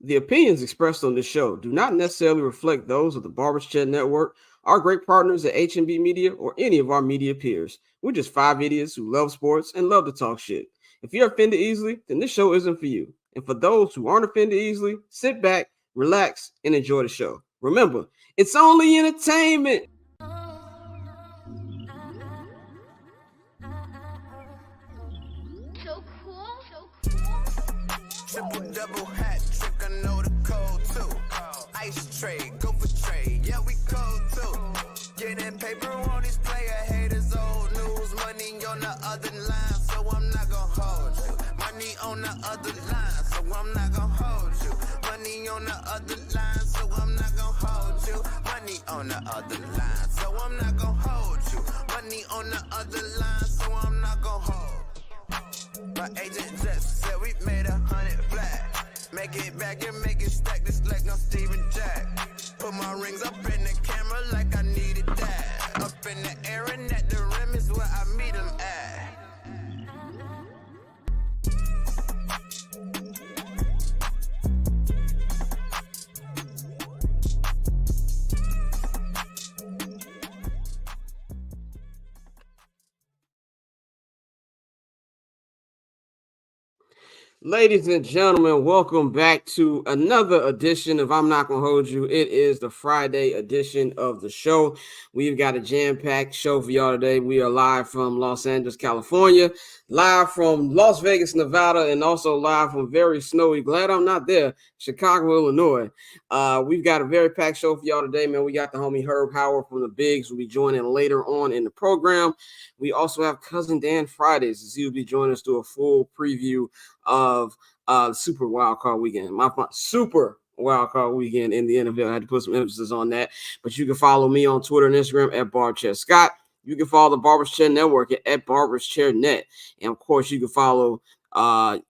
The opinions expressed on this show do not necessarily reflect those of the Barbers Chat Network, our great partners at HNB Media, or any of our media peers. We're just five idiots who love sports and love to talk shit. If you're offended easily, then this show isn't for you. And for those who aren't offended easily, sit back, relax, and enjoy the show. Remember, it's only entertainment. So cool. Triple double hat trick, I know the code too. Ice trade, go for trade, yeah we cold too. Getting paper on these player haters, old news. Money on the other line, so I'm not gonna hold you. Money on the other line, so I'm not gonna hold you. Money on the other line, so I'm not gonna hold you. Money on the other line, so I'm not gonna hold you. Money on the other line, so I'm not gonna hold. My agent just said we made 100 flat. Make it back and make it stack, this like no Steven Jack. Put my rings up in the camera like I needed that. Up in the air and at the rim is where I meet them at. Ladies and gentlemen, welcome back to another edition of I'm Not Gonna Hold You. It is the Friday edition of the show. We've got a jam-packed show for y'all today. We are live from Los Angeles, California, live from Las Vegas, Nevada, and also live from very snowy, glad I'm not there, Chicago, Illinois. We've got a very packed show for y'all today, man. We got the homie Herb Howard from the Bigs will be joining later on in the program. We also have Cousin Dan Fridays, as he will be joining us to a full preview of Super Wild Card Weekend. My Super Wild Card Weekend in the NFL. I had to put some emphasis on that. But you can follow me on Twitter and Instagram at BarberChat Scott. You can follow the Barbers Chair Network at Barbers Chair Net. And of course, you can follow us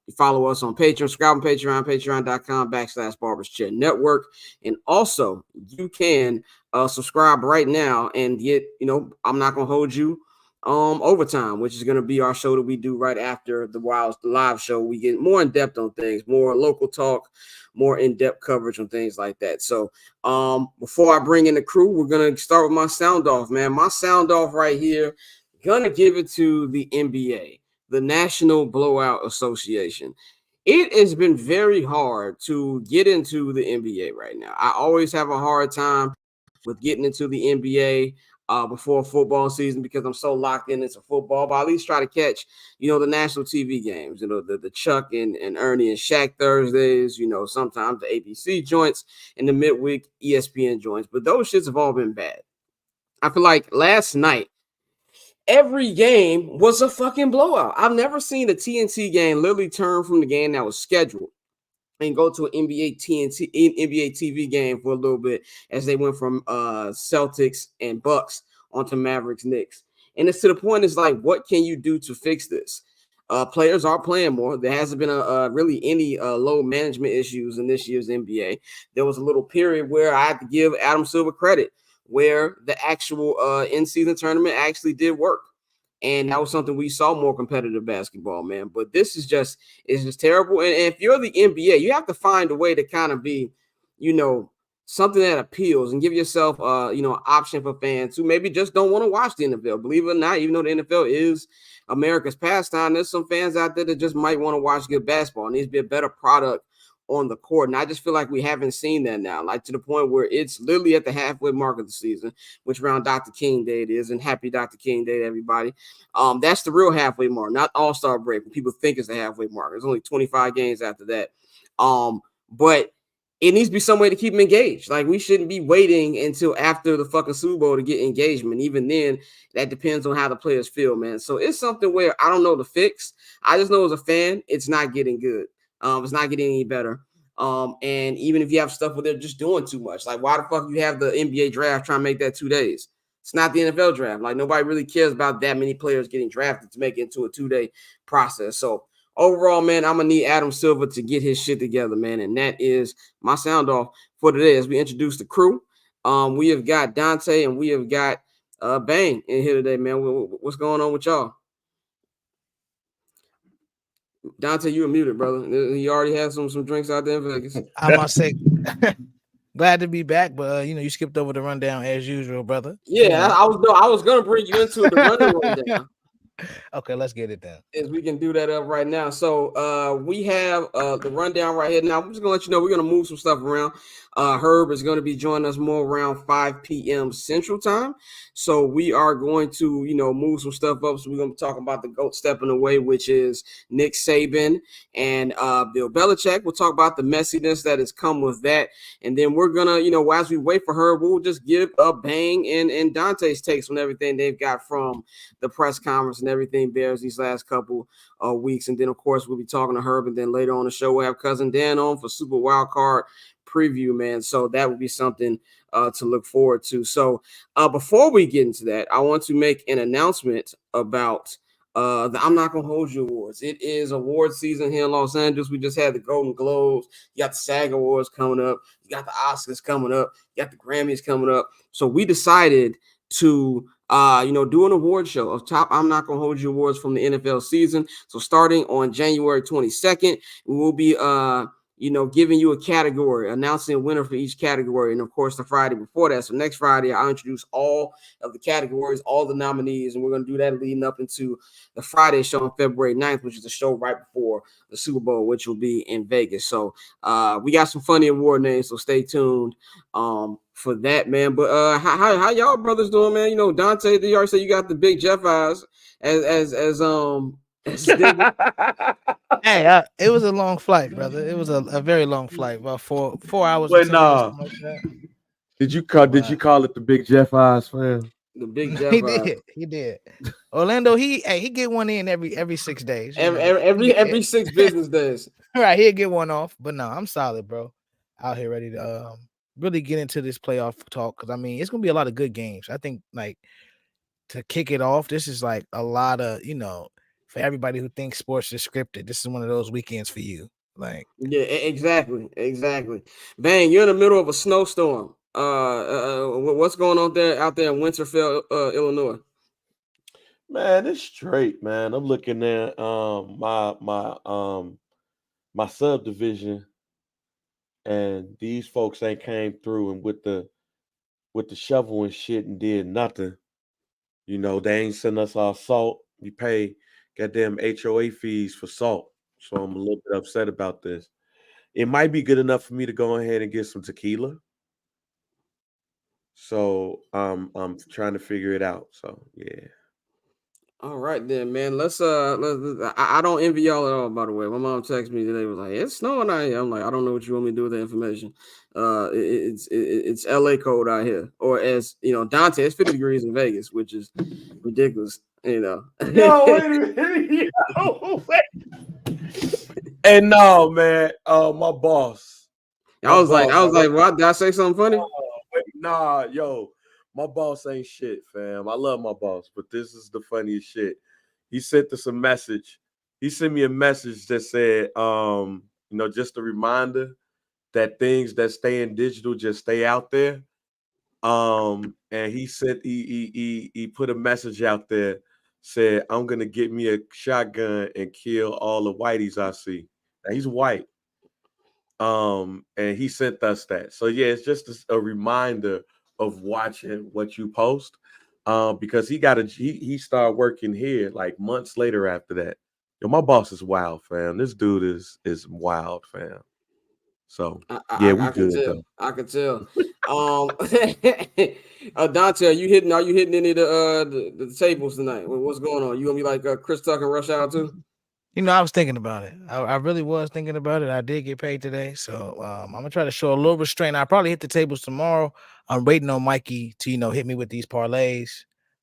on Patreon, subscribe on Patreon, patreon.com/Barbers Chair Network. And also, you can subscribe right now and get, I'm Not Gonna Hold You Overtime, which is going to be our show that we do right after the Wild live show. We get more in depth on things, more local talk, more in-depth coverage on things like that. So before I bring in the crew, we're going to start with my sound off, man. My sound off right here, gonna give it to the NBA, the National Blowout Association. It has been very hard to get into the NBA right now. I always have a hard time with getting into the NBA before football season because I'm so locked in into football, but I at least try to catch, the national TV games, the Chuck and Ernie and Shaq Thursdays, sometimes the ABC joints and the midweek ESPN joints, but those shits have all been bad. I feel like last night, every game was a fucking blowout. I've never seen a TNT game literally turn from the game that was scheduled and go to an NBA TV game for a little bit as they went from Celtics and Bucks onto Mavericks Knicks. And it's to the point, it's like, what can you do to fix this? Players are playing more. There hasn't been really any low management issues in this year's NBA. There was a little period where I had to give Adam Silver credit, where the actual in-season tournament actually did work. And that was something we saw more competitive basketball, man. But this is just terrible. And if you're the NBA, you have to find a way to kind of be, something that appeals and give yourself, an option for fans who maybe just don't want to watch the NFL. Believe it or not, even though the NFL is America's pastime, there's some fans out there that just might want to watch good basketball. It needs to be a better product on the court. And I just feel like we haven't seen that now, like to the point where it's literally at the halfway mark of the season, which around Dr. King Day it is. And happy Dr. King Day to everybody. That's the real halfway mark, not All-Star break. When people think it's the halfway mark, there's only 25 games after that. But it needs to be some way to keep them engaged. Like, we shouldn't be waiting until after the fucking Super Bowl to get engagement. Even then, that depends on how the players feel, man. So it's something where I don't know the fix. I just know as a fan, it's not getting good. It's not getting any better. And even if you have stuff where they're just doing too much, like why the fuck you have the NBA draft trying to make that 2 days? It's not the NFL draft. Like, nobody really cares about that many players getting drafted to make it into a 2-day process. So overall, man, I'm gonna need Adam Silver to get his shit together, man. And that is my sound off for today as we introduce the crew. We have got Dante and we have got Bang in here today, man. What's going on with y'all? Dante, you were muted, brother. He already had some drinks out there in Vegas. I must say, glad to be back, but you skipped over the rundown as usual, brother. Yeah, I was gonna bring you into the running rundown. Okay, let's get it done. Is we can do that up right now. So we have the rundown right here. Now I'm just gonna let you know we're gonna move some stuff around. Herb is gonna be joining us more around 5 p.m. Central Time. So we are going to, move some stuff up. So we're gonna be talking about the GOAT stepping away, which is Nick Saban and Bill Belichick. We'll talk about the messiness that has come with that. And then we're gonna, as we wait for Herb, we'll just give a bang and Dante's takes on everything they've got from the press conference and everything Bears these last couple weeks. And then, of course, we'll be talking to Herb. And then later on the show, we'll have Cousin Dan on for Super Wild Card preview, man. So that would be something to look forward to. So before we get into that, I want to make an announcement about the I'm Not Gonna Hold You Awards. It is award season here in Los Angeles. We just had the Golden Globes. You got the SAG Awards coming up. You got the Oscars coming up. You got the Grammys coming up. So we decided to do an award show of top I'm Not Gonna Hold You awards from the NFL season. So starting on January 22nd, we will be giving you a category, announcing a winner for each category, and of course the Friday before that. So next Friday, I'll introduce all of the categories, all the nominees, and we're going to do that leading up into the Friday show on February 9th, which is the show right before the Super Bowl, which will be in Vegas. So we got some funny award names, so stay tuned for that, man. But how y'all brothers doing, man? Dante J.R said you got the big Jeff eyes as Hey, it was a long flight, brother. It was a very long flight, about 4 hours and 10 minutes, something like that. Did you call it the big Jeff eyes, fam? The big Jeff He did. Orlando, he get one in every 6 days. Every 6 business days. Right, he'll get one off. But no, I'm solid, bro. Out here ready to really get into this playoff talk, because it's gonna be a lot of good games. I think, like, to kick it off, this is like a lot of, for everybody who thinks sports is scripted, this is one of those weekends for you. Like, yeah, exactly. Bang, you're in the middle of a snowstorm. What's going on out there in Winterfell, Illinois? Man, it's straight, man. I'm looking at my subdivision, and these folks ain't came through and with the shovel and shit and did nothing. They ain't send us our salt. We pay goddamn HOA fees for salt. So I'm a little bit upset about this. It might be good enough for me to go ahead and get some tequila. So I'm trying to figure it out. So yeah. All right then, man. I don't envy y'all at all, by the way. My mom texted me today, was like, it's snowing out here. I'm like, I don't know what you want me to do with that information. It's LA cold out here. Or as Dante, it's 50 degrees in Vegas, which is ridiculous. Yo, wait a minute. Yo, wait. And no, man, my boss. I was like, what? Did I say something funny? Nah, yo, my boss ain't shit, fam. I love my boss, but this is the funniest shit. He sent us a message. He sent me a message that said, just a reminder that things that stay in digital just stay out there. And he said he put a message out there, said, I'm gonna get me a shotgun and kill all the whiteys I see. Now he's white. And he sent us that. So yeah, it's just a reminder of watching what you post. Because he started working here like months later after that. Yo, my boss is wild, fam. This dude is wild, fam. So yeah, we good though. I can tell. Dante, are you hitting any of the tables tonight? What's going on? You gonna be like Chris Tucker and Rush Hour too? I was thinking about it. I really was thinking about it. I did get paid today, so I'm gonna try to show a little restraint. I'll probably hit the tables tomorrow. I'm waiting on Mikey to hit me with these parlays.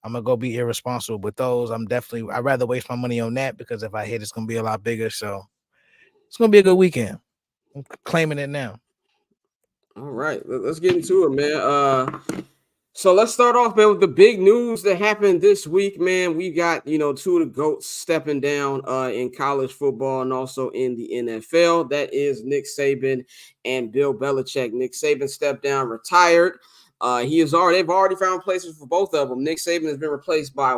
I'm gonna go be irresponsible with those. I'd rather waste my money on that, because if I hit, it's gonna be a lot bigger. So it's gonna be a good weekend. I'm claiming it now. All right, let's get into it, man. So let's start off, man, with the big news that happened this week, man. We got, two of the GOATs stepping down in college football and also in the NFL. That is Nick Saban and Bill Belichick. Nick Saban stepped down, retired. they've already found places for both of them. Nick Saban has been replaced by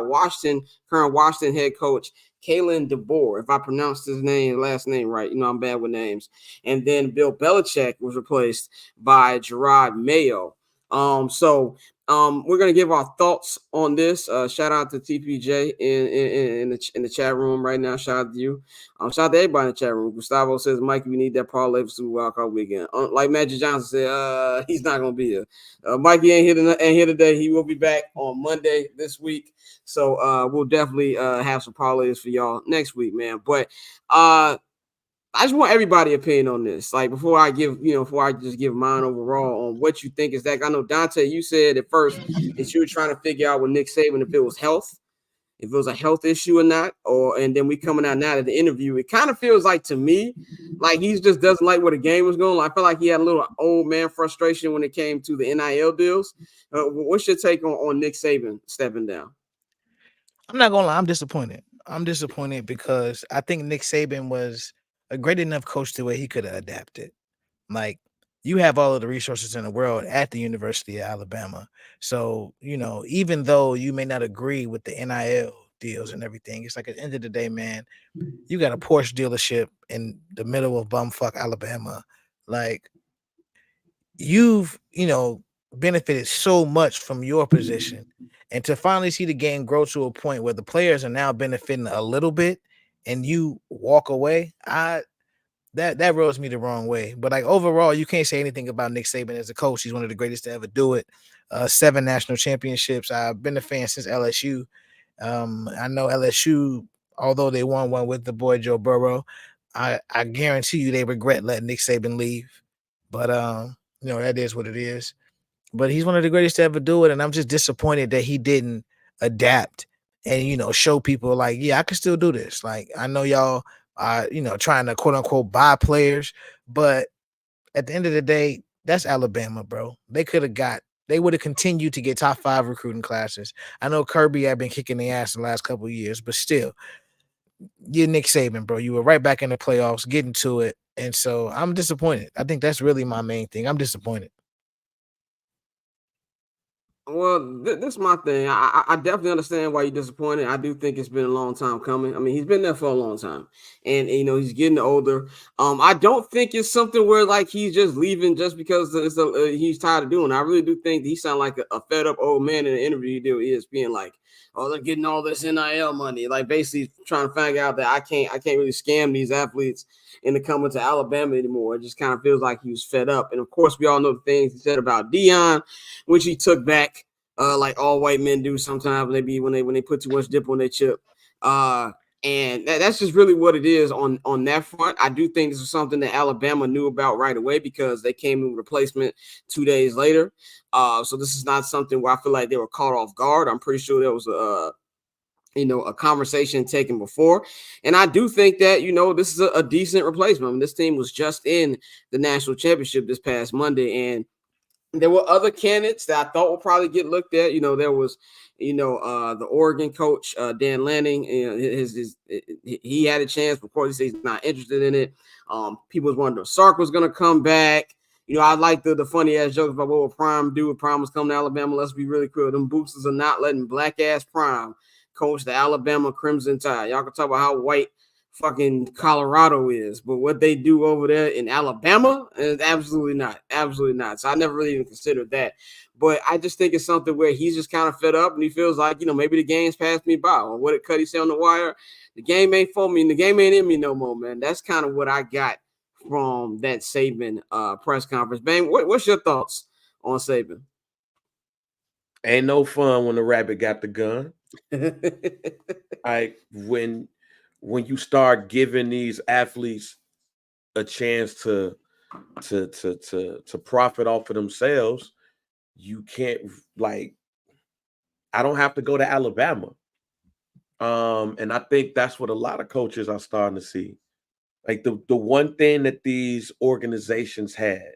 current Washington head coach Kalen DeBoer, if I pronounced his last name right. I'm bad with names. And then Bill Belichick was replaced by Gerard Mayo. We're gonna give our thoughts on this. Shout out to TPJ in the chat room right now. Shout out to you. Shout out to everybody in the chat room. Gustavo says, "Mike, we need that parlay for Super Wild Card Weekend." Like Magic Johnson said, he's not gonna be here. Mikey ain't here today. He will be back on Monday this week. So we'll definitely have some parlays for y'all next week, man. But I just want everybody's opinion on this. Like before I just give mine overall on what you think is that. I know Dante, you said at first that you were trying to figure out with Nick Saban if it was a health issue or not, and then we coming out now to the interview. It kind of feels like to me, like he just doesn't like where the game was going. I feel like he had a little old man frustration when it came to the NIL deals. What's your take on Nick Saban stepping down? I'm not gonna lie, I'm disappointed. I'm disappointed because I think Nick Saban was a great enough coach to where he could have adapted. Like, you have all of the resources in the world at the University of Alabama. So, even though you may not agree with the NIL deals and everything, it's like at the end of the day, man, you got a Porsche dealership in the middle of bumfuck Alabama. Like, you've, benefited so much from your position. And to finally see the game grow to a point where the players are now benefiting a little bit and you walk away, that rubs me the wrong way. But like overall, you can't say anything about Nick Saban as a coach. He's one of the greatest to ever do it. 7 national championships. I've been a fan since LSU. I know LSU, although they won one with the boy Joe Burrow, I guarantee you they regret letting Nick Saban leave. But that is what it is. But he's one of the greatest to ever do it, and I'm just disappointed that he didn't adapt and show people like, yeah, I can still do this. Like, I know y'all trying to quote unquote buy players, but at the end of the day, that's Alabama, bro. They would have continued to get top 5 recruiting classes. I know Kirby had been kicking the ass the last couple of years, but still, you're Nick Saban, bro. You were right back in the playoffs, getting to it. And so I'm disappointed. I think that's really my main thing. I'm disappointed. Well, this is my thing. I definitely understand why you're disappointed. I do think it's been a long time coming. I mean, he's been there for a long time, and he's getting older. I don't think it's something where like he's just leaving just because he's tired of doing it. I really do think he sounds like a fed up old man in an interview he did with ESPN. Like, oh, they're getting all this NIL money. Like basically trying to find out that I can't really scam these athletes into coming to Alabama anymore. It just kind of feels like he was fed up. And of course, we all know the things he said about Deion, which he took back. Like all white men do sometimes when they put too much dip on their chip. And that's just really what it is on that front. I do think this is something that Alabama knew about right away because they came in with replacement 2 days later. So this is not something where I feel like they were caught off guard. I'm pretty sure there was a conversation taken before. And I do think that, this is a decent replacement. I mean, this team was just in the national championship this past Monday, and there were other candidates that I thought would probably get looked at. There was, the Oregon coach, Dan Lanning. He had a chance. Of course, he said he's not interested in it. People was wondering if Sark was going to come back. I like the funny ass jokes about what would Prime do if Prime was coming to Alabama. Let's be really clear. Them boosters are not letting black ass Prime coach the Alabama Crimson Tide. Y'all can talk about how white fucking Colorado is, but what they do over there in Alabama is absolutely not. So I never really even considered that. But I just think it's something where he's just kind of fed up and he feels like, maybe the game's passed me by. Or what did Cuddy say on the wire? The game ain't for me and the game ain't in me no more, man. That's kind of what I got from that Saban press conference. Bang, what's your thoughts on Saban? Ain't no fun when the rabbit got the gun. When you start giving these athletes a chance to profit off of themselves, you can't, like, I don't have to go to Alabama. And I think that's what a lot of coaches are starting to see. Like the one thing that these organizations had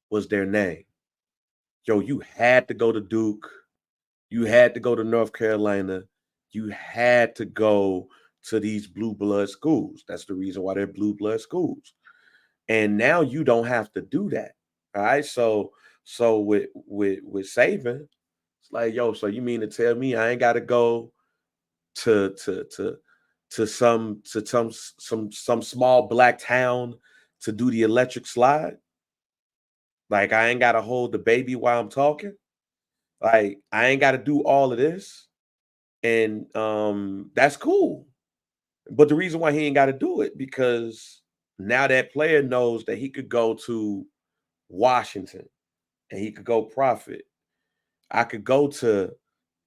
was their name. Yo, you had to go to Duke. You had to go to North Carolina. You had to go to these blue blood schools. That's the reason why they're blue blood schools. And now you don't have to do that. All right. So So with Saban, it's like, yo, so you mean to tell me I ain't got to go to some small black town to do the electric slide? Like I ain't got to hold the baby while I'm talking? Like I ain't got to do all of this? And that's cool. But the reason why he ain't got to do it, because now that player knows that he could go to Washington and he could go profit. I could go to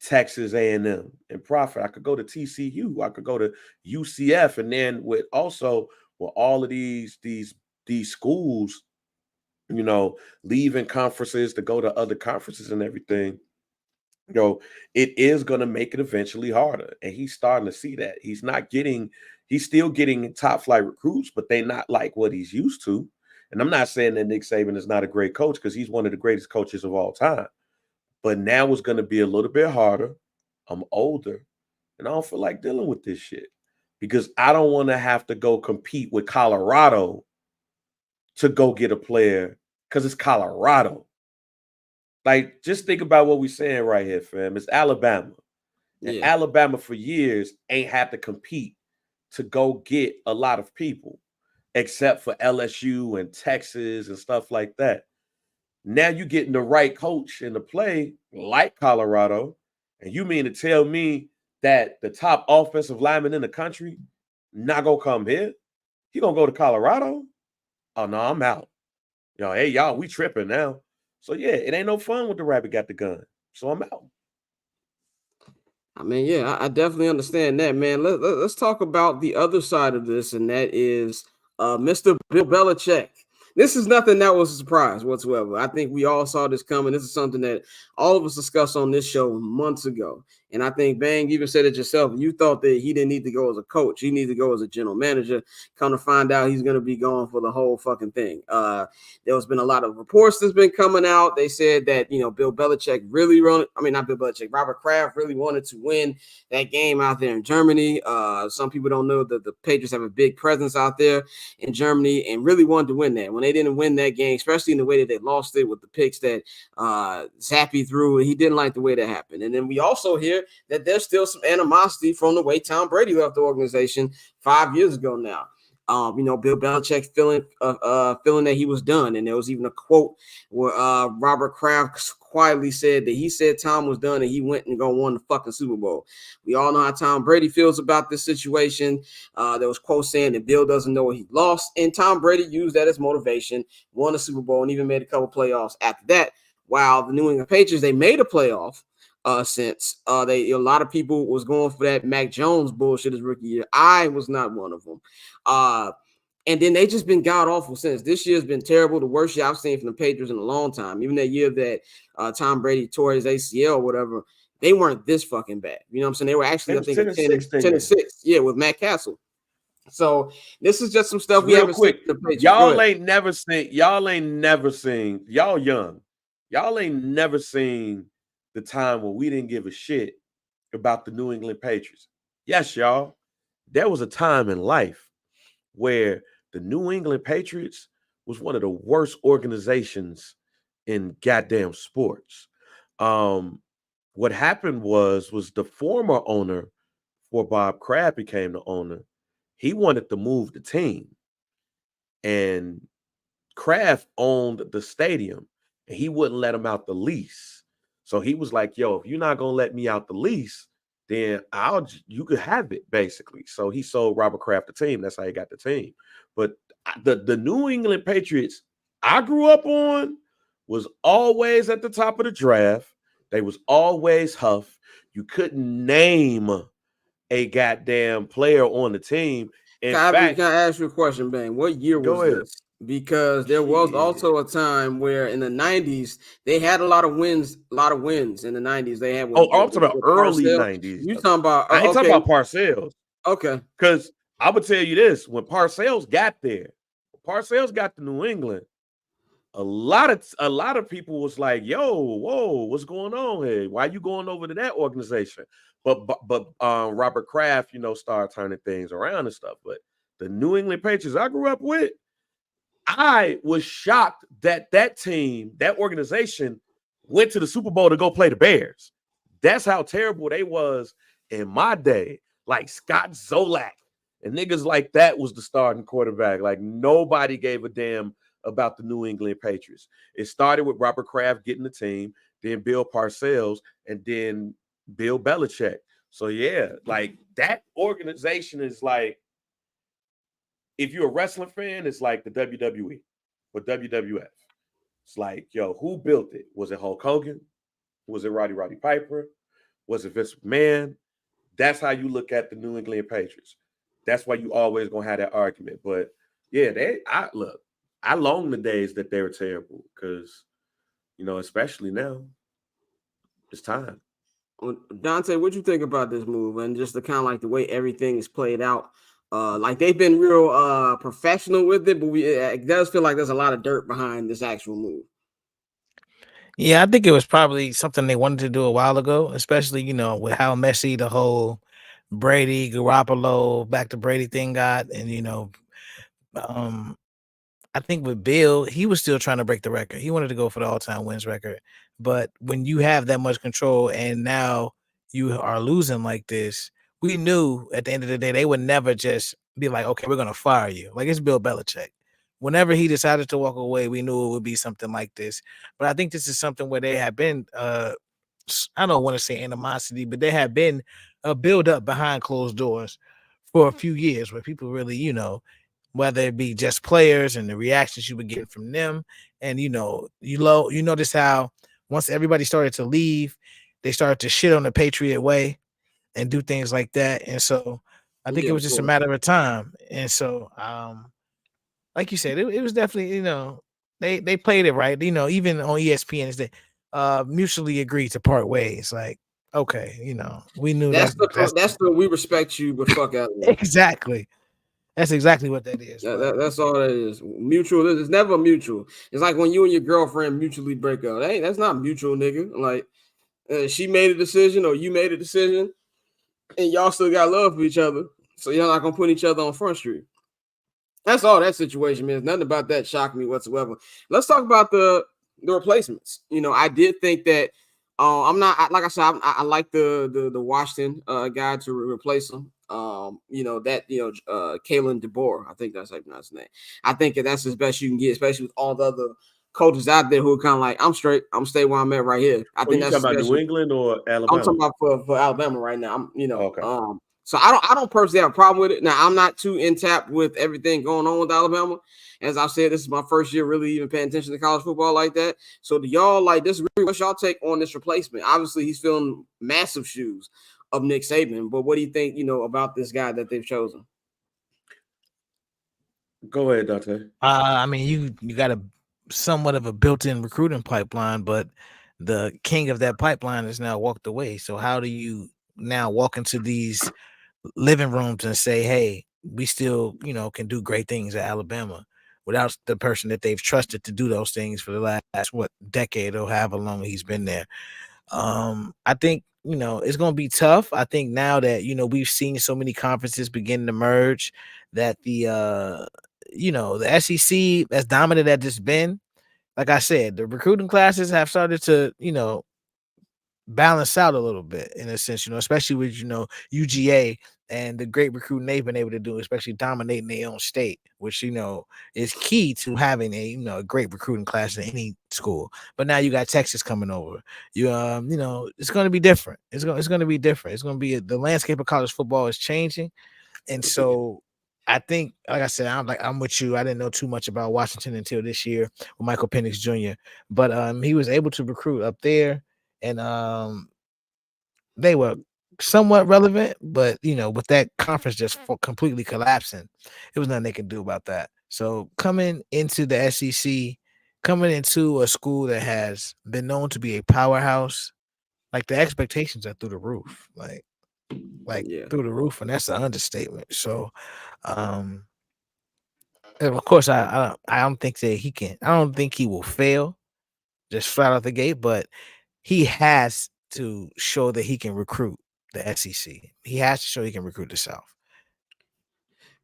Texas A&M and profit. I could go to TCU. I could go to UCF, and then with also with all of these schools, you know, leaving conferences to go to other conferences and everything. You know, it is going to make it eventually harder, and he's starting to see that. He's still getting top flight recruits, but they're not like what he's used to. And I'm not saying that Nick Saban is not a great coach, because he's one of the greatest coaches of all time. But now it's going to be a little bit harder. I'm older, and I don't feel like dealing with this shit, because I don't want to have to go compete with Colorado to go get a player, because it's Colorado. Like, just think about what we're saying right here, fam. It's Alabama. And Alabama for years ain't had to compete to go get a lot of people, except for LSU and Texas and stuff like that. Now you're getting the right coach in the play, like Colorado, and you mean to tell me that the top offensive lineman in the country not gonna come here? He gonna go to Colorado? Oh no, I'm out. Yo, hey y'all, we tripping now. So yeah, it ain't no fun with the rabbit got the gun. So I'm out. I mean, yeah, I definitely understand that, man. Let's talk about the other side of this, and that is Mr. Bill Belichick. This is nothing that was a surprise whatsoever. I think we all saw this coming. This is something that all of us discussed on this show months ago. And I think, Bang, you even said it yourself. You thought that he didn't need to go as a coach. He needed to go as a general manager. Come to find out, he's going to be gone for the whole fucking thing. There's been a lot of reports that's been coming out. They said that, Bill Belichick really not Bill Belichick, Robert Kraft really wanted to win that game out there in Germany. Some people don't know that the Patriots have a big presence out there in Germany and really wanted to win that. When they didn't win that game, especially in the way that they lost it with the picks that Zappy threw, he didn't like the way that happened. And then we also hear that there's still some animosity from the way Tom Brady left the organization 5 years ago now. Bill Belichick feeling that he was done. And there was even a quote where Robert Kraft quietly said that he said Tom was done and he went and won the fucking Super Bowl. We all know how Tom Brady feels about this situation. There was quotes saying that Bill doesn't know what he lost, and Tom Brady used that as motivation, won a Super Bowl, and even made a couple playoffs after that. While the New England Patriots, they made a playoff since a lot of people was going for that Mac Jones bullshit his rookie year. I was not one of them. And then they just been god awful since. This year's been terrible, the worst year I've seen from the Patriots in a long time. Even that year that Tom Brady tore his ACL or whatever, they weren't this fucking bad. You know what I'm saying? They were actually, I think, 10-6. Yeah, with Matt Castle. So this is just some stuff we haven't seen. Y'all ain't never seen. Y'all young. Y'all ain't never seen the time when we didn't give a shit about the New England Patriots. Yes, y'all. There was a time in life where the New England Patriots was one of the worst organizations in goddamn sports. What happened was the former owner, before Bob Kraft became the owner, he wanted to move the team. And Kraft owned the stadium, and he wouldn't let him out the lease. So he was like, yo, if you're not going to let me out the lease, then you could have it, basically. So he sold Robert Kraft the team. That's how he got the team. But the New England Patriots I grew up on was always at the top of the draft. They was always Huff. You couldn't name a goddamn player on the team. Can I ask you a question, Bang? What year was this? Because there was also a time where in the 90s they had a lot of wins in the 90s. They had I'm talking about early 90s. You talking about I ain't talking about Parcells. Okay. Because I would tell you this, when Parcells got there, to New England, a lot of people was like, yo, whoa, what's going on here? Why are you going over to that organization? But Robert Kraft, started turning things around and stuff. But the New England Patriots I grew up with, I was shocked that that team, that organization, went to the Super Bowl to go play the Bears. That's how terrible they was in my day. Like Scott Zolak and niggas like that was the starting quarterback. Like nobody gave a damn about the New England Patriots. It started with Robert Kraft getting the team, then Bill Parcells, and then Bill Belichick. So yeah, like that organization is like, if you're a wrestling fan, it's like the WWE or WWF. It's like, yo, who built it? Was it Hulk Hogan? Was it Roddy Piper? Was it Vince McMahon? That's how you look at the New England Patriots. That's why you always gonna have that argument. But yeah, I long the days that they were terrible because, especially now, it's time. Well, Dante, what you think about this move and just the kind of like the way everything is played out? Like they've been real professional with it, but it does feel like there's a lot of dirt behind this actual move. Yeah, I think it was probably something they wanted to do a while ago, especially, with how messy the whole Brady, Garoppolo, back to Brady thing got. And, um, I think with Bill, he was still trying to break the record. He wanted to go for the all-time wins record. But when you have that much control and now you are losing like this, we knew at the end of the day they would never just be like, okay, we're gonna fire you. Like it's Bill Belichick. Whenever he decided to walk away, we knew it would be something like this. But I think this is something where they have been I don't want to say animosity, but there have been a build up behind closed doors for a few years where people really, whether it be just players and the reactions you were getting from them. And you notice how once everybody started to leave, they started to shit on the Patriot way and do things like that. And so I think Yeah, it of was just a course. matter of time. And so like you said, it was definitely, they played it right. Even on ESPN is that mutually agreed to part ways. Like, okay, we knew That's that's the we respect you, but fuck out of here. exactly. That's exactly what that is. But That's all that is. Mutual. It's never mutual. It's like when you and your girlfriend mutually break up. Hey, that's not mutual, nigga. Like she made a decision or you made a decision, and y'all still got love for each other. So y'all not gonna put each other on Front Street. That's all that situation means. Nothing about that shocked me whatsoever. Let's talk about the replacements. I did think that I'm not like I said. I like the Washington guy to replace him. Kalen DeBoer. I think that's how you pronounce his name. I think that's as best you can get, especially with all the other coaches out there who are kind of like, I'm straight. I'm stay where I'm at right here. I think You that's talking about as best New England or I'm Alabama? talking about for Alabama right now. Okay. So I don't personally have a problem with it. Now I'm not too in tap with everything going on with Alabama. As I said, this is my first year really even paying attention to college football like that. So do y'all like this? What's y'all take on this replacement? Obviously, he's filling massive shoes of Nick Saban, but what do you think, about this guy that they've chosen? Go ahead, Dante. I mean, you got a somewhat of a built-in recruiting pipeline, but the king of that pipeline has now walked away. So how do you now walk into these living rooms and say, "Hey, we still, can do great things at Alabama," without the person that they've trusted to do those things for the last decade or however long he's been there? I think it's going to be tough. I think now that we've seen so many conferences begin to merge, that the SEC, as dominant as it's been, like I said, the recruiting classes have started to balance out a little bit in a sense, especially with UGA and the great recruiting they've been able to do, especially dominating their own state, which is key to having a great recruiting class in any school. But now you got Texas coming over. It's going to be different. It's going to be different. It's going to be the landscape of college football is changing, and so I think, like I said, I'm with you. I didn't know too much about Washington until this year with Michael Penix Jr., but he was able to recruit up there, and they were somewhat relevant, but with that conference just completely collapsing, it was nothing they could do about that. So coming into the SEC, coming into a school that has been known to be a powerhouse, like the expectations are through the roof, like Yeah. through the roof, and that's an understatement. So, and of course, I don't think that he can. I don't think he will fail just flat out the gate, but he has to show that he can recruit the SEC. He has to show he can recruit the South.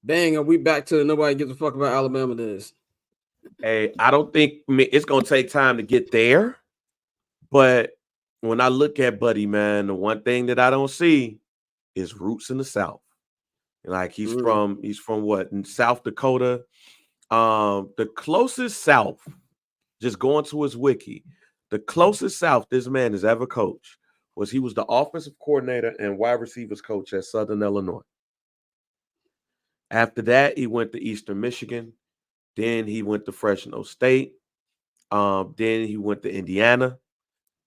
Bang, are we back to nobody gives a fuck about Alabama this? Hey, I don't think it's gonna take time to get there, but when I look at Buddy, man, the one thing that I don't see is roots in the South. Like he's from what in South Dakota. The closest South, just going to his wiki, the closest South this man has ever coached was he was the offensive coordinator and wide receivers coach at Southern Illinois. After that, he went to Eastern Michigan. Then he went to Fresno State. Then he went to Indiana.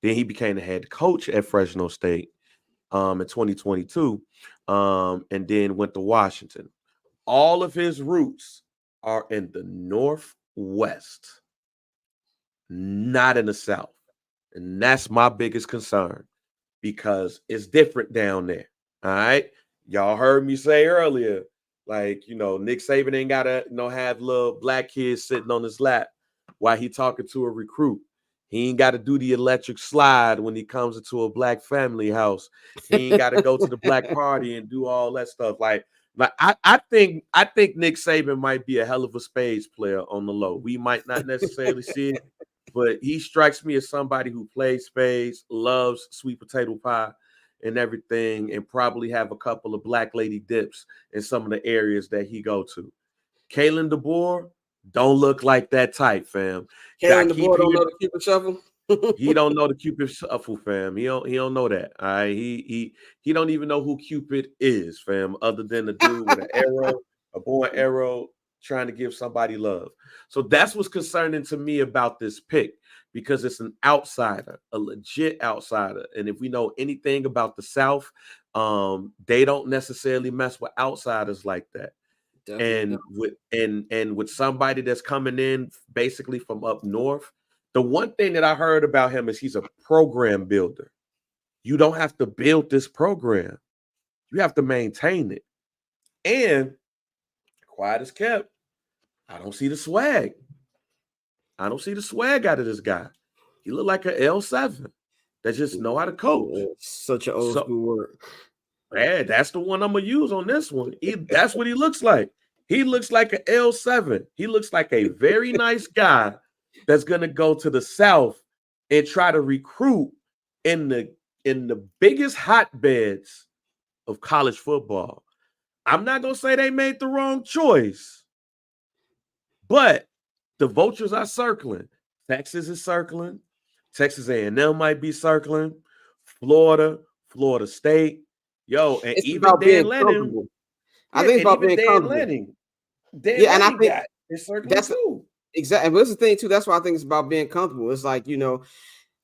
Then he became the head coach at Fresno State in 2022. And then went to Washington. All of his roots are in the Northwest, not in the South. And that's my biggest concern because it's different down there. All right. Y'all heard me say earlier, like, Nick Saban ain't got to, have little black kids sitting on his lap while he talking to a recruit. He ain't got to do the electric slide when he comes into a black family house. He ain't got to go to the black party and do all that stuff. Like I think Nick Saban might be a hell of a spades player on the low. We might not necessarily see it, but he strikes me as somebody who plays spades, loves sweet potato pie and everything, and probably have a couple of black lady dips in some of the areas that he go to. Kalen DeBoer don't look like that type, fam. Kalen DeBoer don't know the Cupid Shuffle. He don't know the Cupid Shuffle, fam. He don't know that. All right. He don't even know who Cupid is, fam, other than the dude with an arrow, a bow and arrow, trying to give somebody love. So that's what's concerning to me about this pick, because it's an outsider, a legit outsider. And if we know anything about the South, they don't necessarily mess with outsiders like that. Definitely. And with somebody that's coming in basically from up north, the one thing that I heard about him is he's a program builder. You don't have to build this program. You have to maintain it. And quiet as kept, I don't see the swag. I don't see the swag out of this guy. He look like an L7 that just know how to coach. Such an old school word. Yeah, that's the one I'm going to use on this one. That's what he looks like. He looks like an L7. He looks like a very nice guy that's going to go to the South and try to recruit in the biggest hotbeds of college football. I'm not going to say they made the wrong choice, but the vultures are circling. Texas is circling. Texas A&M might be circling. Florida State. Yo, and it's even Dan Lanning. I think it's about being comfortable. Dan Lanning, and I think it's circling too. Exactly. But that's the thing too. That's why I think it's about being comfortable. It's like,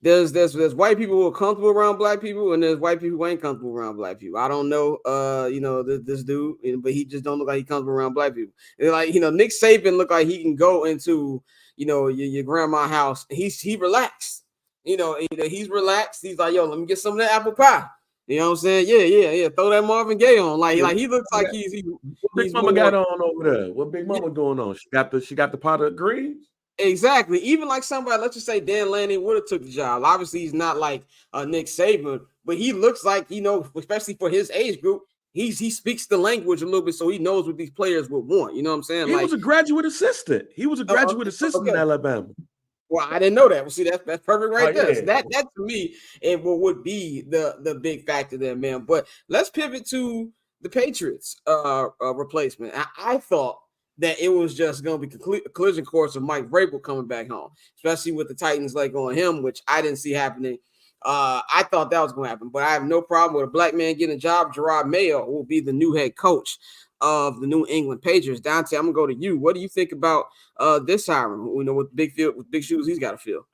there's white people who are comfortable around black people, and there's white people who ain't comfortable around black people. I don't know, this dude, but he just don't look like he's comfortable around black people. And like, Nick Saban look like he can go into, your grandma's house. He relaxed. He's relaxed. He's like, yo, let me get some of that apple pie. You know what I'm saying? Yeah. Throw that Marvin Gaye on. Like he looks like he's what Big Mama got on over there? What Big Mama doing on? She got the pot of greens. Exactly. Even like somebody, let's just say Dan Lanning would have took the job. Obviously, he's not like Nick Saban, but he looks like, especially for his age group, he speaks the language a little bit, so he knows what these players would want. You know what I'm saying? He was a graduate assistant. In Alabama. Well, I didn't know that. Well, see, that's perfect right there. Yeah. So that to me, it would be the big factor there, man. But let's pivot to the Patriots replacement. I thought that it was just going to be a collision course of Mike Vrabel coming back home, especially with the Titans like on him, which I didn't see happening. I thought that was going to happen, but I have no problem with a black man getting a job. Gerard Mayo will be the new head coach of the New England Patriots. Dante, I'm going to go to you. What do you think about this hiring? With big shoes he's got to fill.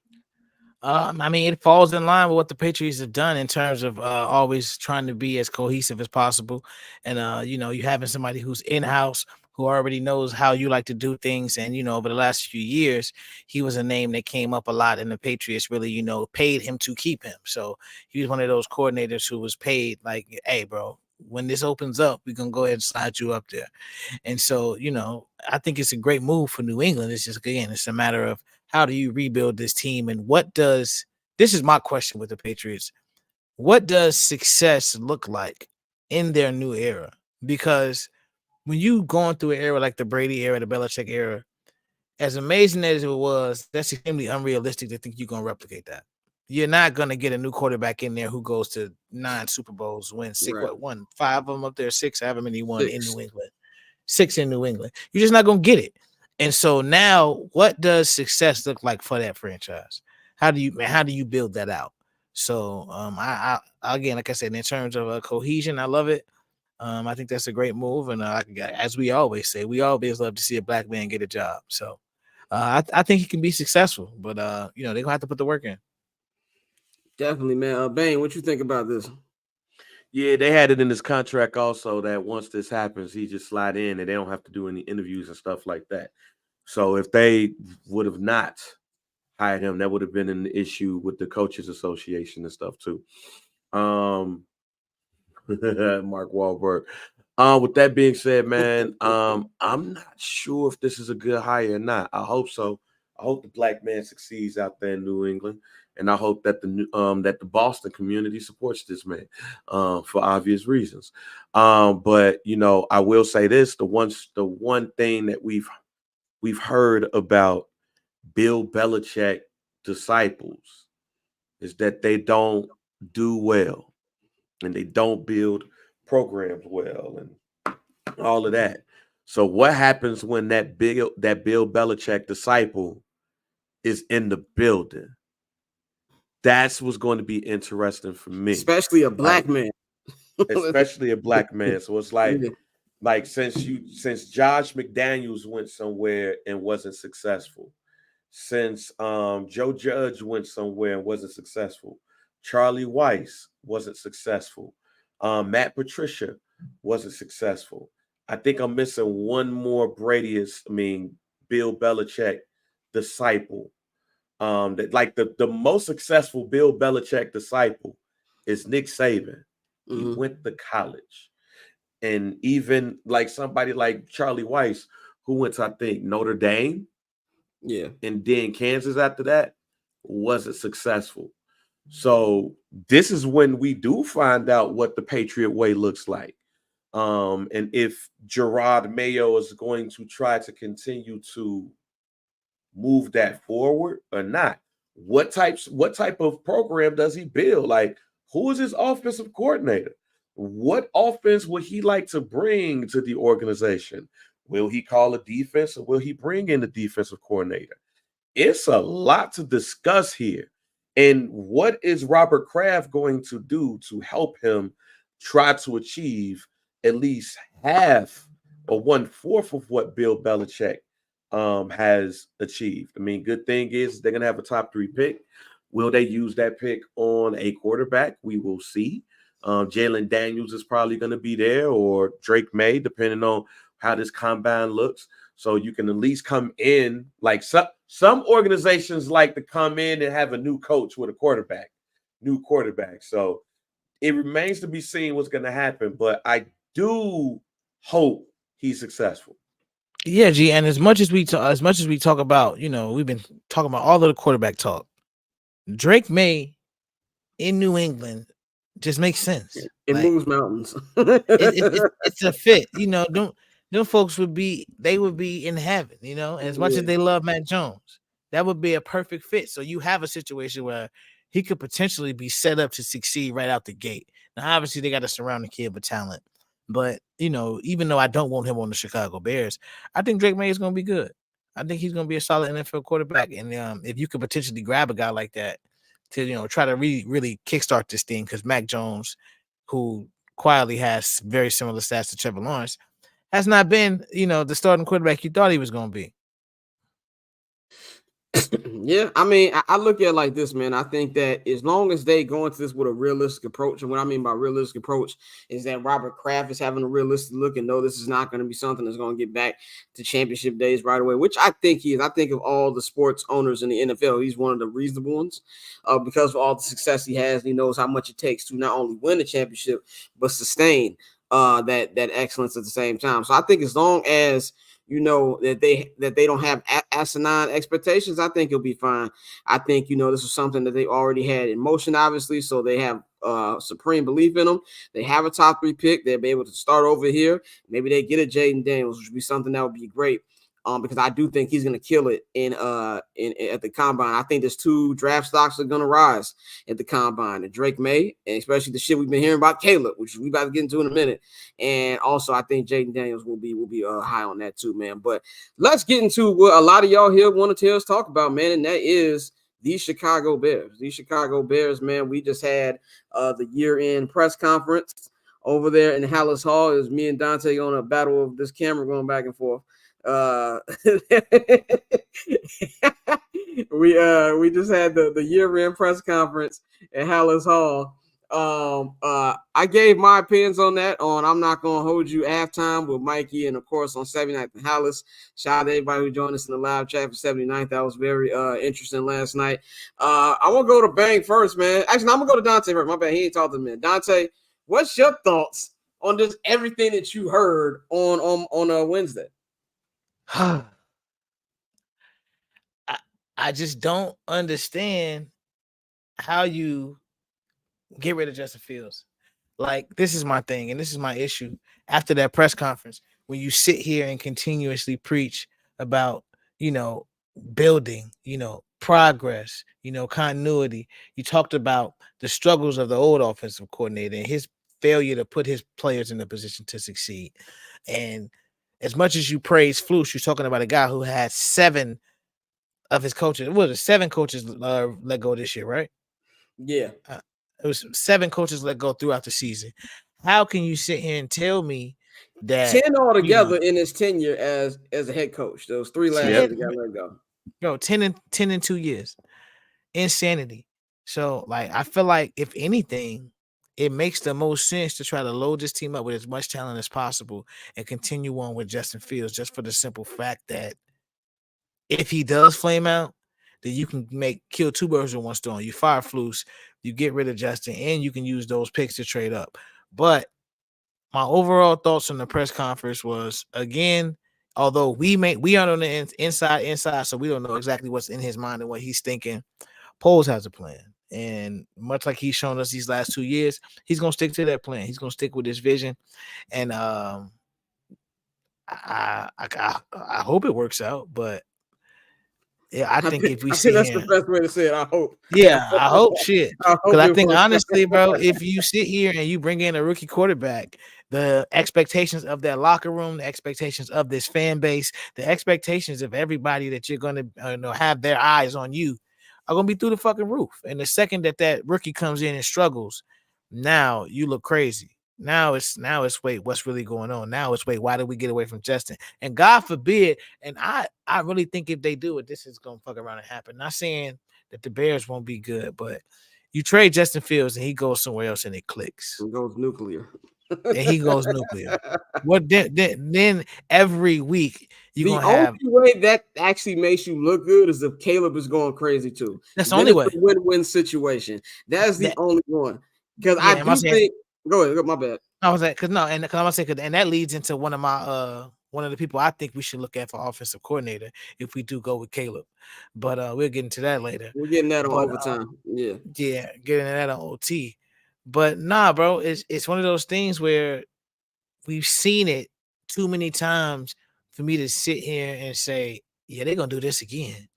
I mean, it falls in line with what the Patriots have done in terms of always trying to be as cohesive as possible. And, you having somebody who's in-house, who already knows how you like to do things. And, over the last few years, he was a name that came up a lot, and the Patriots really, paid him to keep him. So he was one of those coordinators who was paid like, hey, bro, when this opens up, we're going to go ahead and slide you up there. And so, I think it's a great move for New England. It's just, again, it's a matter of how do you rebuild this team, and this is my question with the Patriots. What does success look like in their new era? Because when you going through an era like the Brady era, the Belichick era, as amazing as it was, that's extremely unrealistic to think you're going to replicate that. You're not going to get a new quarterback in there who goes to 9 Super Bowls, wins six, Right. what, won 5 of them up there, 6, however many he won in 6. New England. 6 in New England. You're just not going to get it. And so now, what does success look like for that franchise? How do you build that out? So, I again, like I said, in terms of cohesion, I love it. I think that's a great move, and as we always say, we always love to see a black man get a job. So, I think he can be successful, but they're gonna have to put the work in. Definitely, man. Bane, what you think about this? Yeah, they had it in his contract also that once this happens, he just slide in and they don't have to do any interviews and stuff like that. So if they would have not hired him, that would have been an issue with the coaches association and stuff too. Mark Wahlberg. With that being said, man, I'm not sure if this is a good hire or not. I hope so. I hope the black man succeeds out there in New England, and I hope that the Boston community supports this man for obvious reasons. But I will say this: the one thing that we've heard about Bill Belichick disciples is that they don't do well and they don't build programs well and all of that. So what happens when that Bill Belichick disciple is in the building? That's what's going to be interesting for me. Especially a black man. Especially a black man. So it's like Yeah. since Josh McDaniels went somewhere and wasn't successful, since Joe Judge went somewhere and wasn't successful, Charlie Weiss wasn't successful, Matt Patricia wasn't successful. I think I'm missing one more Bill Belichick disciple. That like the most successful Bill Belichick disciple is Nick Saban. He went to college. And even like somebody like Charlie Weiss, who went to, I think, Notre Dame. Yeah. And then Kansas after that, wasn't successful. So this is when we do find out what the Patriot way looks like. And if Gerard Mayo is going to try to continue to move that forward or not. What type of program does he build? Like, who is his offensive coordinator? What offense would he like to bring to the organization? Will he call a defense or will he bring in the defensive coordinator? It's a lot to discuss here. And what is Robert Kraft going to do to help him try to achieve at least half or 1/4 of what Bill Belichick has achieved? I mean, good thing is they're going to have a top 3 pick. Will they use that pick on a quarterback? We will see. Jalen Daniels is probably going to be there, or Drake May, depending on how this combine looks. So you can at least come in, like some organizations like to come in and have a new coach with a new quarterback. So it remains to be seen what's going to happen, but I do hope he's successful. Yeah, G. And as much as we talk about, we've been talking about all of the quarterback talk. Drake May in New England just makes sense. It moves mountains. It's a fit. Them folks would be in heaven. As much as they love Mac Jones, that would be a perfect fit. So you have a situation where he could potentially be set up to succeed right out the gate. Now, obviously, they got to surround the kid with talent. But, even though I don't want him on the Chicago Bears, I think Drake May is going to be good. I think he's going to be a solid NFL quarterback. And if you could potentially grab a guy like that to, try to really, really kickstart this thing, because Mac Jones, who quietly has very similar stats to Trevor Lawrence, has not been, the starting quarterback you thought he was going to be. Yeah, I mean, I look at it like this, man. I think that as long as they go into this with a realistic approach, and what I mean by realistic approach is that Robert Kraft is having a realistic look and know this is not going to be something that's going to get back to championship days right away, which I think he is. I think of all the sports owners in the NFL, he's one of the reasonable ones because of all the success he has. He knows how much it takes to not only win the championship, but sustain that excellence at the same time. So I think as long as that they don't have asinine expectations, I think it'll be fine. I think this is something that they already had in motion, obviously, so they have supreme belief in them. They have a top 3 pick. They'll be able to start over here. Maybe they get a Jaden Daniels, which would be something that would be great because I do think he's going to kill it in at the combine. I think there's 2 draft stocks that are going to rise at the combine, and Drake May, and especially the shit we've been hearing about Caleb, which we about to get into in a minute, and also I think Jaden Daniels will be high on that too, man. But let's get into what a lot of y'all here want to hear us talk about, man, and that is these Chicago Bears. These Chicago Bears, man. We just had the year-end press conference over there in Hallis Hall. It was me and Dante on a battle of this camera going back and forth. We just had the year-end press conference at Hallis Hall. I gave my opinions on that on I'm Not Gonna Hold You halftime with Mikey, and of course on 79th and Hallis. Shout out to everybody who joined us in the live chat for 79th. That was very interesting last night. I want to go to Bang first, man. Actually, I'm gonna go to Dante first. My bad, he ain't talked to me. Dante, what's your thoughts on just everything that you heard on Wednesday? I just don't understand how you get rid of Justin Fields. Like, this is my thing, and this is my issue. After that press conference, when you sit here and continuously preach about, building, progress, continuity, you talked about the struggles of the old offensive coordinator and his failure to put his players in a position to succeed. And as much as you praise Flus, you're talking about a guy who had 7 of his coaches. What was it? 7 coaches let go this year, right? Yeah. It was 7 coaches let go throughout the season. How can you sit here and tell me that 10 altogether in his tenure as a head coach? Those 3 last years that got let go. Bro, 10 in 2 years. Insanity. So, like, I feel like if anything, it makes the most sense to try to load this team up with as much talent as possible and continue on with Justin Fields, just for the simple fact that if he does flame out, then you can kill 2 birds with 1 stone. You fire Flus, you get rid of Justin, and you can use those picks to trade up. But my overall thoughts on the press conference was, again, although we aren't on the inside, so we don't know exactly what's in his mind and what he's thinking. Poles has a plan, and much like he's shown us these last 2 years, he's gonna stick to that plan. He's gonna stick with his vision, and I hope it works out. But yeah, I think if we see that's him, the best way to say it. I hope. Yeah, I hope shit. Because I think honestly, out. bro, if you sit here and you bring in a rookie quarterback, the expectations of that locker room, the expectations of this fan base, the expectations of everybody that you're going to have their eyes on you are going to be through the fucking roof. And the second that rookie comes in and struggles, now you look crazy. Now it's wait, what's really going on? Now it's wait, why did we get away from Justin? And God forbid, and I really think if they do it, this is gonna fuck around and happen. Not saying that the Bears won't be good, but you trade Justin Fields and he goes somewhere else and it clicks. It goes nuclear. And he goes nuclear. What then every week you're the gonna have only way that actually makes you look good is if Caleb is going crazy too. That's the only way. It's a win-win situation. That's the only one. Because I do think. Go ahead. My bad. I was like, and that leads into one of the people I think we should look at for offensive coordinator if we do go with Caleb. But we'll get into that later. We're getting that on overtime. Yeah, getting that on OT. But nah, bro, it's one of those things where we've seen it too many times for me to sit here and say, yeah, they're gonna do this again.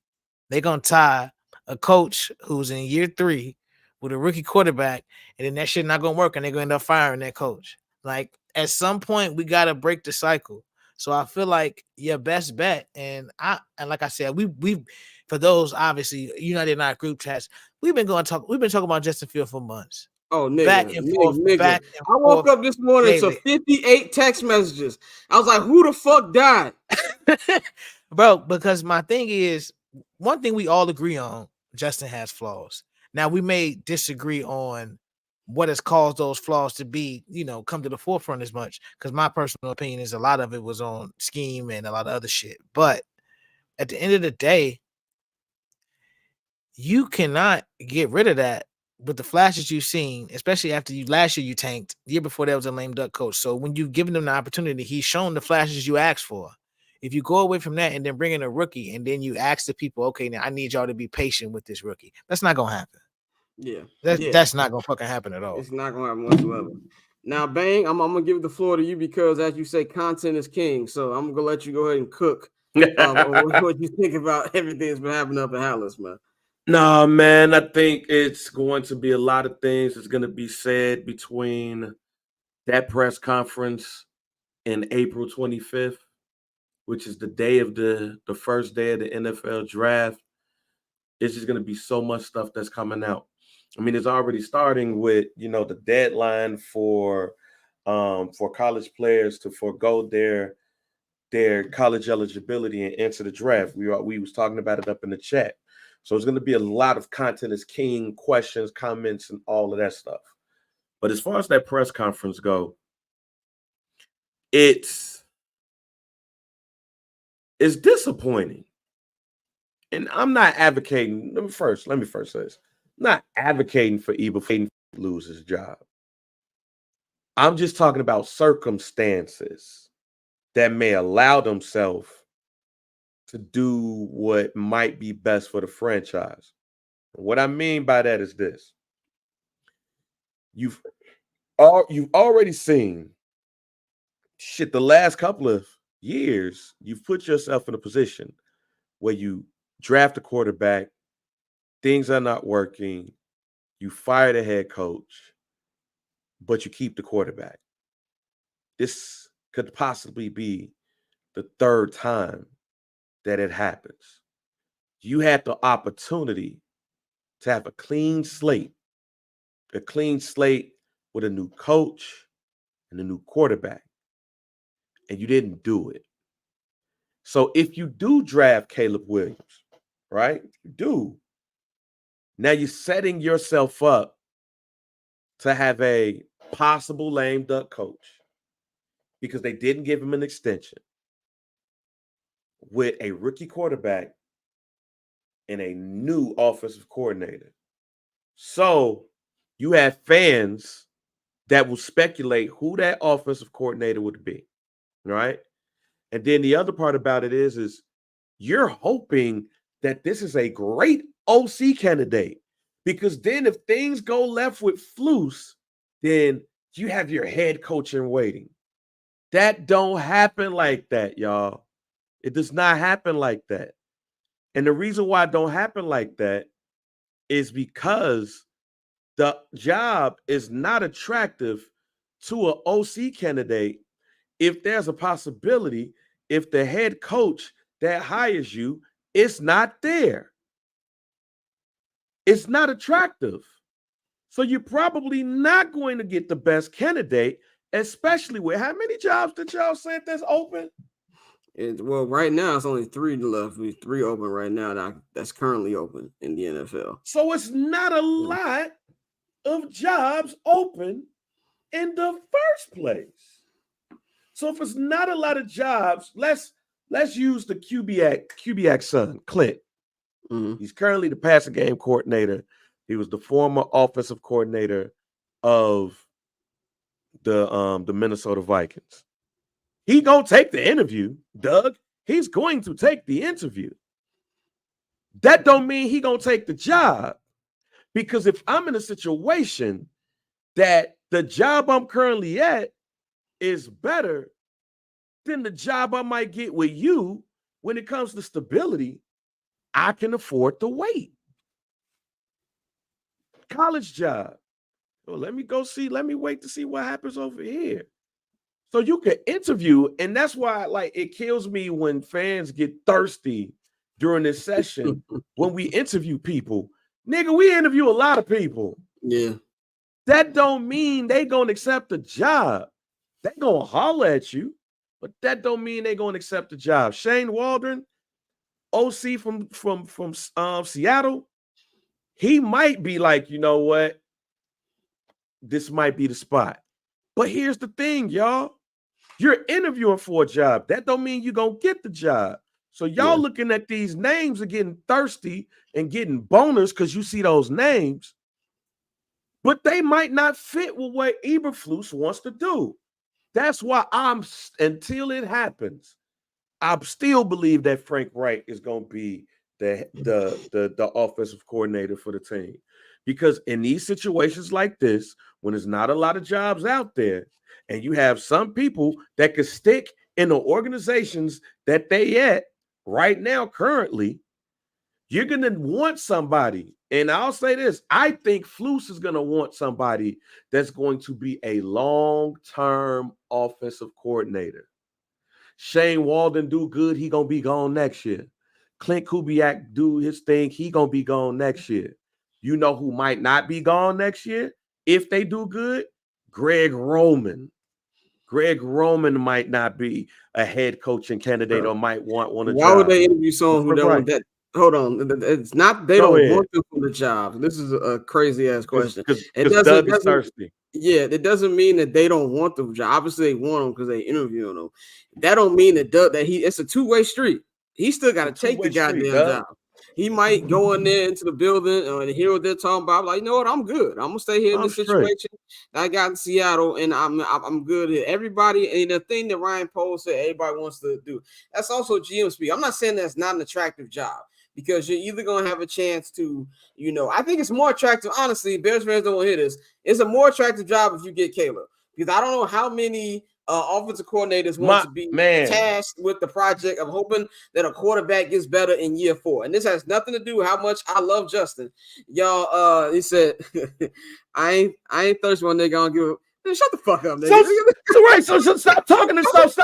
They're gonna tie a coach who's in year 3 with a rookie quarterback, and then that shit not gonna work, and they're gonna end up firing that coach. Like, at some point, we gotta break the cycle. So I feel like your best bet, and like I said, we for those obviously United in our group chats, we've been talking about Justin Fields for months. Oh, nigga, back and forth. I woke up this morning to 58 text messages. I was like, who the fuck died? Bro, because my thing is, one thing we all agree on, Justin has flaws. Now, we may disagree on what has caused those flaws to be, come to the forefront as much, because my personal opinion is a lot of it was on scheme and a lot of other shit. But at the end of the day, you cannot get rid of that with the flashes you've seen, especially after last year you tanked. The year before that was a lame duck coach. So when you've given him the opportunity, he's shown the flashes you asked for. If you go away from that and then bring in a rookie and then you ask the people, okay, now I need y'all to be patient with this rookie. That's not going to happen. Yeah. That's not going to fucking happen at all. It's not going to happen whatsoever. Now, Bang, I'm going to give the floor to you because, as you say, content is king. So I'm going to let you go ahead and cook What you think about everything that's been happening up in Hallis, man? Nah, man, I think it's going to be a lot of things that's going to be said between that press conference and April 25th, which is the day of the first day of the NFL draft. It's just going to be so much stuff that's coming out. I mean, it's already starting with, the deadline for college players to forego their college eligibility and enter the draft. We was talking about it up in the chat. So it's going to be a lot of content as king, questions, comments, and all of that stuff. But as far as that press conference go, it's disappointing. And I'm not advocating. Let me first say this. I'm not advocating for Eberflus to lose his job. I'm just talking about circumstances that may allow themselves to do what might be best for the franchise. What I mean by that is this. You've already seen shit the last couple of years, you've put yourself in a position where you draft a quarterback, things are not working, you fire the head coach, but you keep the quarterback. This could possibly be the third time that it happens. You had the opportunity to have a clean slate with a new coach and a new quarterback, and you didn't do it. So if you do draft Caleb Williams, right? You do. Now you're setting yourself up to have a possible lame duck coach because they didn't give him an extension with a rookie quarterback and a new offensive coordinator. So you have fans that will speculate who that offensive coordinator would be, right? And then the other part about it is you're hoping that this is a great OC candidate, because then if things go left with Flus, then you have your head coach in waiting. That don't happen like that, y'all. It does not happen like that. And the reason why it don't happen like that is because the job is not attractive to an OC candidate if there's a possibility, if the head coach that hires you is not there. It's not attractive. So you're probably not going to get the best candidate, especially with how many jobs did y'all say that's open? Well, right now it's only 3 left. We 3 open right now that's currently open in the NFL. So it's not a lot of jobs open in the first place. So if it's not a lot of jobs, let's use the Kubiak son, Clint. Mm-hmm. He's currently the passing game coordinator. He was the former offensive coordinator of the Minnesota Vikings. He gonna take the interview, Doug. He's going to take the interview. That don't mean he gonna take the job, because if I'm in a situation that the job I'm currently at is better than the job I might get with you when it comes to stability, I can afford to wait. College job. Well, let me wait to see what happens over here. So you can interview, and that's why it kills me when fans get thirsty during this session when we interview people. Nigga, we interview a lot of people. Yeah. That don't mean they gonna accept the job. They gonna holler at you, but that don't mean they gonna accept the job. Shane Waldron, OC from Seattle, he might be like, you know what? This might be the spot. But here's the thing, y'all. You're interviewing for a job. That don't mean you're going to get the job. So y'all looking at these names and getting thirsty and getting boners because you see those names. But they might not fit with what Eberflus wants to do. That's why until it happens, I still believe that Frank Reich is going to be the offensive coordinator for the team. Because in these situations like this, when there's not a lot of jobs out there, and you have some people that could stick in the organizations that they at, right now, currently, you're going to want somebody. And I'll say this. I think Flus is going to want somebody that's going to be a long-term offensive coordinator. Shane Walden do good. He going to be gone next year. Clint Kubiak do his thing. He going to be gone next year. You know who might not be gone next year if they do good? Greg Roman. Greg Roman might not be a head coaching candidate or might want one of the Why would they interview someone who don't want that? Hold on. It's not they don't want them for the job. This is a crazy ass question. Because Doug is thirsty. Yeah, it doesn't mean that they don't want the job. Obviously, they want them because they interviewing them. That don't mean that it's a two-way street. He still got to take the goddamn job. He might go in there into the building and hear what they're talking about. Like, you know what? I'm good. I'm gonna stay here in this situation. I got in Seattle, and I'm good here. Everybody, and the thing that Ryan Poles said everybody wants to do. That's also GM speak. I'm not saying that's not an attractive job because you're either gonna have a chance to, I think it's more attractive. Honestly, Bears fans don't want to hear this. It's a more attractive job if you get Caleb because I don't know how many offensive coordinators want to be tasked with the project of hoping that a quarterback gets better in year 4. And this has nothing to do with how much I love Justin. Y'all, he said, I ain't thirsty one nigga gonna give Man, shut the fuck up, nigga. So stop talking and stuff.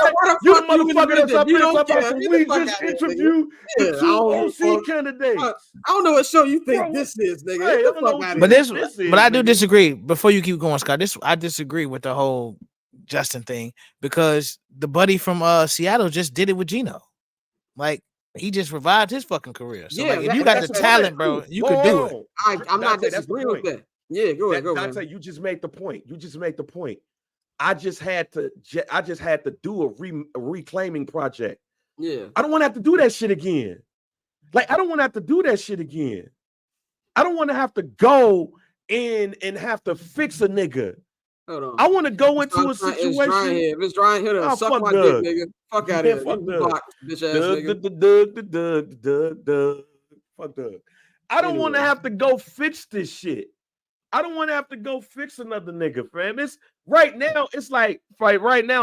You the motherfucker that's up here talking about we just interviewed the 2 OC candidates. I don't know what show you think this is, nigga. But I do disagree. Before you keep going, Scott, I disagree with the whole Justin thing because the buddy from Seattle just did it with Geno. Like he just revived his fucking career. So if you got the talent, bro, you could do it. I'm not disagreeing with that. Yeah, go ahead. Dante, you just made the point. I just had to do a reclaiming project. Yeah. I don't want to have to do that shit again. I don't want to have to go in and have to fix a nigga. Hold on. I want to go into a situation. If it's drying here, suck my dick, nigga. Fuck out of here. Bitch ass nigga. Fuck Doug. I don't want to have to go fix this shit. I don't want to have to go fix another nigga, fam. It's right now,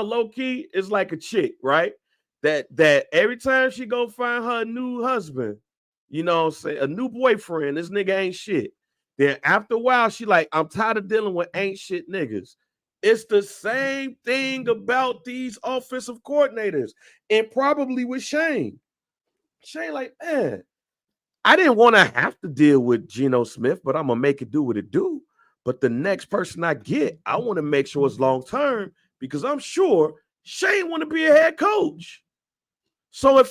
low key, it's like a chick, right? That every time she go find her new husband, a new boyfriend, this nigga ain't shit. Then after a while, she like, I'm tired of dealing with ain't shit niggas. It's the same thing about these offensive coordinators and probably with Shane. Shane like, man, I didn't want to have to deal with Geno Smith, but I'm going to make it do what it do. But the next person I get, I want to make sure it's long-term because I'm sure Shane want to be a head coach. So let's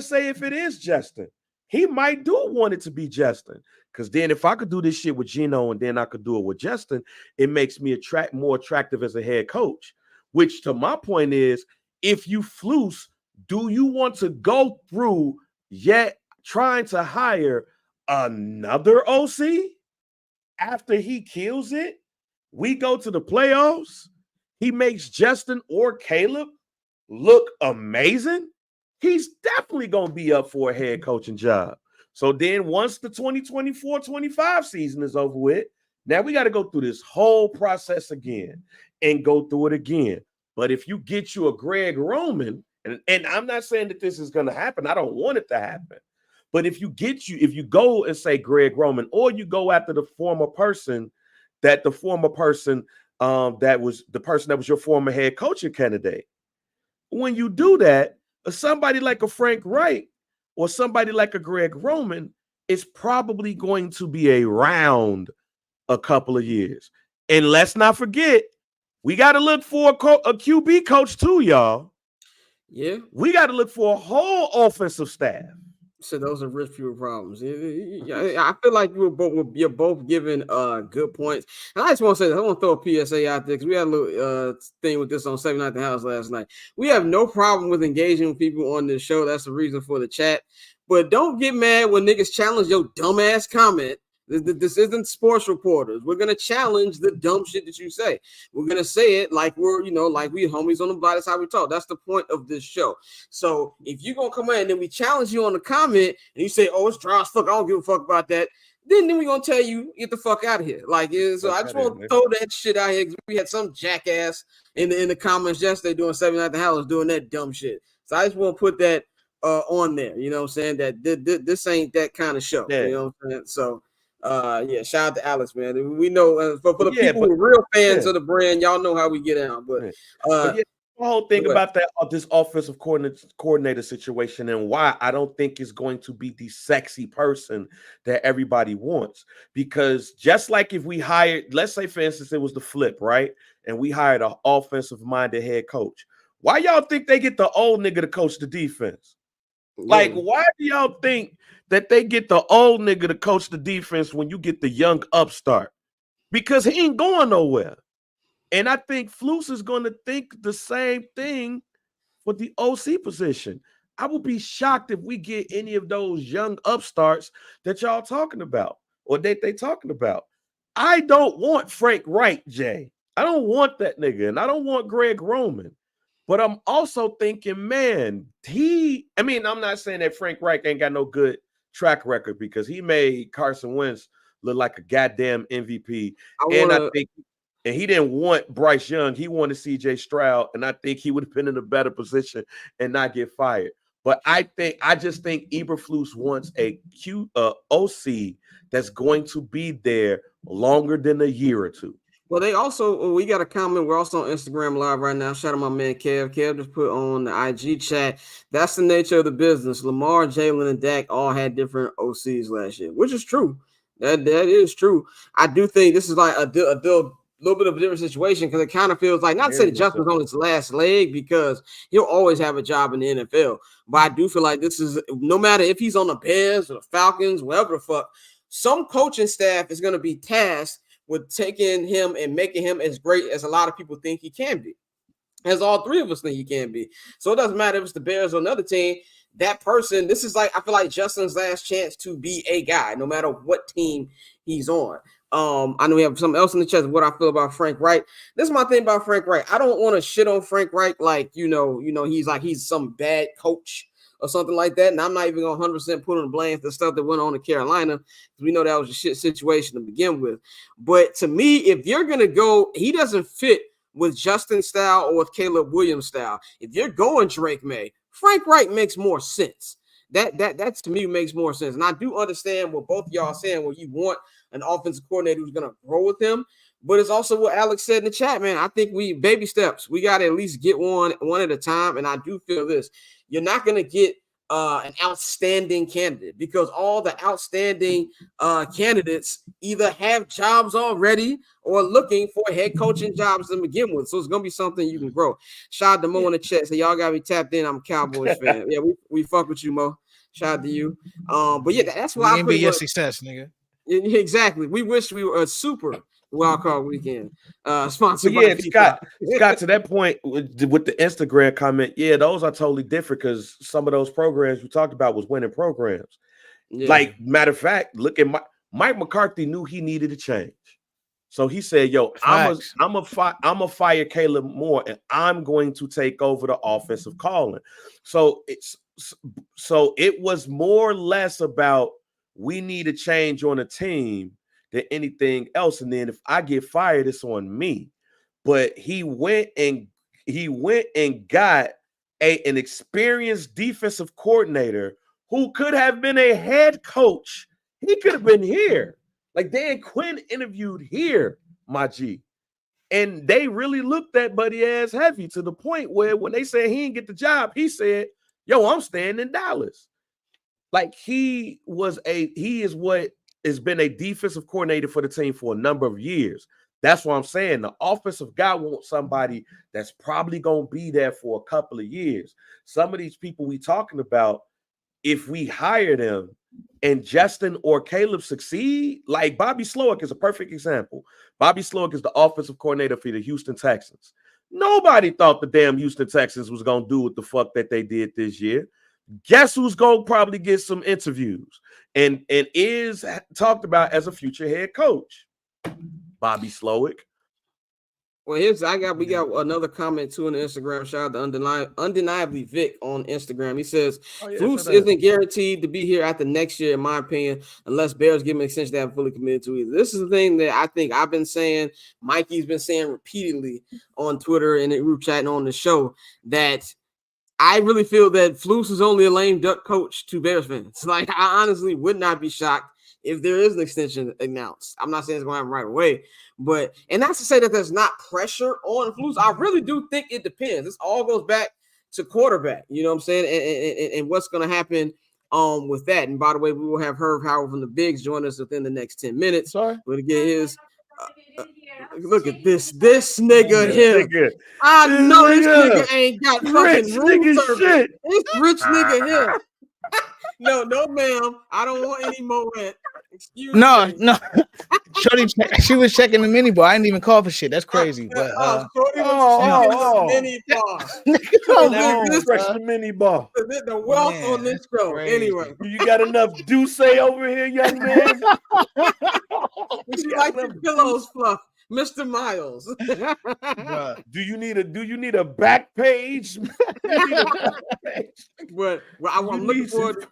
say if it is Justin, he might do want it to be Justin. Because then if I could do this shit with Geno and then I could do it with Justin, it makes me more attractive as a head coach. Which to my point is, if you Flus, do you want to go through yet trying to hire another OC after he kills it? We go to the playoffs. He makes Justin or Caleb look amazing. He's definitely going to be up for a head coaching job. So then once the 2024-25 season is over with, now we got to go through this whole process again and go through it again. But if you get you a Greg Roman, and I'm not saying that this is going to happen. I don't want it to happen. But if you go and say Greg Roman, or you go after the former person that was your former head coaching candidate, when you do that, somebody like a Frank Wright or somebody like a Greg Roman is probably going to be around a couple of years. And let's not forget, we got to look for a QB coach too, y'all. Yeah. We got to look for a whole offensive staff. So those are rich people problems. I feel like you're both giving good points. And I just want to say this. I want to throw a PSA out there because we had a little thing with this on 7 Night the House last night. We have no problem with engaging with people on this show. That's the reason for the chat. But don't get mad when niggas challenge your dumbass comment. This isn't sports reporters. We're gonna challenge the dumb shit that you say. We're gonna say it like we're, like we homies on the block. That's how we talk. That's the point of this show. So if you're gonna come in and then we challenge you on the comment and you say, "Oh, it's dry as fuck. I don't give a fuck about that," then we're gonna tell you get the fuck out of here. So I just want to throw that shit out here because we had some jackass in the comments yesterday doing 7 Night the House doing that dumb shit. So I just want to put that on there. You know what I'm saying? That this ain't that kind of show. Yeah. You know what I'm saying? So yeah, shout out to Alex, man. We know for the Yeah, people who are real fans yeah. of the brand, y'all know how we get down. But yeah, the whole thing go about that this offensive coordinator situation and why I don't think it's going to be the sexy person that everybody wants. Because just like if we hired, let's say for instance, it was the flip, right? And we hired an offensive-minded head coach. Why y'all think they get the old nigga to coach the defense? Like, why do y'all think that they get the old nigga to coach the defense when you get the young upstart? Because he ain't going nowhere. And I think Flus is going to think the same thing for the OC position. I would be shocked if we get any of those young upstarts that y'all talking about or that they talking about. I don't want Frank Wright, Jay. I don't want that nigga, and I don't want Greg Roman. But I'm also thinking, man, I'm not saying that Frank Reich ain't got no good track record because he made Carson Wentz look like a goddamn MVP. And he didn't want Bryce Young. He wanted CJ Stroud. And I think he would have been in a better position and not get fired. But I just think Eberflus wants a OC that's going to be there longer than a year or two. Well, we got a comment. We're also on Instagram Live right now. Shout out my man Kev. Kev just put on the IG chat. That's the nature of the business. Lamar, Jalen, and Dak all had different OCs last year, which is true. That is true. I do think this is like a little bit of a different situation because it kind of feels like, not to say that Justin's on his last leg because he'll always have a job in the NFL. But I do feel like this is, no matter if he's on the Bears or the Falcons, whatever the fuck, some coaching staff is going to be tasked with taking him and making him as great as a lot of people think he can be, as all three of us think he can be. So it doesn't matter if it's the Bears or another team. That person, this is like, I feel like Justin's last chance to be a guy, no matter what team he's on. I know we have something else in the chat. What I feel about Frank Reich. This is my thing about Frank Reich. I don't want to shit on Frank Reich like he's some bad coach or something like that. And I'm not even going to 100% put on the blame for the stuff that went on in Carolina because we know that was a shit situation to begin with. But to me, if you're going to go, he doesn't fit with Justin style or with Caleb Williams style. If you're going Drake May, Frank Reich makes more sense. That to me makes more sense. And I do understand what both of y'all are saying, where you want an offensive coordinator who's going to grow with him. But it's also what Alex said in the chat, man. I think we baby steps. We got to at least get one at a time. And I do feel this. You're not going to get an outstanding candidate because all the outstanding candidates either have jobs already or looking for head coaching jobs to begin with. So it's going to be something you can grow. Shout out to Mo in the chat. So y'all got me tapped in. I'm a Cowboys fan. Yeah, we fuck with you, Mo. Shout out to you. But yeah, that's why I be your success, nigga. Exactly. We wish we were a super wild card weekend. Sponsored by Scott, to that point with the Instagram comment, yeah, those are totally different because some of those programs we talked about was winning programs. Yeah. Like, matter of fact, look at Mike McCarthy knew he needed a change. So he said, yo, I'm a fire Caleb Moore and I'm going to take over the offensive calling. So it was more or less about we need a change on a team than anything else. And then if I get fired, it's on me. But he went and got an experienced defensive coordinator who could have been a head coach. He could have been here. Like Dan Quinn interviewed here, my G. And they really looked at Buddy ass heavy to the point where when they said he didn't get the job, he said, yo, I'm staying in Dallas. Like he is what has been a defensive coordinator for the team for a number of years. That's what I'm saying. The offensive guy wants somebody that's probably going to be there for a couple of years. Some of these people we talking about, if we hire them and Justin or Caleb succeed, like Bobby Slowick is a perfect example. Bobby Slowick is the offensive coordinator for the Houston Texans. Nobody thought the damn Houston Texans was going to do what the fuck that they did this year. Guess who's going to probably get some interviews and is talked about as a future head coach? Bobby Slowick. Well, we got another comment too on the Instagram. Shout out to Undeniably Vic on Instagram. He says, Flus isn't guaranteed to be here after next year, in my opinion, unless Bears give him an extension they haven't fully committed to either. This is the thing that I think I've been saying, Mikey's been saying repeatedly on Twitter and in group chat and on the show, that I really feel that Flus is only a lame duck coach to Bears fans. Like, I honestly would not be shocked if there is an extension announced. I'm not saying it's going to happen right away, but and not to say that there's not pressure on Flus. I really do think it depends. This all goes back to quarterback. You know what I'm saying, and what's going to happen with that. And by the way, we will have Herb Howard from the Bigs join us within the next 10 minutes. Sorry, we're going to get his. Look at this nigga here. Nigga. I This know this nigga. nigga ain't got Rich fucking room nigga service. shit. This rich nigga here. No, ma'am. I don't want any more rent. Excuse me. No. Shorty, she was checking the mini bar. I didn't even call for shit. That's crazy. But Shorty was checking the mini bar. Fresh the mini bar. The wealth on this show. Crazy. Anyway, You got enough Douce over here, young man? would you like your pillows fluff, Mr. Miles? Do you need a back page? But I'm looking forward.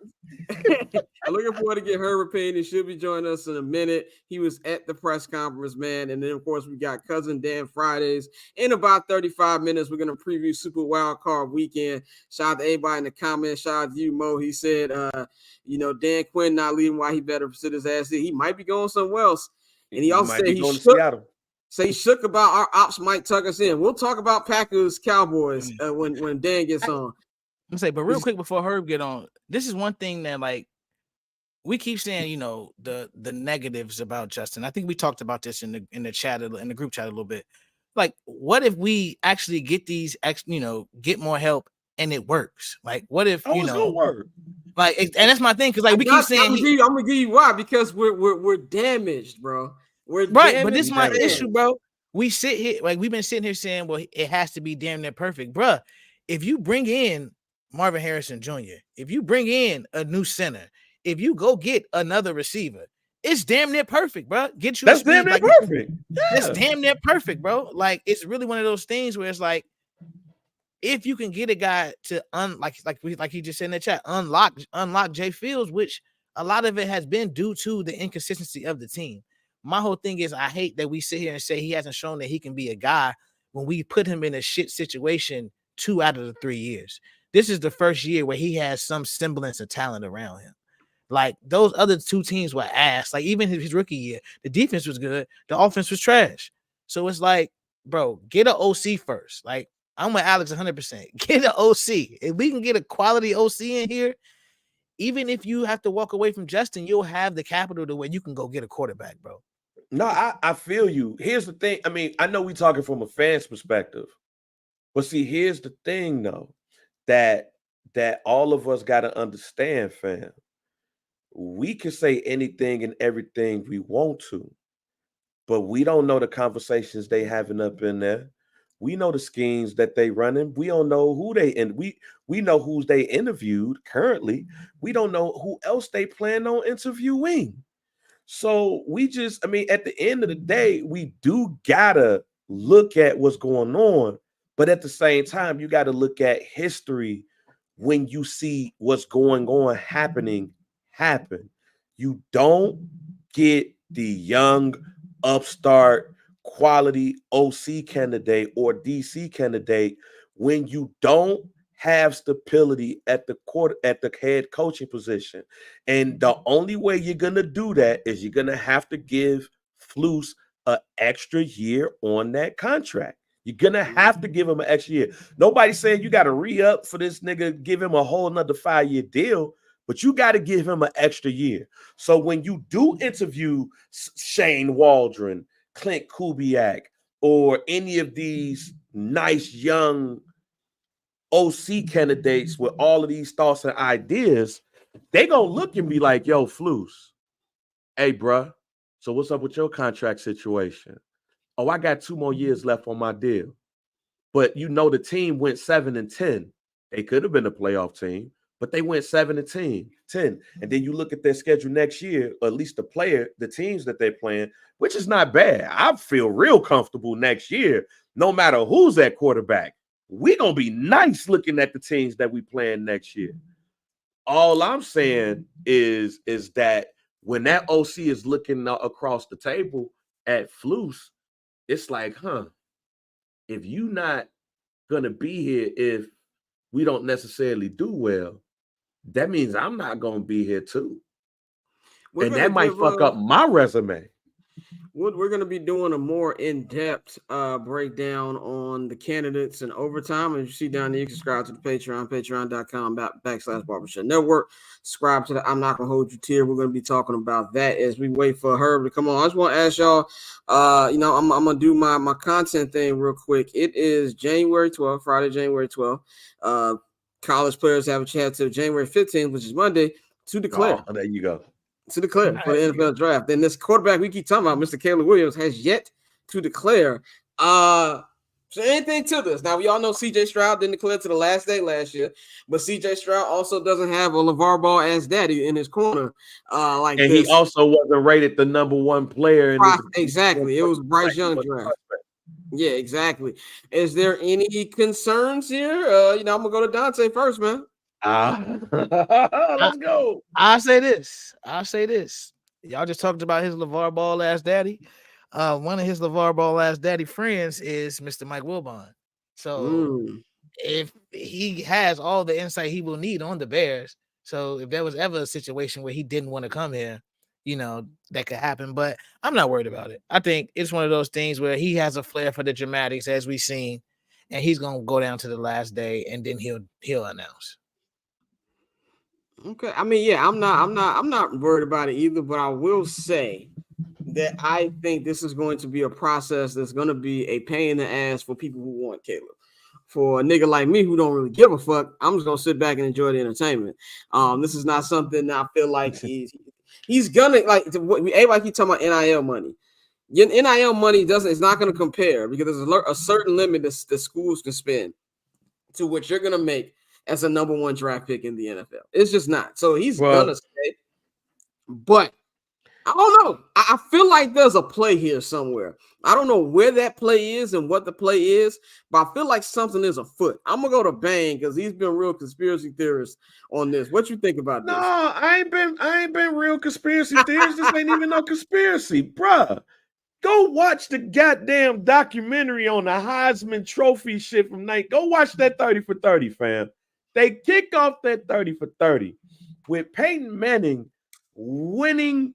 I'm looking forward to get Herbert Payne. He should be joining us in a minute. He was at the press conference, man. And then, of course, we got Cousin Dan Fridays. In about 35 minutes, we're going to preview Super Wild Card Weekend. Shout out to everybody in the comments. Shout out to you, Mo. He said, Dan Quinn not leaving, why he better sit his ass in. He might be going somewhere else. And he also said he shook. So he shook about our ops might tuck us in. We'll talk about Packers Cowboys when Dan gets on. I'm saying, but real quick before Herb get on, this is one thing that like we keep saying, the negatives about Justin. I think we talked about this in the chat, in the group chat a little bit. Like, what if we actually get get more help and it works? Like, what if it's gonna work? Like, and that's my thing because like we keep saying, I'm gonna give you why, because we're damaged, bro. We're right, but this is my issue, bro. We sit here like we've been sitting here saying, well, it has to be damn near perfect, bro. If you bring in Marvin Harrison Jr., if you bring in a new center, if you go get another receiver, it's damn near perfect, bro. That's damn near perfect. That's damn near perfect, bro. Like, it's really one of those things where it's like, if you can get a guy to like he just said in the chat, unlock Jay Fields, which a lot of it has been due to the inconsistency of the team. My whole thing is I hate that we sit here and say he hasn't shown that he can be a guy when we put him in a shit situation 2 out of the 3 years. This is the first year where he has some semblance of talent around him. Like, those other 2 teams were ass. Like, even his rookie year, the defense was good, the offense was trash. So it's like, bro, get an OC first. Like, I'm with Alex 100%. Get an OC. If we can get a quality OC in here, even if you have to walk away from Justin, you'll have the capital to where you can go get a quarterback, bro. No, I feel you. Here's the thing. I mean, I know we're talking from a fan's perspective, but see, here's the thing, though, that all of us got to understand, fam. We can say anything and everything we want to, but we don't know the conversations they having up in there. We know the schemes that they running. We don't know who they we know who's they interviewed currently. We don't know who else they plan on interviewing. So we just, at the end of the day, we do gotta look at what's going on, but at the same time, you got to look at history when you see what's going on happen. You don't get the young upstart quality OC candidate or DC candidate when you don't have stability at the head coaching position. And the only way you're gonna do that is you're gonna have to give Flus an extra year on that contract. You're gonna have to give him an extra year. Nobody's saying you got to re-up for this nigga, give him a whole another 5-year deal, but you got to give him an extra year. So when you do interview Shane Waldron, Clint Kubiak, or any of these nice young OC candidates with all of these thoughts and ideas, they gonna look and be like, yo, Flus, hey, bruh, so what's up with your contract situation? Oh, I got 2 more years left on my deal. But the team went 7-10. They could have been a playoff team, but they went 7-10. And then you look at their schedule next year, or at least the teams that they're playing, which is not bad. I feel real comfortable next year, no matter who's at quarterback. We're going to be nice looking at the teams that we playing next year. All I'm saying is that when that OC is looking across the table at Flus, it's like, if you not going to be here, if we don't necessarily do well, that means I'm not going to be here too. And that might fuck up my resume. We're going to be doing a more in-depth breakdown on the candidates and overtime. As you see down there, you can subscribe to the Patreon, patreon.com/Barbershop Network. Subscribe to the I'm Not Gonna Hold You tier. We're going to be talking about that as we wait for Herb to come on. I just want to ask y'all, I'm going to do my content thing real quick. It is January 12th, Friday, January 12th. College players have a chance till January 15th, which is Monday, to declare. Oh, there you go. To declare for the NFL draft. Then this quarterback we keep talking about, Mr. Caleb Williams, has yet to declare. So anything to this. Now, we all know C.J. Stroud didn't declare to the last day last year, but C.J. Stroud also doesn't have a LeVar Ball ass daddy in his corner like and this. He also wasn't rated the number one player. Exactly. It was Bryce Young draft. Yeah, exactly. Is there any concerns here? I'm going to go to Dante first, man. Let's go. I'll say this. Y'all just talked about his LeVar Ball ass daddy. One of his LeVar Ball ass daddy friends is Mr. Mike Wilbon. So if he has all the insight he will need on the Bears, so if there was ever a situation where he didn't want to come here, that could happen. But I'm not worried about it. I think it's one of those things where he has a flair for the dramatics, as we've seen, and he's gonna go down to the last day and then he'll announce. Okay, I mean, yeah, I'm not worried about it either, but I will say that I think this is going to be a process that's going to be a pain in the ass for people who want Caleb. For a nigga like me who don't really give a fuck, I'm just gonna sit back and enjoy the entertainment. This is not something that I feel like he's gonna like. Everybody keep talking about NIL money. Your NIL money it's not gonna compare because there's a certain limit that schools can spend to what you're gonna make as a number one draft pick in the NFL. It's just not. So he's gonna stay. But I don't know. I feel like there's a play here somewhere. I don't know where that play is and what the play is, but I feel like something is afoot. I'm gonna go to Bang because he's been real conspiracy theorist on this. What you think about this? No, I ain't been real conspiracy theorist. This ain't even no conspiracy, bruh. Go watch the goddamn documentary on the Heisman Trophy shit from night. Go watch that 30 for 30, fam. They kick off that 30 for 30 with Peyton Manning winning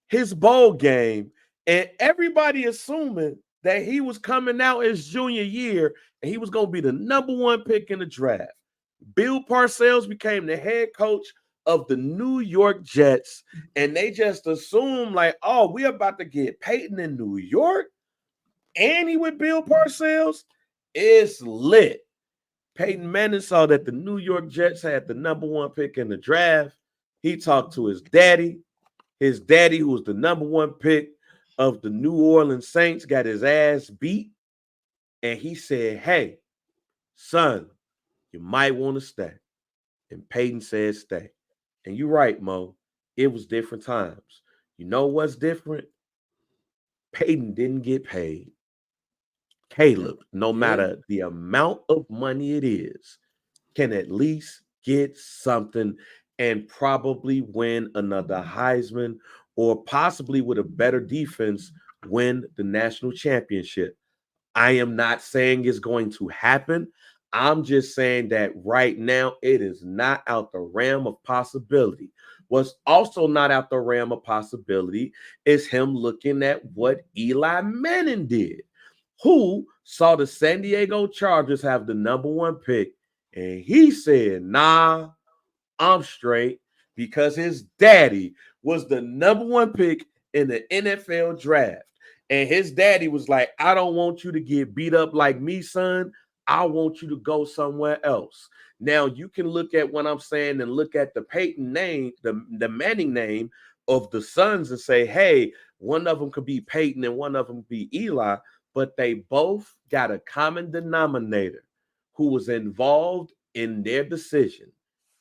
his bowl game and everybody assuming that he was coming out his junior year and he was going to be the number one pick in the draft. Bill Parcells became the head coach of the New York Jets, and they just assumed like, oh, we're about to get Peyton in New York and he with Bill Parcells. It's lit. Peyton Manning saw that the New York Jets had the number one pick in the draft. He talked to his daddy. His daddy, who was the number one pick of the New Orleans Saints, got his ass beat. And he said, hey, son, you might want to stay. And Peyton said stay. And you're right, Mo. It was different times. You know what's different? Peyton didn't get paid. Caleb, no matter the amount of money it is, can at least get something and probably win another Heisman or possibly with a better defense win the national championship. I am not saying it's going to happen. I'm just saying that right now it is not out the realm of possibility. What's also not out the realm of possibility is him looking at what Eli Manning did, who saw the San Diego Chargers have the number one pick, and he said, nah, I'm straight, because his daddy was the number one pick in the NFL draft. And his daddy was like, I don't want you to get beat up like me, son. I want you to go somewhere else. Now, you can look at what I'm saying and look at the Peyton name, the Manning name of the sons and say, hey, one of them could be Peyton and one of them could be Eli, but they both got a common denominator who was involved in their decision.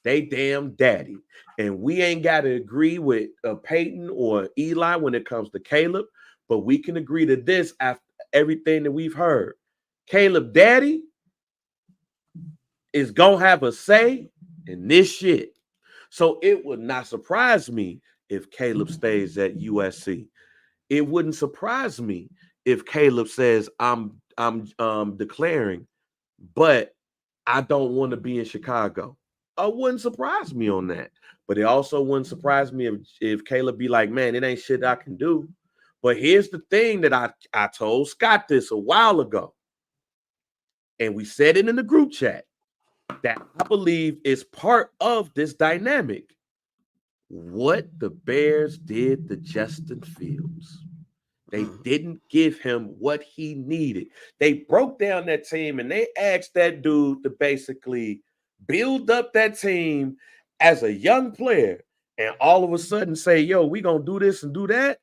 They damn daddy. And we ain't got to agree with Peyton or Eli when it comes to Caleb, but we can agree to this after everything that we've heard. Caleb daddy is going to have a say in this shit. So it would not surprise me if Caleb stays at USC. It wouldn't surprise me if Caleb says I'm declaring, but I don't want to be in Chicago. It wouldn't surprise me on that. But it also wouldn't surprise me if Caleb be like, man, it ain't shit I can do. But here's the thing that I told Scott this a while ago. And we said it in the group chat that I believe is part of this dynamic. What the Bears did to Justin Fields. They didn't give him what he needed. They broke down that team and they asked that dude to basically build up that team as a young player and all of a sudden say, yo, we gonna do this and do that.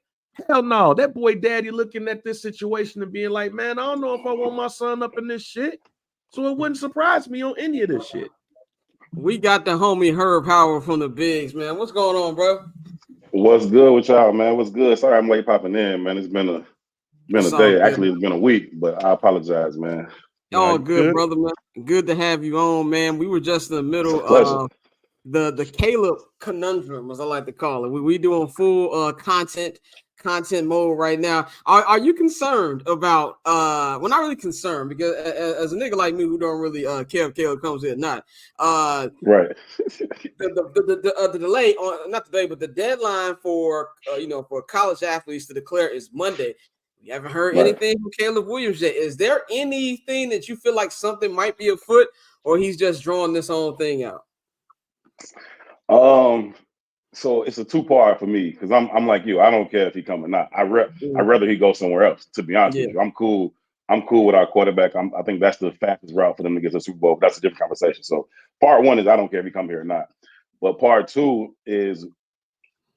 Hell no. That boy daddy looking at this situation and being like, man, I don't know if I want my son up in this shit. So it wouldn't surprise me on any of this shit. We got the homie Herb Howard from the Bigs, man. What's going on, bro? What's good with y'all, man? What's good? Sorry I'm late popping in, man. It's been a day. Actually, it's been a week, but I apologize, man. All good, brother, man. Good to have you on, man. We were just in the middle of the Caleb conundrum, as I like to call it. We doing full content mode right now. Are you concerned about well, not really concerned, because as a nigga like me who don't really care if Caleb comes here or not, right. the delay on, not the day, but the deadline for for college athletes to declare is Monday. You haven't heard anything from Caleb Williams yet. Is there anything that you feel like something might be afoot, or he's just drawing this whole thing out? So it's a two-part for me, because I'm like you. I don't care if he come or not. I'd rather he go somewhere else, to be honest with you. I'm cool with our quarterback. I think that's the fastest route for them to get to the Super Bowl. But that's a different conversation. So part one is I don't care if he come here or not. But part two is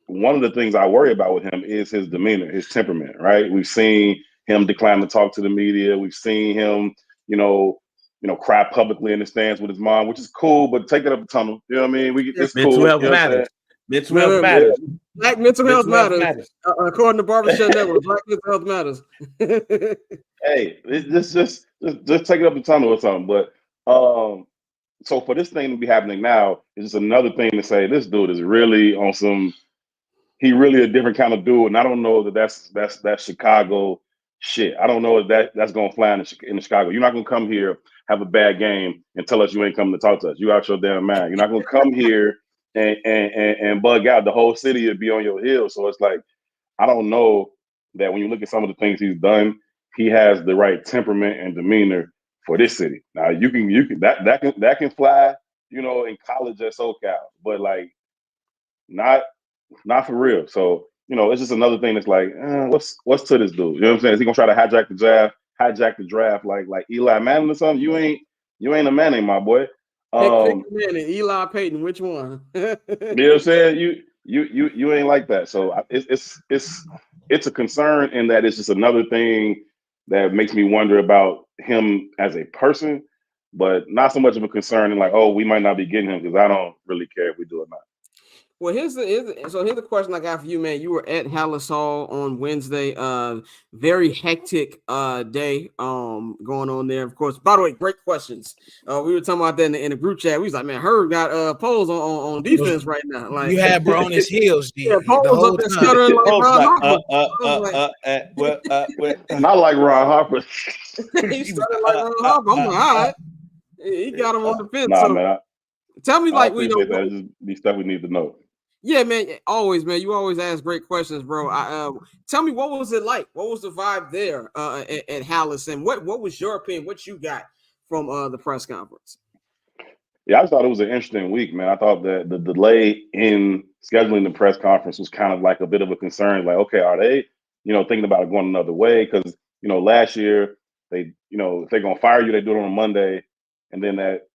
one of the things I worry about with him is his demeanor, his temperament, right? We've seen him decline to talk to the media. We've seen him, cry publicly in the stands with his mom, which is cool, but take it up the tunnel. You know what I mean? It's mental cool. Health matters. Mental health matters. Black mental health matters. According to Barbershop Network, Black mental health matters. Hey, just take it up the tunnel or something. But so for this thing to be happening now, it's just another thing to say this dude is really on some. He really a different kind of dude, and I don't know that's Chicago shit. I don't know if that's gonna fly in Chicago. You're not gonna come here, have a bad game, and tell us you ain't coming to talk to us. You out your damn mind. You're not gonna come here and bug out. The whole city will be on your heels. So it's like, I don't know that when you look at some of the things he's done, he has the right temperament and demeanor for this city. Now you can that can fly, in college at SoCal, but like not for real. So, it's just another thing that's like, what's to this dude? You know what I'm saying? Is he gonna try to hijack the draft like Eli Manning or something? You ain't a Manning, my boy. Pick Manning, Eli Payton, which one? You know what I'm saying? You ain't like that. So it's a concern in that it's just another thing that makes me wonder about him as a person, but not so much of a concern in like, oh, we might not be getting him, because I don't really care if we do or not. Well, here's the question I got for you, man. You were at Hallis Hall on Wednesday. Very hectic day going on there. Of course, by the way, great questions. We were talking about that in the group chat. We was like, man, Herb got polls on defense right now. Like, you had bro on his heels, G. Yeah, Paul was up there stuttering like Ron Harper. Not like Ron Harper. He started like Ron Harper. I'm like, all right. He got him on the fence. Nah, man. Tell me, like, that. Just be stuff we need to know. Yeah, man. Always, man. You always ask great questions, bro. Tell me, what was it like? What was the vibe there at Hallis, and what was your opinion? What you got from the press conference? Yeah, I thought it was an interesting week, man. I thought that the delay in scheduling the press conference was kind of like a bit of a concern. Like, okay, are they, thinking about going another way? Because last year they, if they're gonna fire you, they do it on a Monday, and then that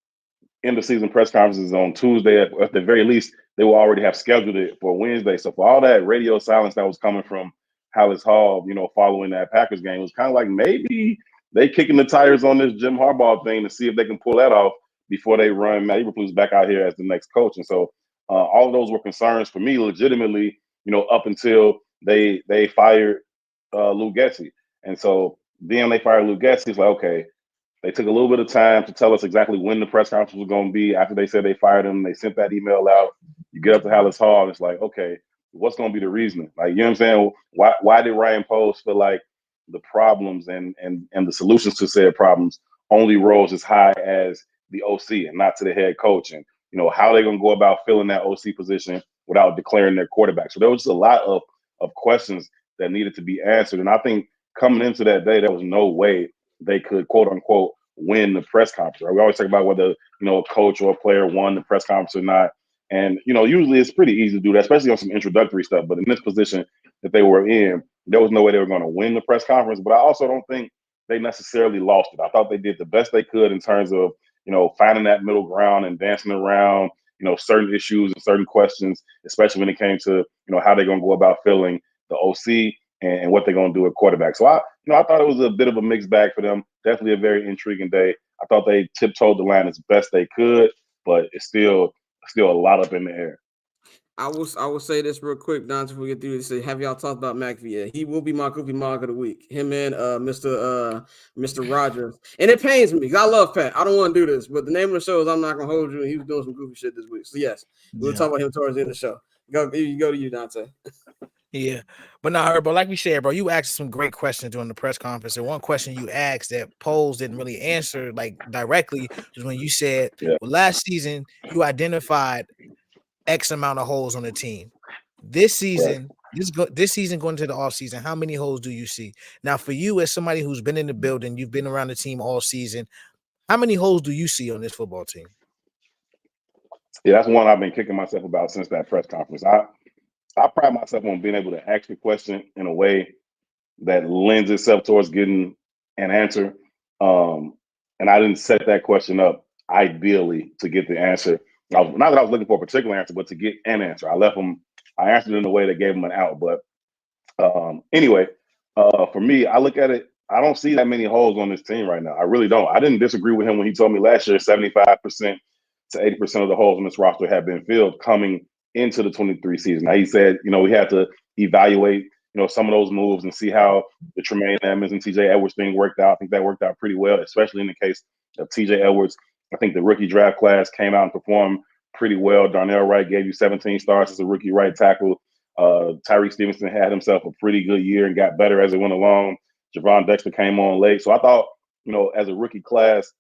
end of season press conferences on Tuesday. At the very least, they will already have scheduled it for Wednesday. So for all that radio silence that was coming from Hallis Hall, following that Packers game, it was kind of like maybe they kicking the tires on this Jim Harbaugh thing to see if they can pull that off before they run Matt Eberflus back out here as the next coach. And so all of those were concerns for me, legitimately, up until they fired Lou Getsy. And so then they fired Lou Getsy. It's like, okay, they took a little bit of time to tell us exactly when the press conference was going to be. After they said they fired him, they sent that email out. You get up to Hallis Hall, and it's like, okay, what's going to be the reasoning? Like, you know what I'm saying? Why did Ryan Post feel like the problems and the solutions to said problems only rose as high as the OC and not to the head coach, and how they're going to go about filling that OC position without declaring their quarterback. So there was just a lot of questions that needed to be answered, and I think coming into that day, there was no way they could quote unquote win the press conference. Right? We always talk about whether a coach or a player won the press conference or not, and usually it's pretty easy to do that, especially on some introductory stuff. But in this position that they were in, there was no way they were going to win the press conference. But I also don't think they necessarily lost it. I thought they did the best they could in terms of finding that middle ground and dancing around certain issues and certain questions, especially when it came to how they're going to go about filling the OC and what they're going to do at quarterback. So I thought it was a bit of a mixed bag for them. Definitely a very intriguing day. I thought they tiptoed the line as best they could, but it's still a lot up in the air. I will say this real quick, Don, before we get through this. Have y'all talked about McAfee yet? He will be my goofy mog of the week. Him and Mr. Rogers. And it pains me because I love Pat. I don't want to do this, but the name of the show is I'm Not Gonna Hold You, and he was doing some goofy shit this week. So yes, we'll talk about him towards the end of the show. Go to you, Dante. Yeah, but like we said, bro, you asked some great questions during the press conference, and one question you asked that polls didn't really answer like directly was when you said, well, last season you identified X amount of holes on the team. This season, this season going into the offseason, how many holes do you see? Now, for you as somebody who's been in the building, you've been around the team all season, how many holes do you see on this football team? Yeah, that's one I've been kicking myself about since that press conference. I pride myself on being able to ask the question in a way that lends itself towards getting an answer. And I didn't set that question up ideally to get the answer. Not that I was looking for a particular answer, but to get an answer. I answered it in a way that gave them an out. But anyway, for me, I look at it, I don't see that many holes on this team right now. I really don't. I didn't disagree with him when he told me last year 75% to 80% of the holes on this roster have been filled coming into the 23 season. Now, he said, we had to evaluate, some of those moves and see how the Tremaine Edmonds and TJ Edwards thing worked out. I think that worked out pretty well, especially in the case of TJ Edwards. I think the rookie draft class came out and performed pretty well. Darnell Wright gave you 17 starts as a rookie right tackle. Tyree Stevenson had himself a pretty good year and got better as it went along. Javon Dexter came on late. So I thought, as a rookie class,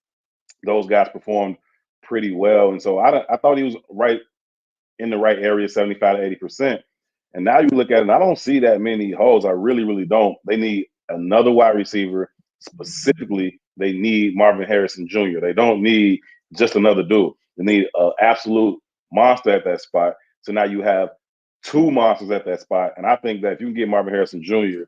those guys performed pretty well. And so I thought he was right in the right area, 75 to 80%. And now you look at it, and I don't see that many holes. I really, really don't. They need another wide receiver. Specifically, they need Marvin Harrison Jr. They don't need just another dude. They need an absolute monster at that spot. So now you have two monsters at that spot. And I think that if you can get Marvin Harrison Jr.,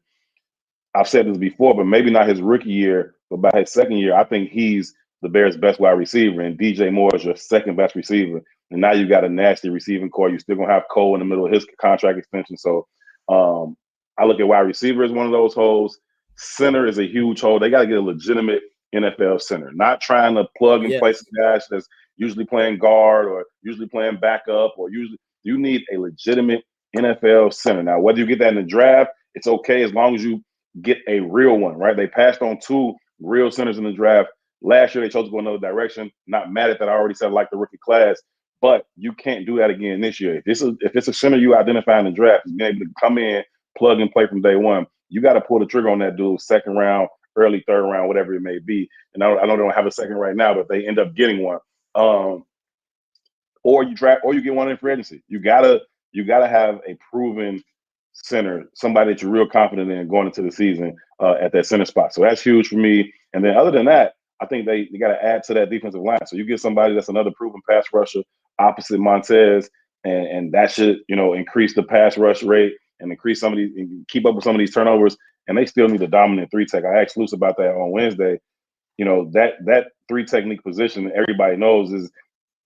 I've said this before, but maybe not his rookie year, but by his second year, I think he's the Bears' best wide receiver, and DJ Moore is your second best receiver. And now you got a nasty receiving core. You're still going to have Cole in the middle of his contract extension. So I look at wide receiver as one of those holes. Center is a huge hole. They got to get a legitimate NFL center, not trying to plug and place a guys that's usually playing guard or usually playing backup or usually you need a legitimate NFL center. Now, whether you get that in the draft, it's okay as long as you get a real one, right? They passed on two real centers in the draft. Last year, they chose to go another direction. Not mad at that. I already said I like the rookie class, but you can't do that again this year. If it's a center you identify in the draft, being able to come in, plug and play from day one, you got to pull the trigger on that dude second round, early third round, whatever it may be. And I know they don't have a second right now, but they end up getting one. Or you get one in free agency. You gotta have a proven center, somebody that you're real confident in going into the season at that center spot. So that's huge for me. And then other than that, I think they got to add to that defensive line. So you get somebody that's another proven pass rusher opposite Montez, and that should, increase the pass rush rate and increase some of these and keep up with some of these turnovers. And they still need a dominant three tech. I asked Luce about that on Wednesday. That three technique position everybody knows is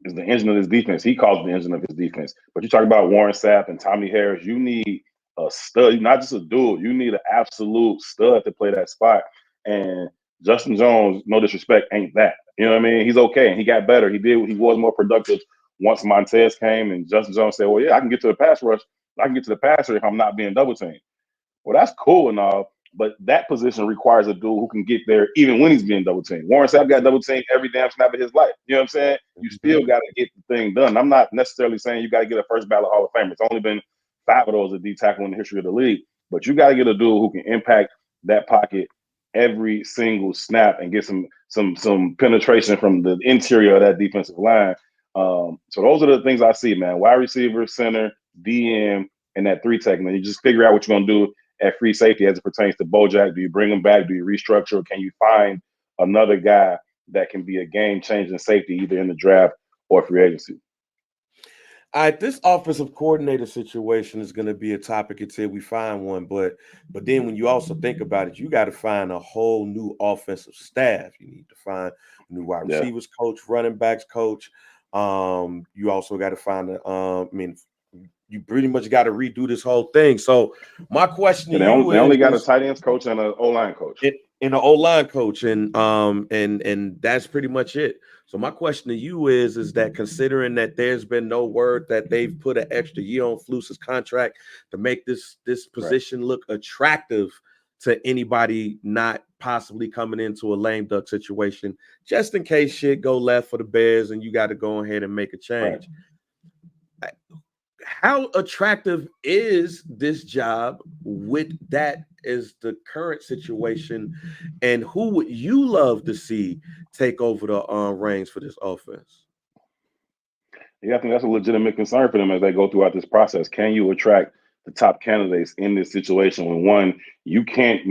the engine of his defense. He calls it the engine of his defense. But you talk about Warren Sapp and Tommy Harris, you need a stud, not just a dude. You need an absolute stud to play that spot. And Justin Jones, no disrespect, ain't that. You know what I mean? He's okay, and he got better. He was more productive once Montez came, and Justin Jones said, well, yeah, I can get to the pass rush. I can get to the passer if I'm not being double teamed. Well, that's cool and all, but that position requires a dude who can get there even when he's being double teamed. Warren Sapp got double teamed every damn snap of his life. You know what I'm saying? You still got to get the thing done. I'm not necessarily saying you got to get a first ballot Hall of Famer. It's only been 5 of those at D tackle in the history of the league, but you got to get a dude who can impact that pocket every single snap and get some penetration from the interior of that defensive line. So those are the things I see, man. Wide receiver, center, DM, and that 3 tech. And you just figure out what you're going to do at free safety as it pertains to Bojack. Do you bring him back? Do you restructure? Or can you find another guy that can be a game-changing safety either in the draft or free agency? All right, this offensive coordinator situation is going to be a topic until we find one. But then when you also think about it, you got to find a whole new offensive staff. You need to find a new wide receivers coach, running backs coach. You also got to find you pretty much got to redo this whole thing. So my question to they you only got a tight ends coach and an O-line coach. And an O-line coach, and that's pretty much it. So my question to you is that considering that there's been no word that they've put an extra year on Flus's contract to make this position look attractive to anybody not possibly coming into a lame duck situation, just in case shit go left for the Bears and you got to go ahead and make a change. Right. How attractive is this job with that as the current situation, and who would you love to see take over the reins for this offense? Yeah, I think that's a legitimate concern for them as they go throughout this process. Can you attract the top candidates in this situation when, one, you can't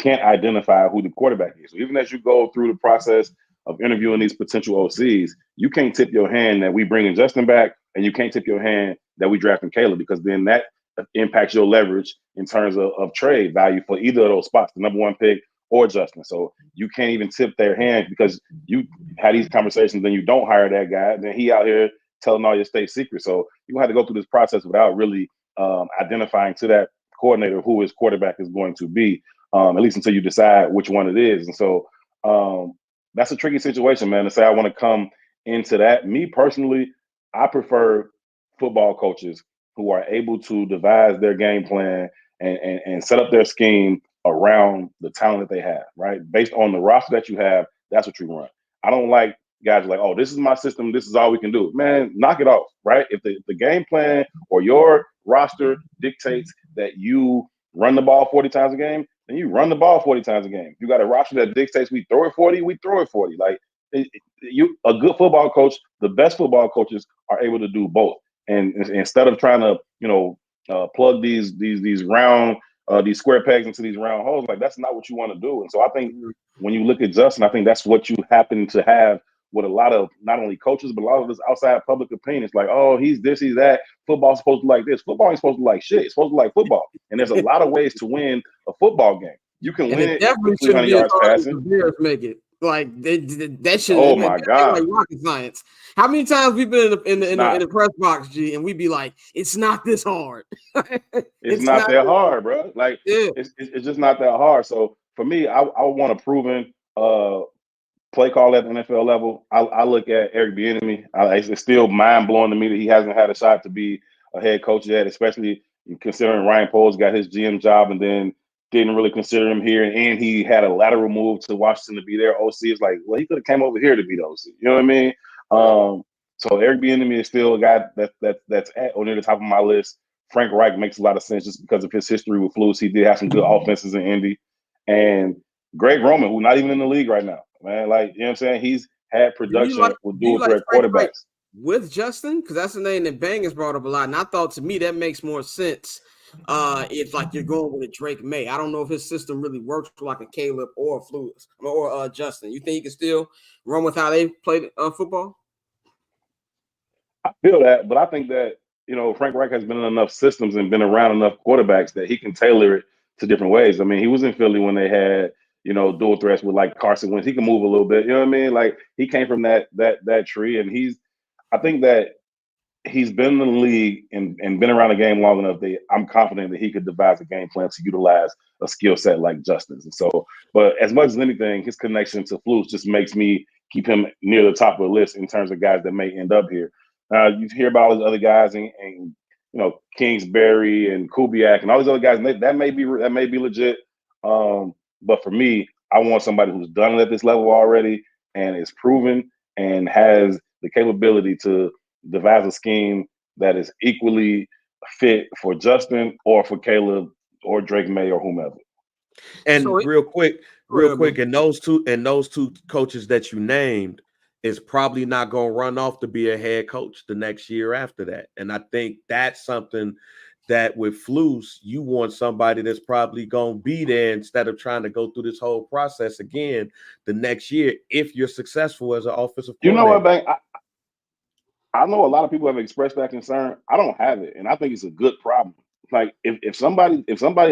identify who the quarterback is? So even as you go through the process of interviewing these potential OCs, you can't tip your hand that we bringing Justin back, and you can't tip your hand that we drafting Caleb, because then that impacts your leverage in terms of trade value for either of those spots, the number 1 pick or Justin. So you can't even tip their hand because you had these conversations, then you don't hire that guy, then he out here telling all your state secrets. So you have to go through this process without really identifying to that coordinator who his quarterback is going to be, at least until you decide which one it is. And so that's a tricky situation, man, to say I want to come into that. Me personally, I prefer football coaches who are able to devise their game plan and set up their scheme around the talent that they have, right? Based on the roster that you have, that's what you run. I don't like guys are like, oh, this is my system, this is all we can do. Man, knock it off, right? If the game plan or your roster dictates that you run the ball 40 times a game, then you run the ball 40 times a game. You got a roster that dictates we throw it 40, we throw it 40. Like, a good football coach, the best football coaches are able to do both. And instead of trying to plug these round these square pegs into these round holes, like, that's not what you want to do. And so I think when you look at Justin, I think that's what you happen to have with a lot of not only coaches, but a lot of this outside public opinion. It's like, oh, he's this, he's that. Football's supposed to like this. Football ain't supposed to like shit. It's supposed to like football. And there's a lot of ways to win a football game. You can win it with 300 yards passing. The Bears make it. Like that shit. Oh my God! Like rocket science. How many times we've been in the press box, G, and we be like, it's not this hard. it's not that hard, bro. Like it's just not that hard. So for me, I want a proven play call at the NFL level. I look at Eric Bieniemy. It's still mind blowing to me that he hasn't had a shot to be a head coach yet, especially considering Ryan Poles got his GM job and then didn't really consider him here, and he had a lateral move to Washington to be their OC. It's like, well, he could have came over here to be the OC. You know what I mean? So Eric Bieniemy is still a guy that's near the top of my list. Frank Reich makes a lot of sense just because of his history with Flus. He did have some good offenses in Indy. And Greg Roman, who's not even in the league right now, man. Like, you know what I'm saying? He's had production with dual threat quarterbacks. With Justin, because that's the name that Bang has brought up a lot. And I thought, to me, that makes more sense if like you're going with a Drake May. I don't know if his system really works for like a Caleb or a Flus or Justin. You think he can still run with how they played football? I feel that, but I think that, Frank Reich has been in enough systems and been around enough quarterbacks that he can tailor it to different ways. I mean, he was in Philly when they had, dual threats with like Carson Wentz. He can move a little bit. You know what I mean? Like, he came from that tree, and I think that he's been in the league and been around the game long enough that I'm confident that he could devise a game plan to utilize a skill set like Justin's. And so, but as much as anything, his connection to Flus just makes me keep him near the top of the list in terms of guys that may end up here. You hear about all these other guys and Kingsbury and Kubiak and all these other guys. That may be legit. But for me, I want somebody who's done it at this level already and is proven and has the capability to devise a scheme that is equally fit for Justin or for Caleb or Drake May or whomever. And so real quick, real quick, and those two coaches that you named is probably not going to run off to be a head coach the next year after that. And I think that's something that with Flus, you want somebody that's probably going to be there instead of trying to go through this whole process again the next year if you're successful as an offensive coordinator. You know what, Bang? I know a lot of people have expressed that concern. I don't have it, and I think it's a good problem. Like if somebody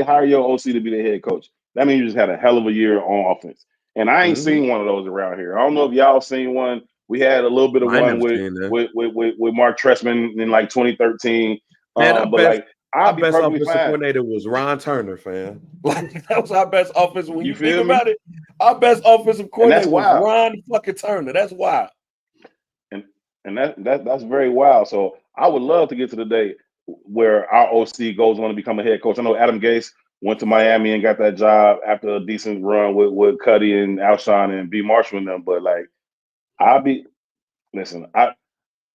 hire your OC to be the head coach, that means you just had a hell of a year on offense. And I ain't seen one of those around here. I don't know if y'all seen one. We had a little bit of one with Mark Trestman in like 2013. Man, but like our best offensive coordinator was Ron Turner, fam. Like that was our best offensive. When you think about it, our best offensive coordinator was Ron fucking Turner. That's wild. And that's very wild. So I would love to get to the day where our OC goes on to become a head coach. I know Adam Gase went to Miami and got that job after a decent run with Cuddy and Alshon and B. Marshall and them. But like,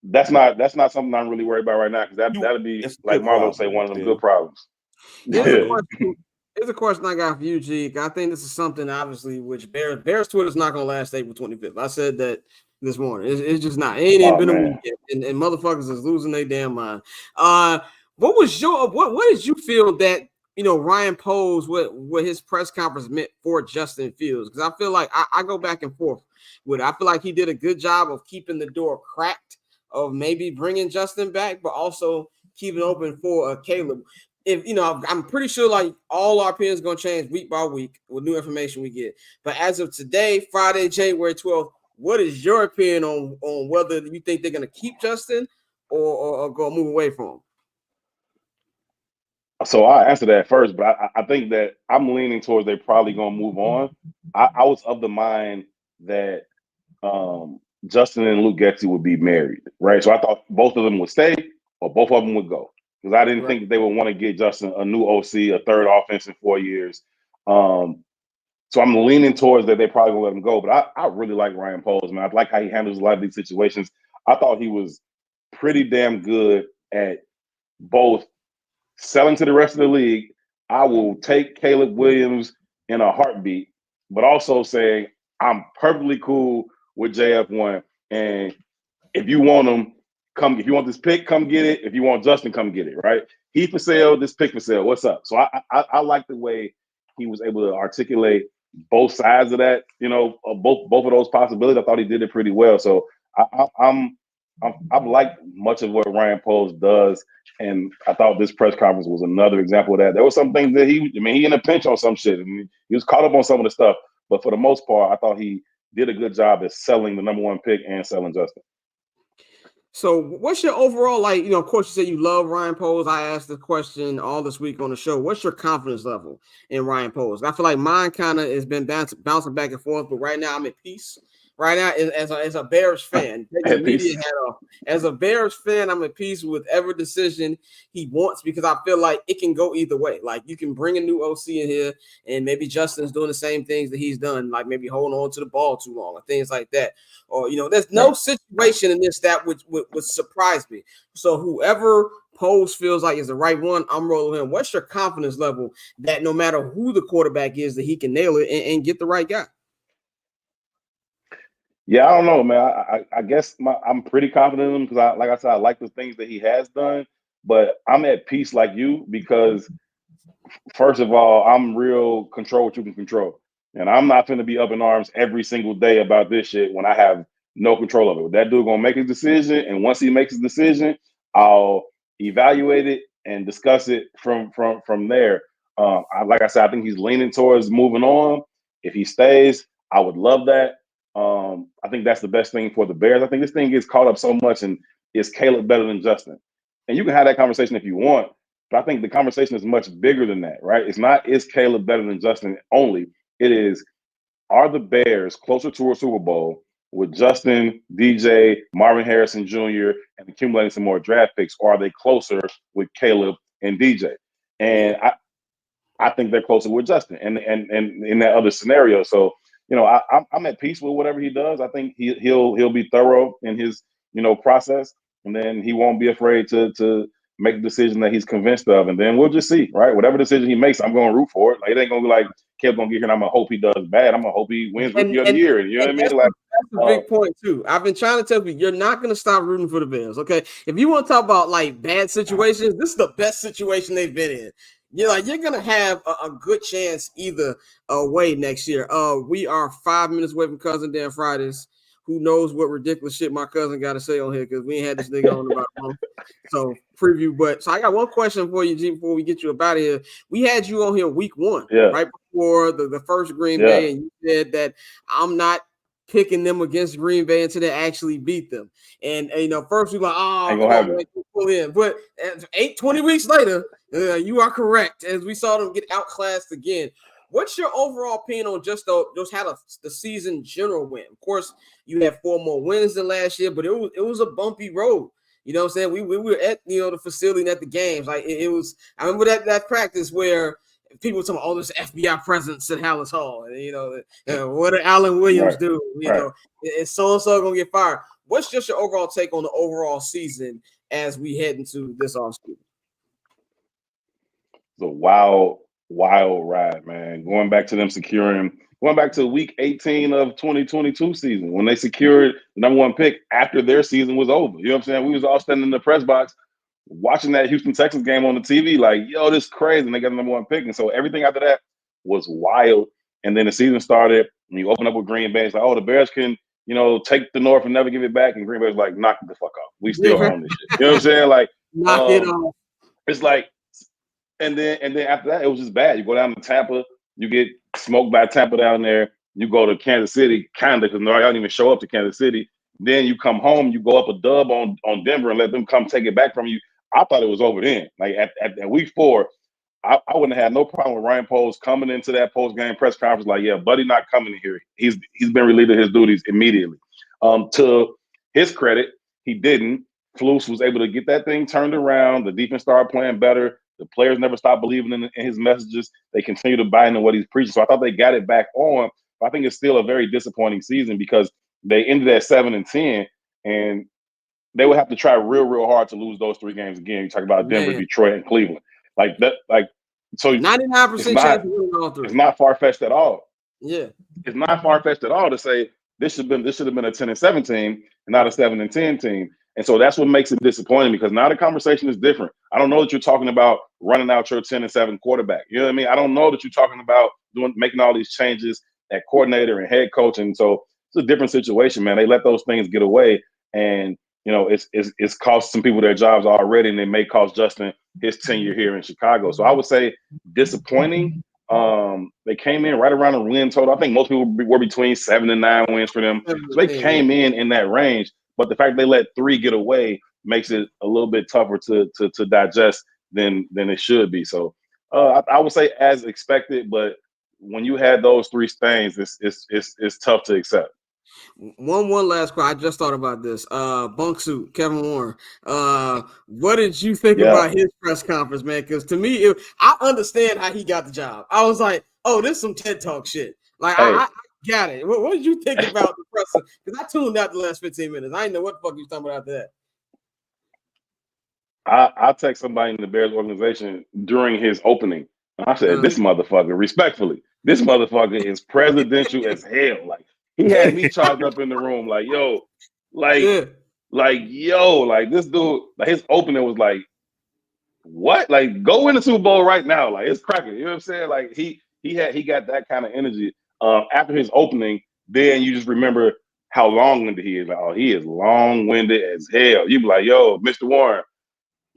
that's not something I'm really worried about right now, because that'll be, like Marlo say, one of them good problems. Here's a question I got for you, G. I think this is something, obviously, which Bears Twitter is not going to last April 25th. I said that this morning. It's just not. It ain't even been a week yet, and motherfuckers is losing their damn mind. What did you feel that Ryan Poles, what his press conference meant for Justin Fields? Because I feel like I go back and forth with it. I feel like he did a good job of keeping the door cracked, of maybe bringing Justin back, but also keeping open for Caleb. If I'm pretty sure like all our opinions going to change week by week with new information we get. But as of today, Friday, January 12th, what is your opinion on whether you think they're going to keep Justin or go move away from him? So I'll answer that first, but I think that I'm leaning towards they're probably going to move on. I was of the mind that Justin and Luke Getsy would be married, right? So I thought both of them would stay or both of them would go, because I didn't think that they would want to get Justin a new OC, a third offense in 4 years. So I'm leaning towards that they probably will let him go. But I really like Ryan Poles, man. I like how he handles a lot of these situations. I thought he was pretty damn good at both selling to the rest of the league, I will take Caleb Williams in a heartbeat, but also saying I'm perfectly cool with JF1. And if you want him, if you want this pick, come get it. If you want Justin, come get it, right? He for sale, this pick for sale. What's up? So I like the way he was able to articulate both sides of that, both of those possibilities. I thought he did it pretty well. So I've liked much of what Ryan Poles does, and I thought this press conference was another example of that. There were some things that he in a pinch on some shit, and he was caught up on some of the stuff. But for the most part, I thought he did a good job at selling the number one pick and selling Justin. So what's your overall, of course you say you love Ryan Poles. I asked the question all this week on the show. What's your confidence level in Ryan Poles? I feel like mine kind of has been bouncing back and forth, but right now I'm at peace. Right now, as a Bears fan, as a Bears fan, I'm at peace with every decision he wants, because I feel like it can go either way. Like, you can bring a new OC in here, and maybe Justin's doing the same things that he's done, like maybe holding on to the ball too long or things like that. Or there's no situation in this that would surprise me. So whoever Poles feels like is the right one, I'm rolling him. What's your confidence level that no matter who the quarterback is, that he can nail it and get the right guy? Yeah, I don't know, man. I guess I'm pretty confident in him because, like I said, I like the things that he has done. But I'm at peace like you because, first of all, I'm real control what you can control. And I'm not going to be up in arms every single day about this shit when I have no control of it. That dude going to make his decision. And once he makes his decision, I'll evaluate it and discuss it from there. Like I said, I think he's leaning towards moving on. If he stays, I would love that. I think that's the best thing for the Bears. I think this thing gets caught up so much and is Caleb better than Justin? And you can have that conversation if you want, but I think the conversation is much bigger than that, right? It's not, is Caleb better than Justin only? It is, are the Bears closer to a Super Bowl with Justin, DJ, Marvin Harrison Jr., and accumulating some more draft picks, or are they closer with Caleb and DJ? And I think they're closer with Justin and in that other scenario. So, I'm at peace with whatever he does. I think he'll be thorough in his, process, and then he won't be afraid to make the decision that he's convinced of, and then we'll just see, right? Whatever decision he makes, I'm going to root for it. Like, it ain't going to be like Kev's going to get here and I'm going to hope he does bad. I'm going to hope he wins Rookie of the Year. You know what I mean? Like, that's a big point too. I've been trying to tell you, you're not going to stop rooting for the Bears, okay? If you want to talk about like bad situations, this is the best situation they've been in. You're going to have a good chance either way next year. We are 5 minutes away from Cousin Dan Fridays. Who knows what ridiculous shit my cousin got to say on here, because we ain't had this nigga on about a month. So preview. But so I got one question for you, G, before we get you up out of here. We had you on here week 1, right before the first Green Bay, and you said that I'm not picking them against Green Bay until they actually beat them. And first we were like, oh, come on, man, pull in. But 20 weeks later, you are correct, as we saw them get outclassed again. What's your overall opinion on just how the season general went? Of course, you had 4 more wins than last year, but it was a bumpy road. You know what I'm saying? We were at the facility and at the games. Like it was. I remember that practice where people were talking about, this FBI presence at Hallis Hall, and what did Alan Williams do? Is so and so gonna get fired? What's just your overall take on the overall season as we head into this offseason? The wild ride, man. Going back to week 18 of 2022 season when they secured the number 1 pick after their season was over. You know what I'm saying? We was all standing in the press box watching that Houston Texans game on the TV like, yo, this is crazy. And they got the number 1 pick. And so everything after that was wild. And then the season started and you open up with Green Bay. It's like, oh, the Bears can, take the North and never give it back. And Green Bay's like, knock it the fuck off. We still own this shit. You know what I'm saying? Like, knock it off. It's like, and then after that, it was just bad. You go down to Tampa, you get smoked by Tampa down there. You go to Kansas City, kind of, because y'all didn't even show up to Kansas City. Then you come home, you go up a dub on Denver and let them come take it back from you. I thought it was over then. Like at week 4, I wouldn't have had no problem with Ryan Poles coming into that post-game press conference like, yeah, buddy not coming in here. He's been relieved of his duties immediately. To his credit, he didn't. Flus was able to get that thing turned around. The defense started playing better. The players never stopped believing in his messages. They continue to buy into what he's preaching. So I thought they got it back on. But I think it's still a very disappointing season because they ended at 7-10, and they would have to try real, real hard to lose those 3 games again. You talk about Denver, Detroit, and Cleveland. Like that, so 99% chance of winning all 3. It's not far-fetched at all. Yeah. It's not far-fetched at all to say this should have been a 10-7 team and not a 7-10 team. And so that's what makes it disappointing, because now the conversation is different. I don't know that you're talking about running out your 10-7 quarterback. You know what I mean? I don't know that you're talking about making all these changes at coordinator and head coach. And so it's a different situation, man. They let those things get away, and it's cost some people their jobs already, and it may cost Justin his tenure here in Chicago. So I would say disappointing. They came in right around the win total. I think most people were between 7 and 9 wins for them. So they came in that range. But the fact they let 3 get away makes it a little bit tougher to digest than it should be. So I would say as expected, but when you had those 3 stains, it's tough to accept. One last question. I just thought about this. Bunk suit, Kevin Warren. What did you think about his press conference, man? Because to me, I understand how he got the job. I was like, oh, this is some TED Talk shit. Like, hey. I got it. What did you think about the press? Because I tuned out the last 15 minutes. I didn't know what the fuck you was talking about after that. I text somebody in the Bears organization during his opening. And I said, this motherfucker, respectfully, this motherfucker is presidential as hell. Like, he had me charged up in the room, like, yo, like this dude, like his opening was like, what? Like, go win the Super Bowl right now. Like, it's cracking. You know what I'm saying? Like, he got that kind of energy. After his opening, then you just remember how long-winded he is. Like, oh, he is long-winded as hell. You be like, yo, Mr. Warren,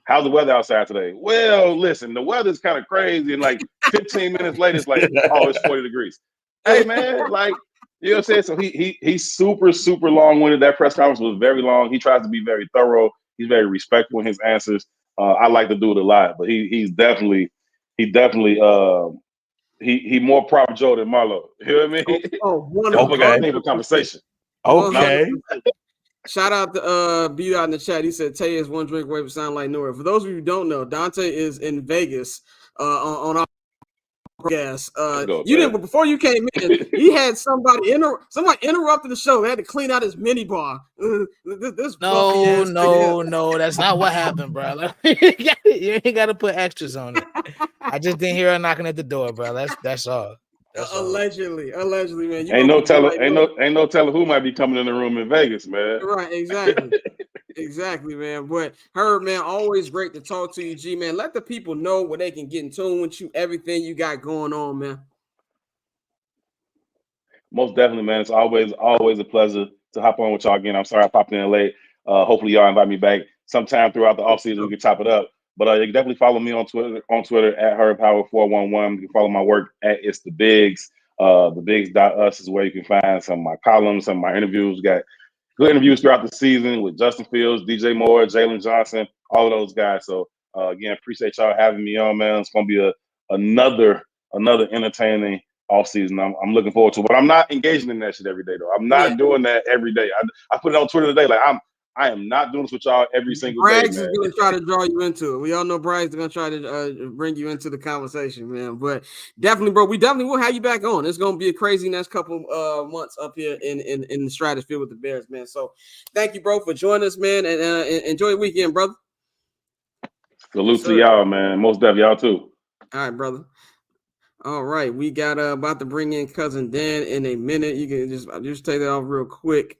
how's the weather outside today? Well, listen, the weather's kind of crazy. And like 15 minutes later, it's like, oh, it's 40 degrees. Hey, man, like, you know what I'm saying? So he's super, super long-winded. That press conference was very long. He tries to be very thorough. He's very respectful in his answers. I like to do it a lot, but he definitely he more proper Joe than Marlo. You know what I mean? Oh, wonderful. Okay. Conversation. Okay. Shout out to B out in the chat. He said Tay is one drink away from sound like Nora. For those of you who don't know, Dante is in Vegas on our Gas. Go, You man. didn't, but before you came in, he had somebody interrupted the show. They had to clean out his mini bar. This bumpy ass No, that's not what happened, bro. You ain't got to put extras on it. I just didn't hear her knocking at the door, bro. That's all. That's allegedly, man. Ain't no telling who might be coming in the room in Vegas, man. Right, exactly. Exactly, man. But Herb, man, always great to talk to you, G, man. Let the people know where they can get in tune with you, everything you got going on, man. Most definitely, man. It's always a pleasure to hop on with y'all again. I'm sorry I popped in late. Hopefully y'all invite me back sometime throughout the offseason. We can chop it up. But you can definitely follow me on Twitter at HerbPower411. You can follow my work at It's the Bigs. TheBigs.us is where you can find some of my columns, some of my interviews. We got good interviews throughout the season with Justin Fields, DJ Moore, Jalen Johnson, all of those guys. So again, appreciate y'all having me on, man. It's gonna be another entertaining off season. I'm looking forward to it. But I'm not engaging in that shit every day though. I'm not doing that every day. I put it on Twitter today. Like I am not doing this with y'all every single day, man. Braggs is going to try to draw you into it. We all know Braggs is going to try to bring you into the conversation, man. But definitely, bro, we definitely will have you back on. It's going to be a crazy next couple months up here in the stratosphere with the Bears, man. So thank you, bro, for joining us, man, and enjoy your weekend, brother. Salute to y'all, man. Most definitely, y'all too. All right, brother. All right, we got about to bring in Cousin Dan in a minute. You can just take that off real quick.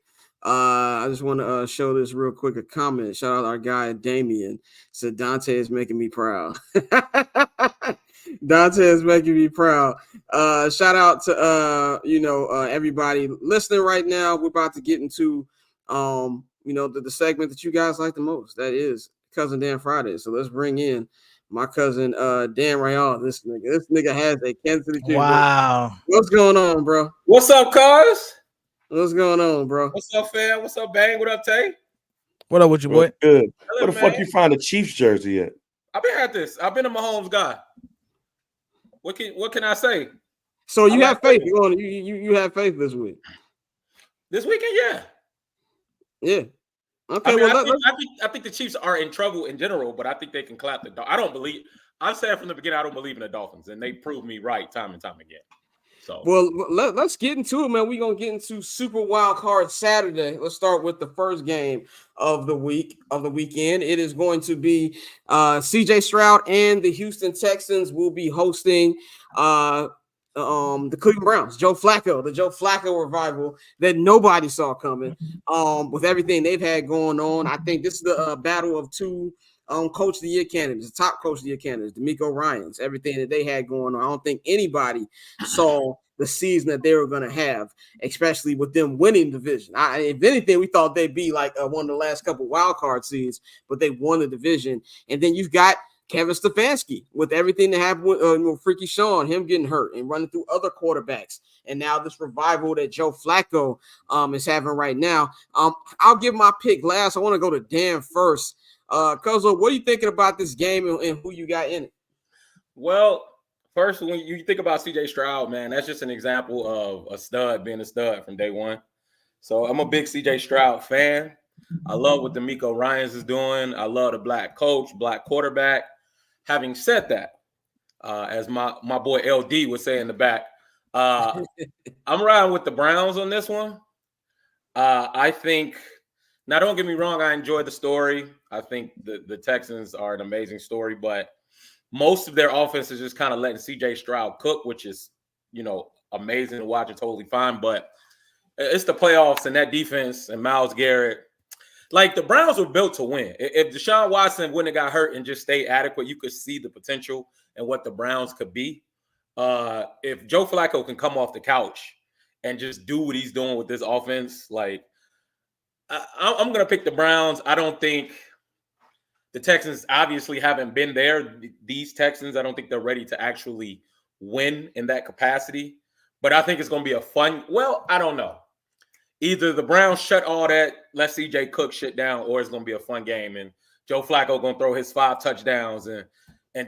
I just want to show this real quick. A comment. Shout out our guy Damien. Said Dante is making me proud. Dante is making me proud. Shout out to everybody listening right now. We're about to get into the segment that you guys like the most. That is Cousin Dan Friday. So let's bring in my cousin Dan Rayall. This nigga has a Kansas City Chiefs. Wow. What's going on, bro? What's up, cuz? What's going on, bro? What's up, fam? What's up, Bang? What up, Tay? What up with you, boy? Good. Where the fuck you find a Chiefs jersey at? I've been at this. I've been a Mahomes guy. What can I say? So you have faith. You have faith this week. This weekend, yeah. Yeah. Okay. I think the Chiefs are in trouble in general, but I think they can clap the Dolphins. I don't believe. I've said from the beginning I don't believe in the Dolphins, and they proved me right time and time again. So let's get into it, man. We're gonna get into Super Wild Card Saturday. Let's start with the first game of the weekend. It is going to be CJ Stroud and the Houston Texans will be hosting the Cleveland Browns. the Joe Flacco revival that nobody saw coming. With everything they've had going on, I think this is the battle of two coach of the year candidates, the top coach of the year candidates, DeMeco Ryans, everything that they had going on. I don't think anybody saw the season that they were going to have, especially with them winning the division. If anything, we thought they'd be like one of the last couple wild card seeds, but they won the division. And then you've got Kevin Stefanski with everything that happened with Freaky Sean, him getting hurt and running through other quarterbacks. And now this revival that Joe Flacco is having right now. I'll give my pick last. I want to go to Dan first. Cuzzo, what are you thinking about this game and who you got in it? Well, first, when you think about CJ Stroud, man, that's just an example of a stud being a stud from day one. So I'm a big CJ Stroud fan. I love what DeMeco Ryans is doing. I love the black coach, black quarterback. Having said that, as my boy LD would say in the back, I'm riding with the Browns on this one. I think, now don't get me wrong, I enjoy the story. I think the Texans are an amazing story, but most of their offense is just kind of letting CJ Stroud cook, which is, amazing to watch and totally fine. But it's the playoffs and that defense and Myles Garrett. Like, the Browns were built to win. If Deshaun Watson wouldn't have got hurt and just stayed adequate, you could see the potential and what the Browns could be. If Joe Flacco can come off the couch and just do what he's doing with this offense, like, I'm going to pick the Browns. I don't think the Texans obviously haven't been there. These Texans, I don't think they're ready to actually win in that capacity. But I think it's going to be a fun – well, I don't know. Either the Browns shut all that, let CJ cook shit down, or it's going to be a fun game. And Joe Flacco going to throw his 5 touchdowns and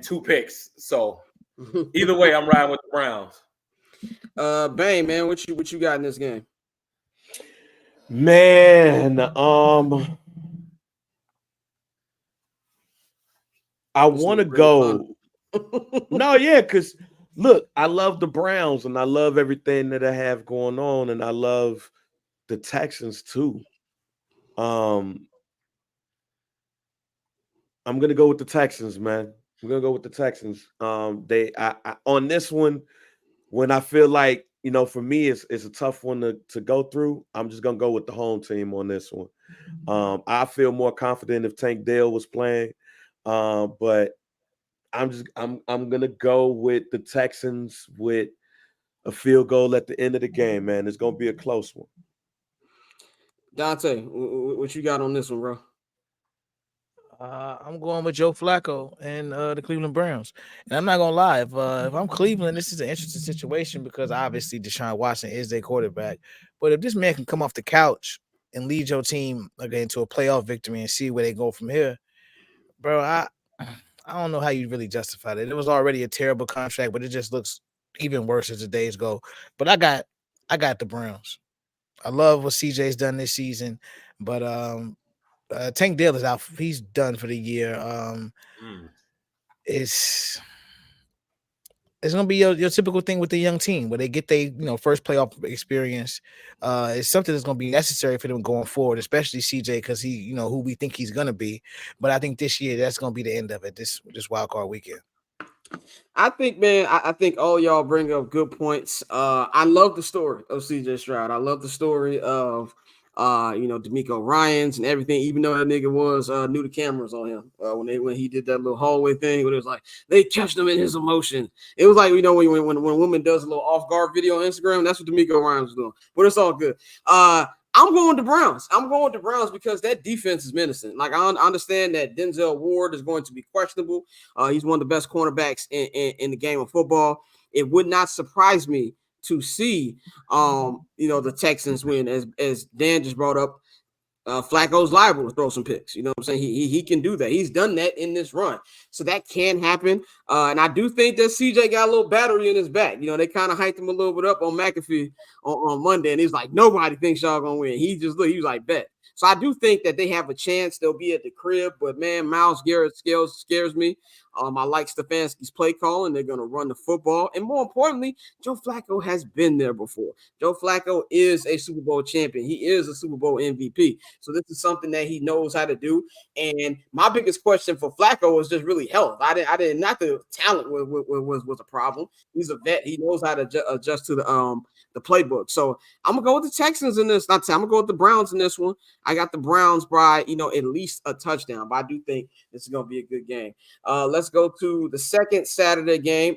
2 picks. So either way, I'm riding with the Browns. Bang, man, what you got in this game? Man, I want to go. No, yeah, because look, I love the Browns and I love everything that I have going on, and I love the Texans too. I'm gonna go with the Texans, man. I'm gonna go with the Texans. I on this one, when I feel like, for me, it's a tough one to go through. I'm just gonna go with the home team on this one. I feel more confident if Tank Dell was playing, but I'm gonna go with the Texans with a field goal at the end of the game, man. It's gonna be a close one. Dante, what you got on this one, bro? I'm going with Joe Flacco and the Cleveland Browns. And I'm not gonna lie, if I'm Cleveland, this is an interesting situation because obviously Deshaun Watson is their quarterback. But if this man can come off the couch and lead your team again to a playoff victory and see where they go from here, bro, I don't know how you really justify it. It was already a terrible contract, but it just looks even worse as the days go. But I got the Browns. I love what CJ's done this season, but Tank Dell is out. He's done for the year. It's gonna be your typical thing with the young team where they get their first playoff experience. It's something that's gonna be necessary for them going forward, especially CJ because he who we think he's gonna be. But I think this year that's gonna be the end of it. This wild card weekend. I think, man, I think all y'all bring up good points. I love the story of CJ Stroud. I love the story of D'Amico Ryans and everything, even though that nigga was knew the cameras on him when he did that little hallway thing where it was like they catched him in his emotion. It was like, when a woman does a little off guard video on Instagram, that's what D'Amico Ryans was doing. But it's all good. I'm going to Browns. I'm going to Browns because that defense is menacing. Like, I understand that Denzel Ward is going to be questionable. He's one of the best cornerbacks in the game of football. It would not surprise me to see, the Texans win. As Dan just brought up, Flacco's liable to throw some picks. You know what I'm saying? He can do that. He's done that in this run. So that can happen. And I do think that CJ got a little battery in his back. They kind of hyped him a little bit up on McAfee on Monday. And he's like, nobody thinks y'all going to win. He was like, bet. So I do think that they have a chance. They'll be at the crib. But, man, Myles Garrett scares me. I like Stefanski's play calling. They're going to run the football. And more importantly, Joe Flacco has been there before. Joe Flacco is a Super Bowl champion. He is a Super Bowl MVP. So this is something that he knows how to do. And my biggest question for Flacco was just really health. I didn't not the talent was a problem. He's a vet. He knows how to adjust to the playbook. So I'm gonna go with the Texans in this. I'm gonna go with the Browns in this one. I got the Browns by at least a touchdown. But I do think this is gonna be a good game. Let's go to the second Saturday game.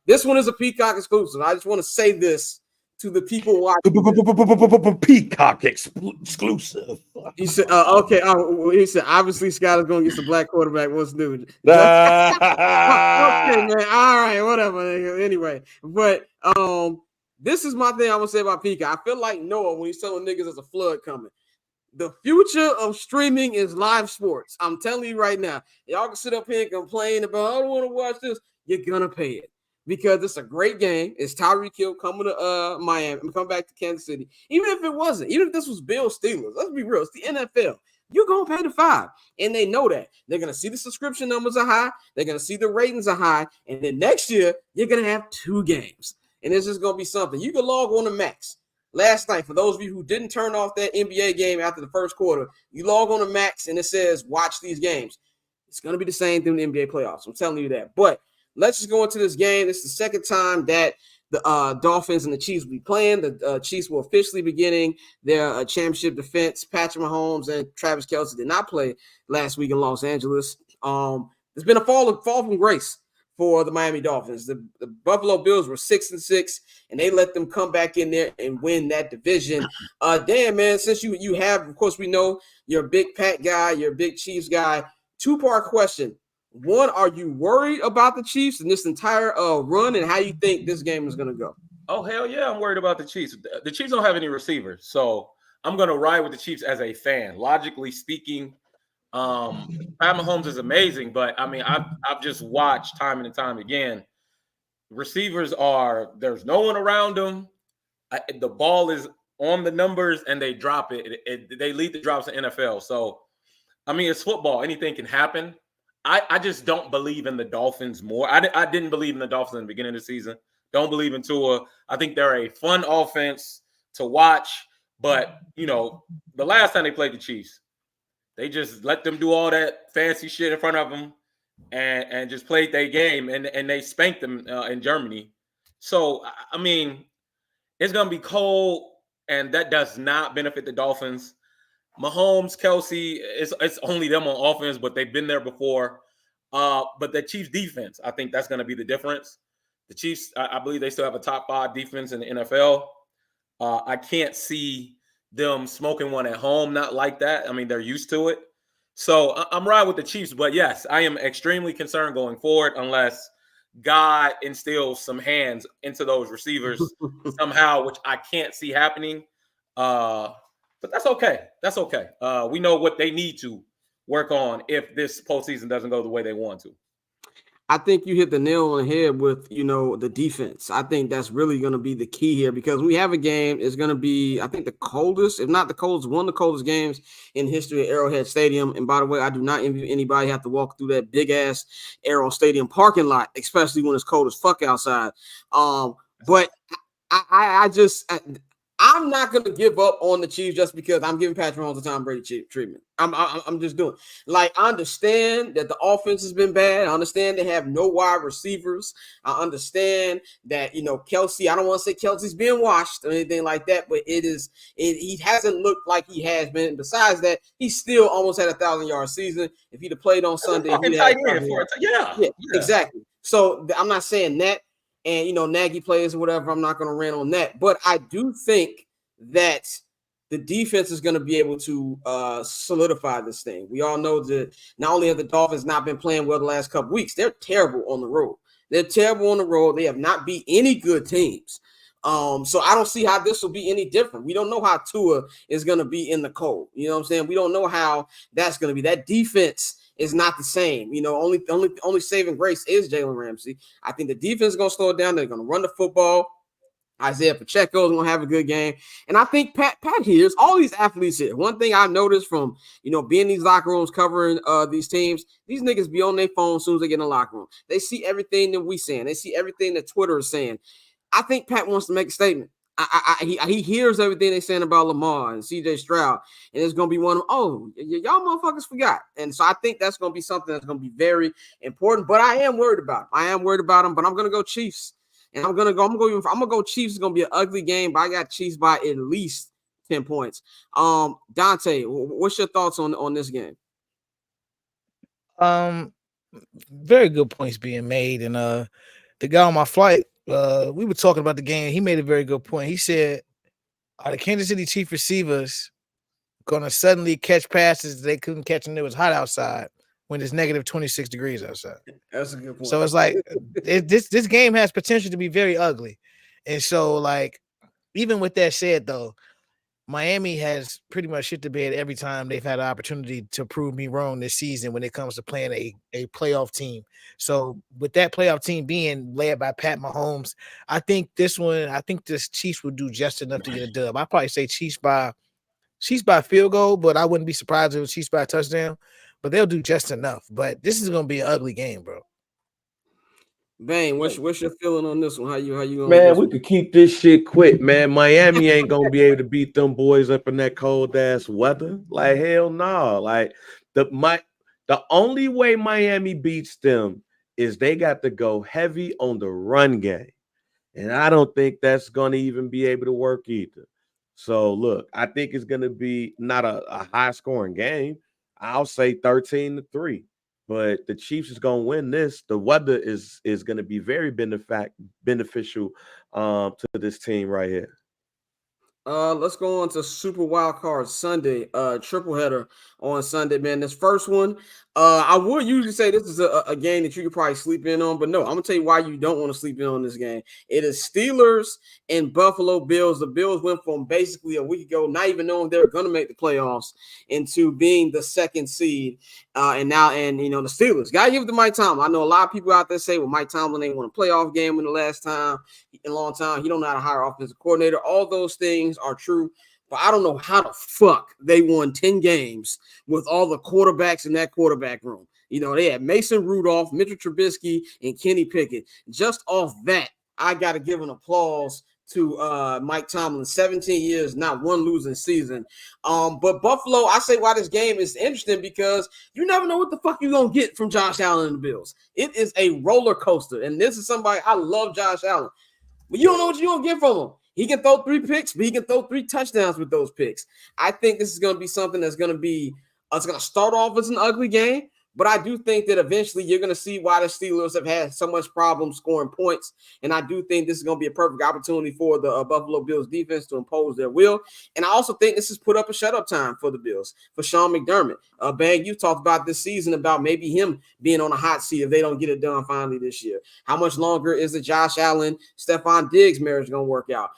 This one is a Peacock exclusive. I just want to say this to the people watching. Peacock exclusive. He said, okay. He said, obviously Scott is going to get some black quarterback. What's new? Okay, man. All right, whatever. Anyway, but this is my thing I want to say about Peacock. I feel like Noah when he's telling niggas there's a flood coming. The future of streaming is live sports. I'm telling you right now. Y'all can sit up here and complain about, I don't want to watch this. You're going to pay it because it's a great game. It's Tyreek Hill coming to Miami and come back to Kansas City. Even if it wasn't, even if this was Bill Steelers, let's be real. It's the NFL. You're going to pay the $5. And they know that. They're going to see the subscription numbers are high. They're going to see the ratings are high. And then next year, you're going to have 2 games. And it's just going to be something. You can log on to Max. Last night, for those of you who didn't turn off that NBA game after the first quarter, you log on to Max and it says, watch these games. It's going to be the same thing in the NBA playoffs. I'm telling you that. But let's just go into this game. This is the second time that the Dolphins and the Chiefs will be playing. The Chiefs will officially beginning their championship defense. Patrick Mahomes and Travis Kelce did not play last week in Los Angeles. There's been a fall from grace for the Miami Dolphins. The Buffalo Bills were 6-6, and they let them come back in there and win that division. Dan, man, since you have, of course, we know you're a big Pat guy, you're a big Chiefs guy. 2-part question. One, are you worried about the Chiefs and this entire run and how you think this game is going to go? Oh, hell yeah, I'm worried about the Chiefs. The Chiefs don't have any receivers, so I'm going to ride with the Chiefs as a fan. Logically speaking, Pat Mahomes is amazing, but I mean, I've just watched time and time again. Receivers there's no one around them. The ball is on the numbers and they drop it. They lead the drops in NFL. So, I mean, it's football. Anything can happen. I just don't believe in the Dolphins more. I didn't believe in the Dolphins in the beginning of the season. Don't believe in Tua. I think they're a fun offense to watch. But, the last time they played the Chiefs, they just let them do all that fancy shit in front of them and just played their game. And they spanked them in Germany. So, I mean, it's going to be cold, and that does not benefit the Dolphins. Mahomes, Kelsey, it's only them on offense, but they've been there before. But the Chiefs defense, I think that's going to be the difference. The Chiefs, I believe they still have a top 5 defense in the NFL. I can't see them smoking one at home, not like that. I mean, they're used to it. So I'm riding with the Chiefs, but yes, I am extremely concerned going forward unless God instills some hands into those receivers somehow, which I can't see happening. But that's okay. That's okay. We know what they need to work on if this postseason doesn't go the way they want to. I think you hit the nail on the head with, the defense. I think that's really going to be the key here because we have a game. It's going to be, I think, the coldest, if not the coldest, one of the coldest games in history at Arrowhead Stadium. And by the way, I do not envy anybody have to walk through that big-ass Arrow Stadium parking lot, especially when it's cold as fuck outside. But I'm not going to give up on the Chiefs just because I'm giving Patrick Mahomes the Tom Brady treatment. I'm just doing. Like, I understand that the offense has been bad. I understand they have no wide receivers. I understand that, Kelsey, I don't want to say Kelsey's being washed or anything like that, but he hasn't looked like he has been. Besides that, he still almost had a 1,000-yard season. If he'd have played on Sunday, yeah, exactly. So I'm not saying that. And, Nagy plays or whatever, I'm not going to rant on that. But I do think that the defense is going to be able to solidify this thing. We all know that not only have the Dolphins not been playing well the last couple weeks, they're terrible on the road. They're terrible on the road. They have not beat any good teams. So I don't see how this will be any different. We don't know how Tua is going to be in the cold. You know what I'm saying? We don't know how that's going to be. That defense is not the same. Only saving grace is Jalen Ramsey. I think the defense is going to slow it down. They're going to run the football. Isaiah Pacheco is going to have a good game. And I think Pat hears all these athletes here. One thing I noticed from, being in these locker rooms covering these teams, these niggas be on their phone as soon as they get in the locker room. They see everything that we saying. They see everything that Twitter is saying. I think Pat wants to make a statement. He hears everything they're saying about Lamar and CJ Stroud, and it's going to be one of them, y'all motherfuckers forgot. And so I think that's going to be something that's going to be very important, but I am worried about him. But I'm going to go Chiefs, and I'm going to go Chiefs. It's going to be an ugly game, but I got Chiefs by at least 10 points. Dante, what's your thoughts on this game? Very good points being made, and the guy on my flight, we were talking about the game. He made a very good point. He said, are the Kansas City Chief receivers going to suddenly catch passes they couldn't catch when it was hot outside when it's negative 26 degrees outside? That's a good point. So it's like this game has potential to be very ugly. And so, like, even with that said, though, Miami has pretty much shit the bed every time they've had an opportunity to prove me wrong this season when it comes to playing a playoff team. So with that playoff team being led by Pat Mahomes, I think this Chiefs will do just enough to get a dub. I'd probably say Chiefs by field goal, but I wouldn't be surprised if it was Chiefs by a touchdown. But they'll do just enough. But this is going to be an ugly game, bro. Bang, what's your feeling on this one? How you man, we could keep this shit quick, man. Miami ain't gonna be able to beat them boys up in that cold ass weather. Like, hell no. Like, the only way Miami beats them is they got to go heavy on the run game. And I don't think that's gonna even be able to work either. So look, I think it's gonna be not a high scoring game. I'll say 13-3. But the Chiefs is going to win this. The weather is going to be very beneficial to this team right here. Let's go on to Super Wild Card Sunday, triple header on Sunday, man. This first one, I would usually say this is a game that you could probably sleep in on, but no, I'm gonna tell you why you don't want to sleep in on this game. It is Steelers and Buffalo Bills. The Bills went from basically a week ago, not even knowing they were gonna make the playoffs, into being the second seed, and the Steelers gotta give it to Mike Tomlin. I know a lot of people out there say, well, Mike Tomlin ain't won a playoff game in the last time in a long time. He don't know how to hire offensive coordinator. All those things are true. but I don't know how the fuck they won 10 games with all the quarterbacks in that quarterback room. You know, they had Mason Rudolph, Mitchell Trubisky, and Kenny Pickett. Just off that, I got to give an applause to Mike Tomlin. 17 years, not one losing season. But Buffalo, I say why this game is interesting because you never know what the fuck you're going to get from Josh Allen and the Bills. It is a roller coaster. And this is somebody, I love Josh Allen. But you don't know what you're going to get from him. He can throw 3 picks, but he can throw 3 touchdowns with those picks. I think this is going to be something that's going to be it's going to start off as an ugly game, but I do think that eventually you're going to see why the Steelers have had so much problem scoring points, and I do think this is going to be a perfect opportunity for the Buffalo Bills defense to impose their will, and I also think this has put up a shut-up time for the Bills, for Sean McDermott. Bang, you talked about this season about maybe him being on a hot seat if they don't get it done finally this year. How much longer is the Josh Allen, Stephon Diggs marriage going to work out?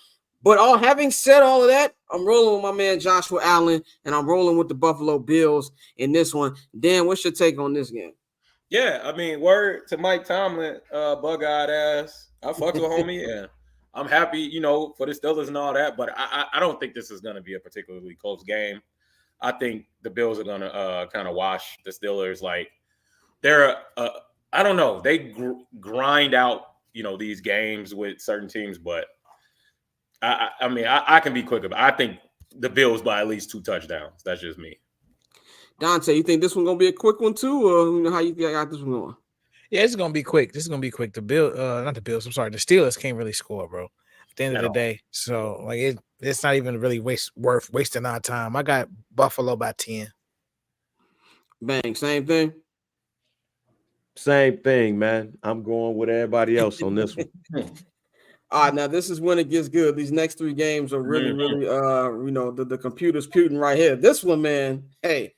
But having said all of that, I'm rolling with my man Joshua Allen, and I'm rolling with the Buffalo Bills in this one. Dan, what's your take on this game? Yeah, I mean, word to Mike Tomlin, bug-eyed ass. I fucked with homie, and I'm happy, you know, for the Steelers and all that. But I don't think this is going to be a particularly close game. I think the Bills are going to kind of wash the Steelers. Like, they're, I don't know, they grind out, you know, these games with certain teams, but I mean, I can be quick about it. I think the Bills by at least 2 touchdowns. That's just me. Dante, you think this one gonna be a quick one too, or how you got this one going? Yeah, it's gonna be quick. This is gonna be quick. The not the Bills. I'm sorry, the Steelers can't really score, bro. At the end of the day, so like it's not even really worth wasting our time. I got Buffalo by 10. Bang, same thing. Same thing, man. I'm going with everybody else on this one. All right, now this is when it gets good. These next 3 games are really, really, you know, the computer's puting right here. This one, man, hey,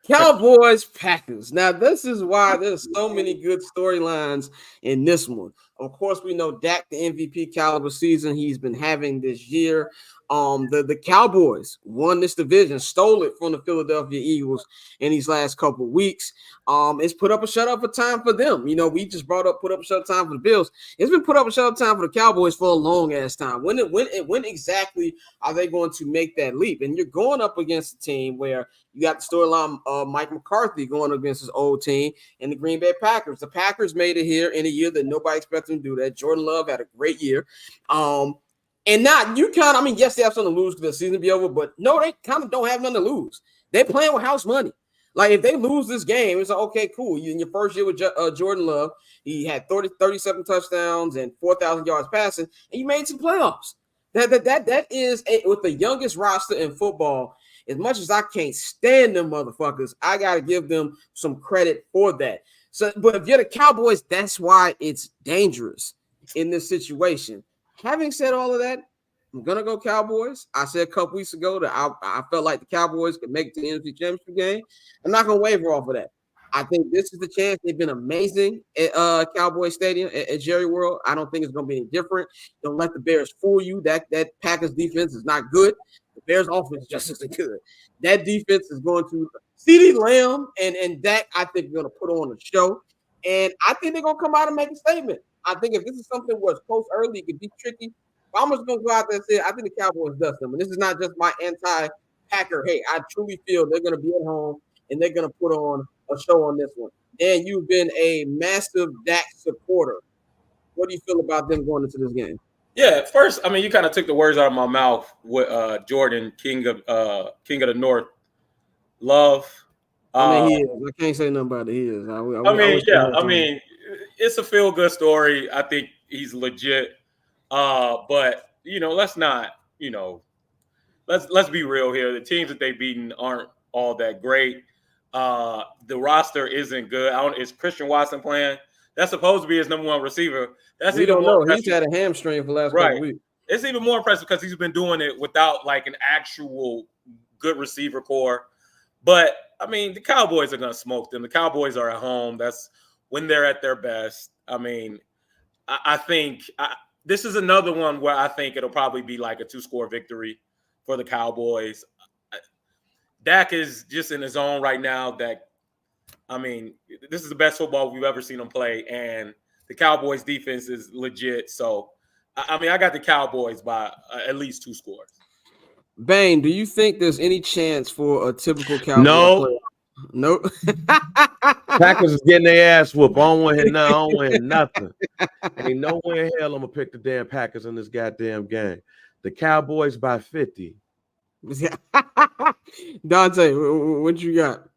Cowboys, Packers. Now, this is why there's so many good storylines in this one. Of course, we know Dak, the MVP caliber season he's been having this year. The Cowboys won this division, stole it from the Philadelphia Eagles in these last couple of weeks. It's put up a shut up time for them. You know, we just put up a shut up time for the Bills. It's been put up a shut up time for the Cowboys for a long ass time. When exactly are they going to make that leap? And you're going up against a team where you got the storyline of Mike McCarthy going against his old team and the Green Bay Packers. The Packers made it here in a year that nobody expected them to do that. Jordan Love had a great year. And not you kind of, I mean, yes, they have something to lose because the season be over, but no, they kind of don't have nothing to lose. They're playing with house money. Like, if they lose this game, it's like, okay, cool. In your first year with Jordan Love, he had 37 touchdowns and 4,000 yards passing, and you made some playoffs. That is with the youngest roster in football. As much as I can't stand them motherfuckers, I got to give them some credit for that. So, but if you're the Cowboys, that's why it's dangerous in this situation. Having said all of that, I'm going to go Cowboys. I said a couple weeks ago that I felt like the Cowboys could make it to the NFC Championship game. I'm not going to waver off of that. I think this is the chance. They've been amazing at Cowboy Stadium at Jerry World. I don't think it's going to be any different. Don't let the Bears fool you. That Packers defense is not good. The Bears offense is just as good. That defense is going to CeeDee Lamb and Dak, I think, are going to put on a show. And I think they're going to come out and make a statement. I think if this is something where it's close early, it could be tricky. I'm just going to go out there and say, I think the Cowboys dust them. And this is not just my anti-Packer. Hey, I truly feel they're going to be at home and they're going to put on a show on this one. Dan, you've been a massive Dak supporter. What do you feel about them going into this game? Yeah, first, I mean, you kind of took the words out of my mouth with Jordan, King of the North, Love. I mean, he is. I can't say nothing about it. He is. I mean, it's a feel-good story. I think he's legit. But you know, let's not, you know, let's be real here. The teams that they've beaten aren't all that great. The roster isn't good. Is Christian Watson playing? That's supposed to be his number 1 receiver. We don't know. He's had a hamstring for the last couple weeks. It's even more impressive because he's been doing it without like an actual good receiver core. But I mean, the Cowboys are going to smoke them. The Cowboys are at home. That's when they're at their best. I mean, I think this is another one where I think it'll probably be like a 2-score victory for the Cowboys. Dak is just in his own right now. That, I mean, this is the best football we've ever seen him play, and the Cowboys defense is legit. So, I mean, I got the Cowboys by at least 2 scores. Bane, do you think there's any chance for a typical Cowboy No. playoff? Nope. Packers is getting their ass whooped. I don't want to hear nothing. I don't want to hear nothing. Ain't no way in hell I'm gonna pick the damn Packers in this goddamn game. The Cowboys by 50. Dante, what you got?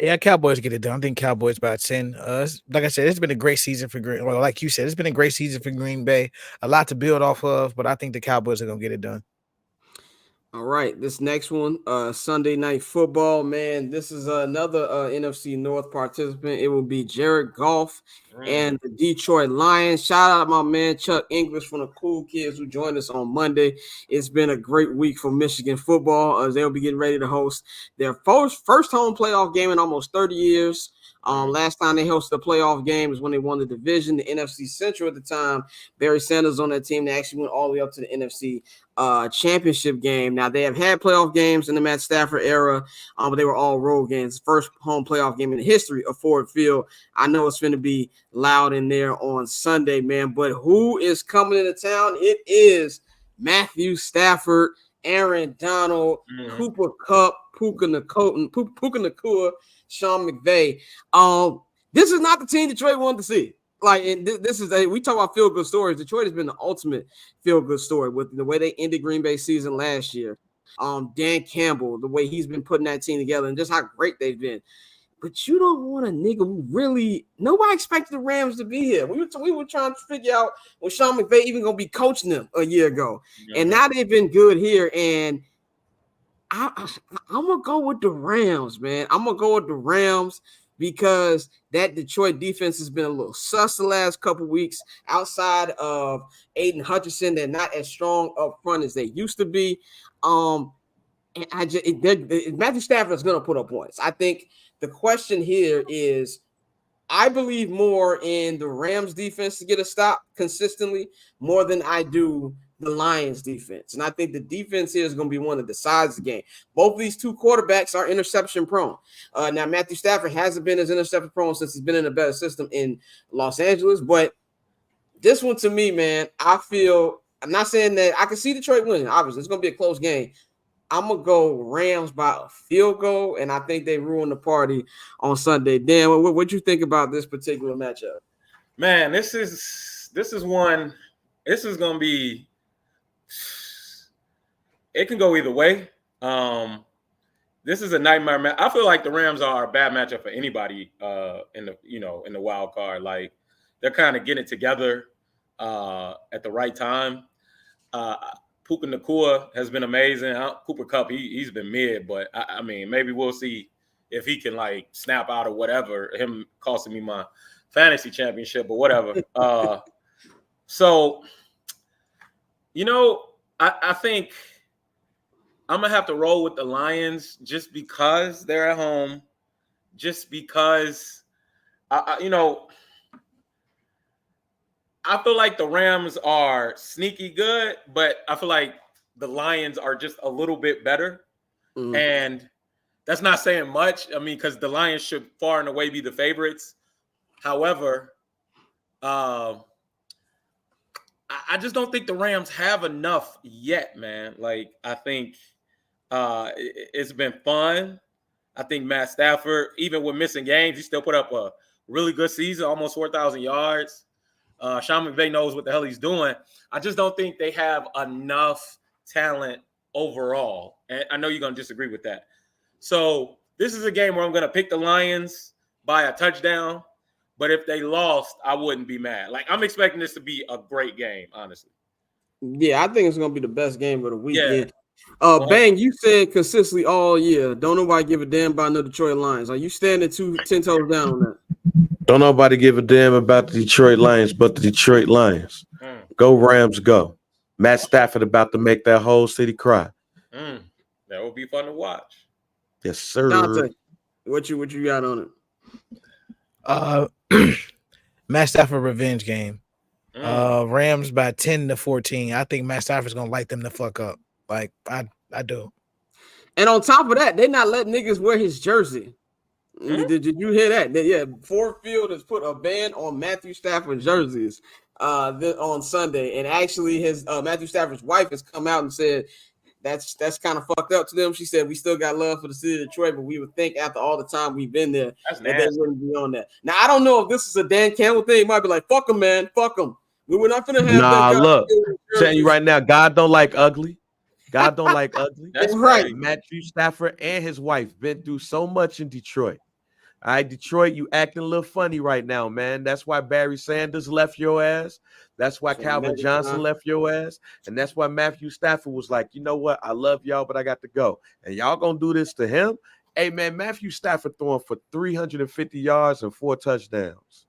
Yeah, Cowboys get it done. I think Cowboys by 10. Like I said, it's been a great season for Green. Well, like you said, it's been a great season for Green Bay. A lot to build off of, but I think the Cowboys are gonna get it done. All right, this next one, Sunday Night Football, man. This is another NFC North participant. It will be Jared Goff and the Detroit Lions. Shout out to my man Chuck English from the Cool Kids who joined us on Monday. It's been a great week for Michigan football as they'll be getting ready to host their first home playoff game in almost 30 years. Last time they hosted a playoff game is when they won the division, the NFC Central at the time. Barry Sanders on that team. They actually went all the way up to the NFC championship game. Now, they have had playoff games in the Matt Stafford era, but they were all road games. First home playoff game in the history of Ford Field. I know it's going to be loud in there on Sunday, man. But who is coming into town? It is Matthew Stafford, Aaron Donald, Cooper Kupp, Puka Nacua, Sean McVay. This is not the team Detroit wanted to see. Like, and this is we talk about feel good stories. Detroit has been the ultimate feel good story with the way they ended Green Bay season last year. Dan Campbell, the way he's been putting that team together, and just how great they've been. But you don't want a nigga who really nobody expected the Rams to be here. We were trying to figure out when Sean McVay even gonna be coaching them a year ago, and now they've been good here. And I'm gonna go with the Rams, man. I'm gonna go with the Rams because that Detroit defense has been a little sus the last couple weeks. Outside of Aiden Hutchinson, they're not as strong up front as they used to be. And Matthew Stafford is gonna put up points. I think the question here is, I believe more in the Rams defense to get a stop consistently more than I do the Lions defense. And I think the defense here is going to be one that decides the game. Both of these two quarterbacks are interception prone. Now, Matthew Stafford hasn't been as interception prone since he's been in a better system in Los Angeles. But this one to me, man, I'm not saying that I can see Detroit winning. Obviously, it's going to be a close game. I'm going to go Rams by a field goal, and I think they ruin the party on Sunday. Dan, what you think about this particular matchup? Man, this is going to be – it can go either way. This is a nightmare match. I feel like the Rams are a bad matchup for anybody in the wild card. Like, they're kind of getting it together at the right time. Puka Nacua has been amazing. Cooper Kupp, he's been mid, but I mean, maybe we'll see if he can like snap out or whatever. Him costing me my fantasy championship or whatever. So, I think I'm gonna have to roll with the Lions just because they're at home, just because I feel like the Rams are sneaky good, but I feel like the Lions are just a little bit better. Mm-hmm. And that's not saying much. I mean, because the Lions should far and away be the favorites. However, I just don't think the Rams have enough yet, man. Like, I think it's been fun. I think Matt Stafford, even with missing games, he still put up a really good season, almost 4,000 yards. Sean McVay knows what the hell he's doing. I just don't think they have enough talent overall. And I know you're going to disagree with that. So this is a game where I'm going to pick the Lions by a touchdown. But if they lost, I wouldn't be mad. Like, I'm expecting this to be a great game, honestly. Yeah, I think it's going to be the best game of the weekend. Yeah. Bang, you said consistently all year, don't nobody give a damn about the Detroit Lions. Are you standing 10 toes down on that? Don't nobody give a damn about the Detroit Lions but the Detroit Lions. Go Rams, go. Matt Stafford about to make that whole city cry. That would be fun to watch. Yes, sir. Dante, what you got on it? Matt Stafford revenge game. Rams by 10-14. I think Matt Stafford's gonna light them the fuck up. Like, I do. And on top of that, they're not letting niggas wear his jersey. Did you hear that? Yeah, Ford Field has put a ban on Matthew Stafford jerseys on Sunday, and actually his Matthew Stafford's wife has come out and said that's kind of fucked up to them. She said we still got love for the city of Detroit, but we would think after all the time we've been there That's that they nasty. wouldn't be on that. Now I don't know if this is a Dan Campbell thing. It might be like fuck them, man, fuck them. We were not gonna have Nah, them. look, I'm telling you right now, God don't like ugly. God don't like ugly. That's right. crazy. Matthew Stafford and his wife been through so much in Detroit. All right, Detroit, you acting a little funny right now, man. That's why Barry Sanders left your ass. That's why Calvin Johnson left your ass. And that's why Matthew Stafford was like, you know what? I love y'all, but I got to go. And y'all going to do this to him? Hey, man, Matthew Stafford throwing for 350 yards and 4 touchdowns.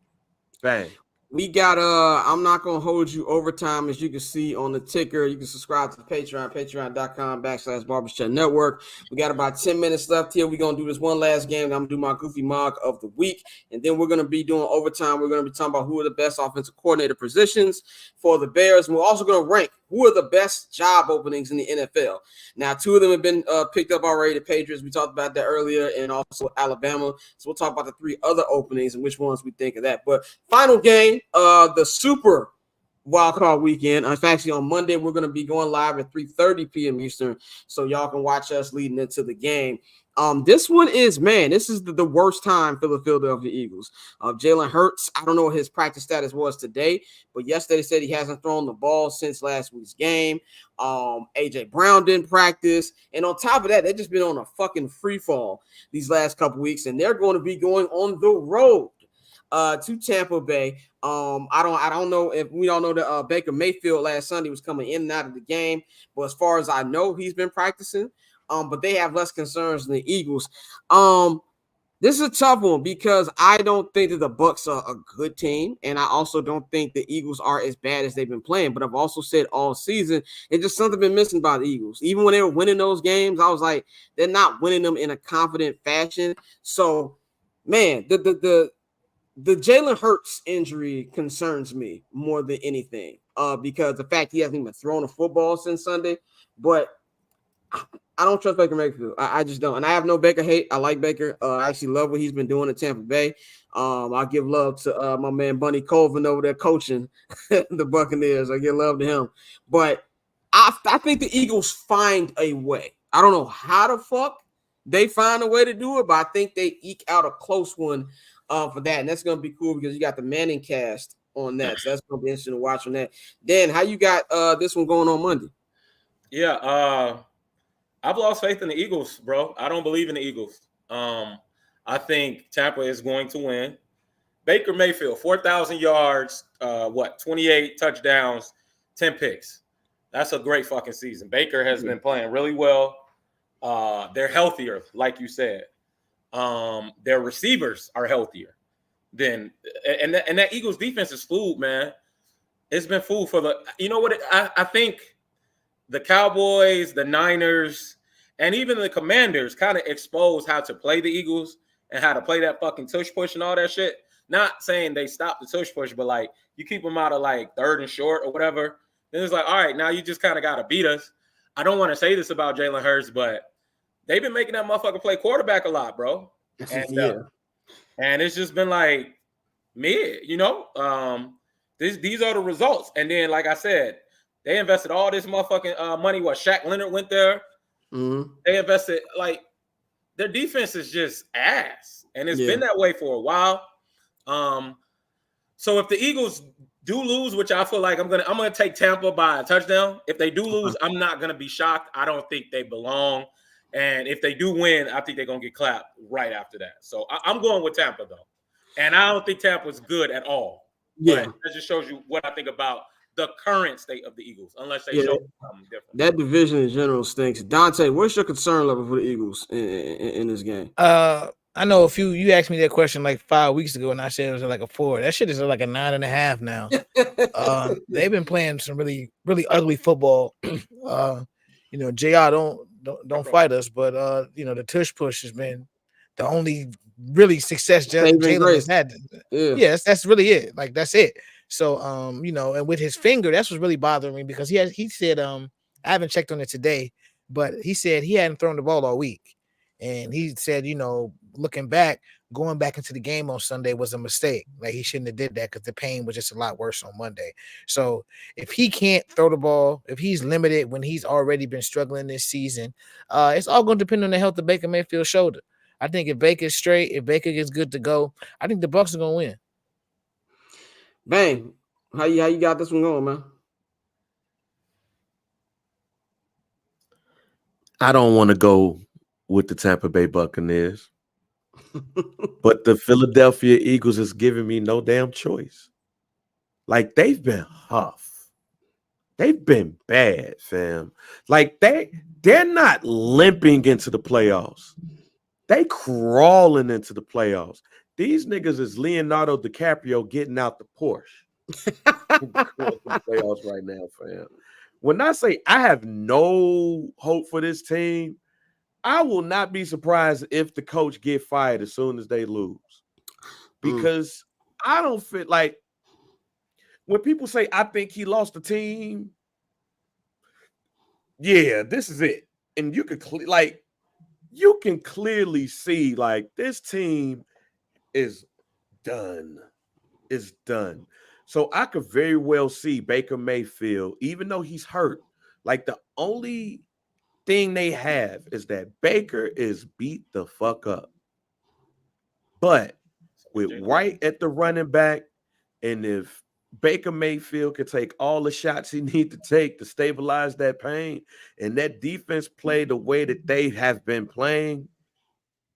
Bang. We got I'm not gonna hold you overtime, as you can see on the ticker. You can subscribe to the Patreon, patreon.com/Barbershop Network. We got about 10 minutes left here. We're gonna do this one last game. I'm gonna do my goofy mug of the week, and then we're gonna be doing overtime. We're gonna be talking about who are the best offensive coordinator positions for the Bears, and we're also gonna rank who are the best job openings in the NFL. Now, 2 of them have been picked up already. The Patriots, we talked about that earlier, and also Alabama. So we'll talk about the 3 other openings and which ones we think of that. But final game, the Super Wild Card Weekend. It's actually on Monday. We're going to be going live at 3:30 p.m. Eastern, so y'all can watch us leading into the game. This one is, man, this is the worst time for the Philadelphia Eagles. Jalen Hurts, I don't know what his practice status was today, but yesterday they said he hasn't thrown the ball since last week's game. AJ Brown didn't practice. And on top of that, they've just been on a fucking free fall these last couple weeks, and they're going to be going on the road to Tampa Bay. I don't know if we all know that Baker Mayfield last Sunday was coming in and out of the game, but as far as I know, he's been practicing. But they have less concerns than the Eagles. This is a tough one because I don't think that the Bucs are a good team, and I also don't think the Eagles are as bad as they've been playing. But I've also said all season, it's just something been missing by the Eagles. Even when they were winning those games, I was like, they're not winning them in a confident fashion. So, man, the Jalen Hurts injury concerns me more than anything, because the fact he hasn't even thrown a football since Sunday. But I don't trust Baker Mayfield. I just don't. And I have no Baker hate. I like Baker. I actually love what he's been doing in Tampa Bay. I give love to my man Bunny Colvin over there coaching the Buccaneers. I give love to him. But I think the Eagles find a way. I don't know how the fuck they find a way to do it, but I think they eke out a close one for that. And that's going to be cool because you got the Manning cast on that. So that's going to be interesting to watch on that. Dan, how you got this one going on Monday? Yeah, I've lost faith in the Eagles, bro. I don't believe in the Eagles. I think Tampa is going to win. Baker Mayfield, 4,000 yards, 28 touchdowns, 10 picks. That's a great fucking season. Baker has been playing really well. They're healthier, like you said. Their receivers are healthier. And that Eagles defense is food, man. It's been food for the – you know what? I think – the Cowboys, the Niners, and even the Commanders kind of exposed how to play the Eagles and how to play that fucking tush push and all that shit. Not saying they stop the tush push, but like you keep them out of like 3rd and short or whatever. Then it's like, all right, now you just kind of got to beat us. I don't want to say this about Jalen Hurts, but they've been making that motherfucker play quarterback a lot, bro. And it's just been like mid, you know. These are the results. And then, like I said, they invested all this motherfucking money. What, Shaq Leonard went there? Mm-hmm. They invested, like, their defense is just ass. And it's been that way for a while. So if the Eagles do lose, which I feel like I'm gonna take Tampa by a touchdown. If they do lose, I'm not gonna be shocked. I don't think they belong. And if they do win, I think they're gonna get clapped right after that. So I'm going with Tampa though. And I don't think Tampa's good at all. Yeah, but that just shows you what I think about the current state of the Eagles, unless they show something different. That division in general stinks. Dante, what's your concern level for the Eagles in this game? I know you asked me that question like 5 weeks ago, and I said it was like a 4. That shit is like a 9.5 now. They've been playing some really, really ugly football. JR don't fight us, but the tush push has been the only really success Jalen has had. Yeah, that's really it. Like that's it. So and with his finger, that's what's really bothering me because he said I haven't checked on it today, but he said he hadn't thrown the ball all week. And he said, looking back, going back into the game on Sunday was a mistake. Like, he shouldn't have did that because the pain was just a lot worse on Monday. So if he can't throw the ball, if he's limited when he's already been struggling this season, it's all going to depend on the health of Baker Mayfield's shoulder. I think if Baker's straight, if Baker gets good to go, I think the Bucs are going to win. Bang. How you got this one going, man? I don't want to go with the Tampa Bay Buccaneers, but the Philadelphia Eagles is giving me no damn choice. Like, they've been huff. They've been bad, fam. Like, they're not limping into the playoffs. They crawling into the playoffs. These niggas is Leonardo DiCaprio getting out the Porsche. The playoffs right now, fam. When I say I have no hope for this team, I will not be surprised if the coach get fired as soon as they lose. Because I don't feel like when people say I think he lost the team, yeah, this is it. And you can you can clearly see like this team is done. It's done. So I could very well see Baker Mayfield, even though he's hurt, like the only thing they have is that Baker is beat the fuck up. But with White at the running back, and if Baker Mayfield can take all the shots he needs to take to stabilize that pain, and that defense play the way that they have been playing,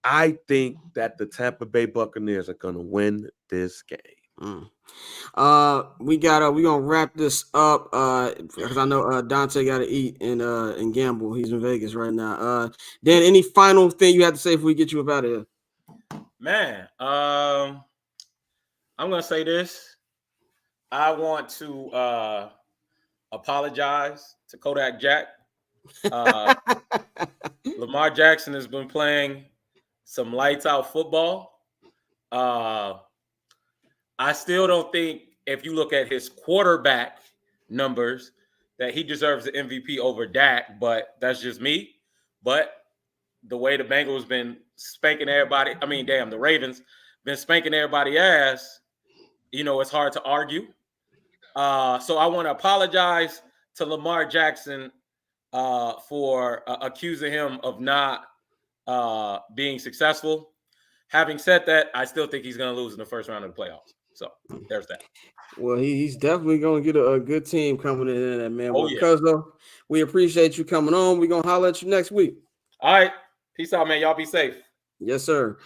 I think that the Tampa Bay Buccaneers are going to win this game. We gonna wrap this up because I know Dante got to eat and gamble. He's in Vegas right now. Dan, any final thing you have to say before we get you up out of here? Man, I'm gonna say this. I want to apologize to Kodak Jack. Lamar Jackson has been playing some lights out football. I still don't think, if you look at his quarterback numbers, that he deserves the MVP over Dak, but that's just me. But the way the Bengals been spanking everybody, the Ravens been spanking everybody ass, it's hard to argue. So I want to apologize to Lamar Jackson for accusing him of not being successful. Having said that, I still think he's going to lose in the first round of the playoffs. So there's that. Well, he's definitely going to get a good team coming in there, man. Oh, well, Cuzzo, we appreciate you coming on. We're going to holler at you next week. All right. Peace out, man. Y'all be safe. Yes, sir.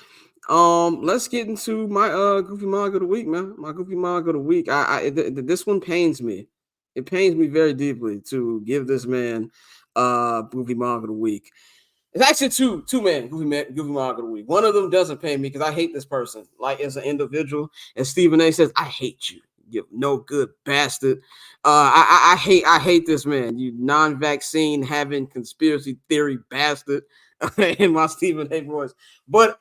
Let's get into my goofy mug of the week, man. My goofy mug of the week. This one pains me. It pains me very deeply to give this man goofy mug of the week. It's actually two men goofy mug of the week. One of them doesn't pain me because I hate this person, like as an individual. And Stephen A says, I hate you. You no good bastard. I hate this man. You non-vaccine having conspiracy theory bastard. In my Stephen A voice. But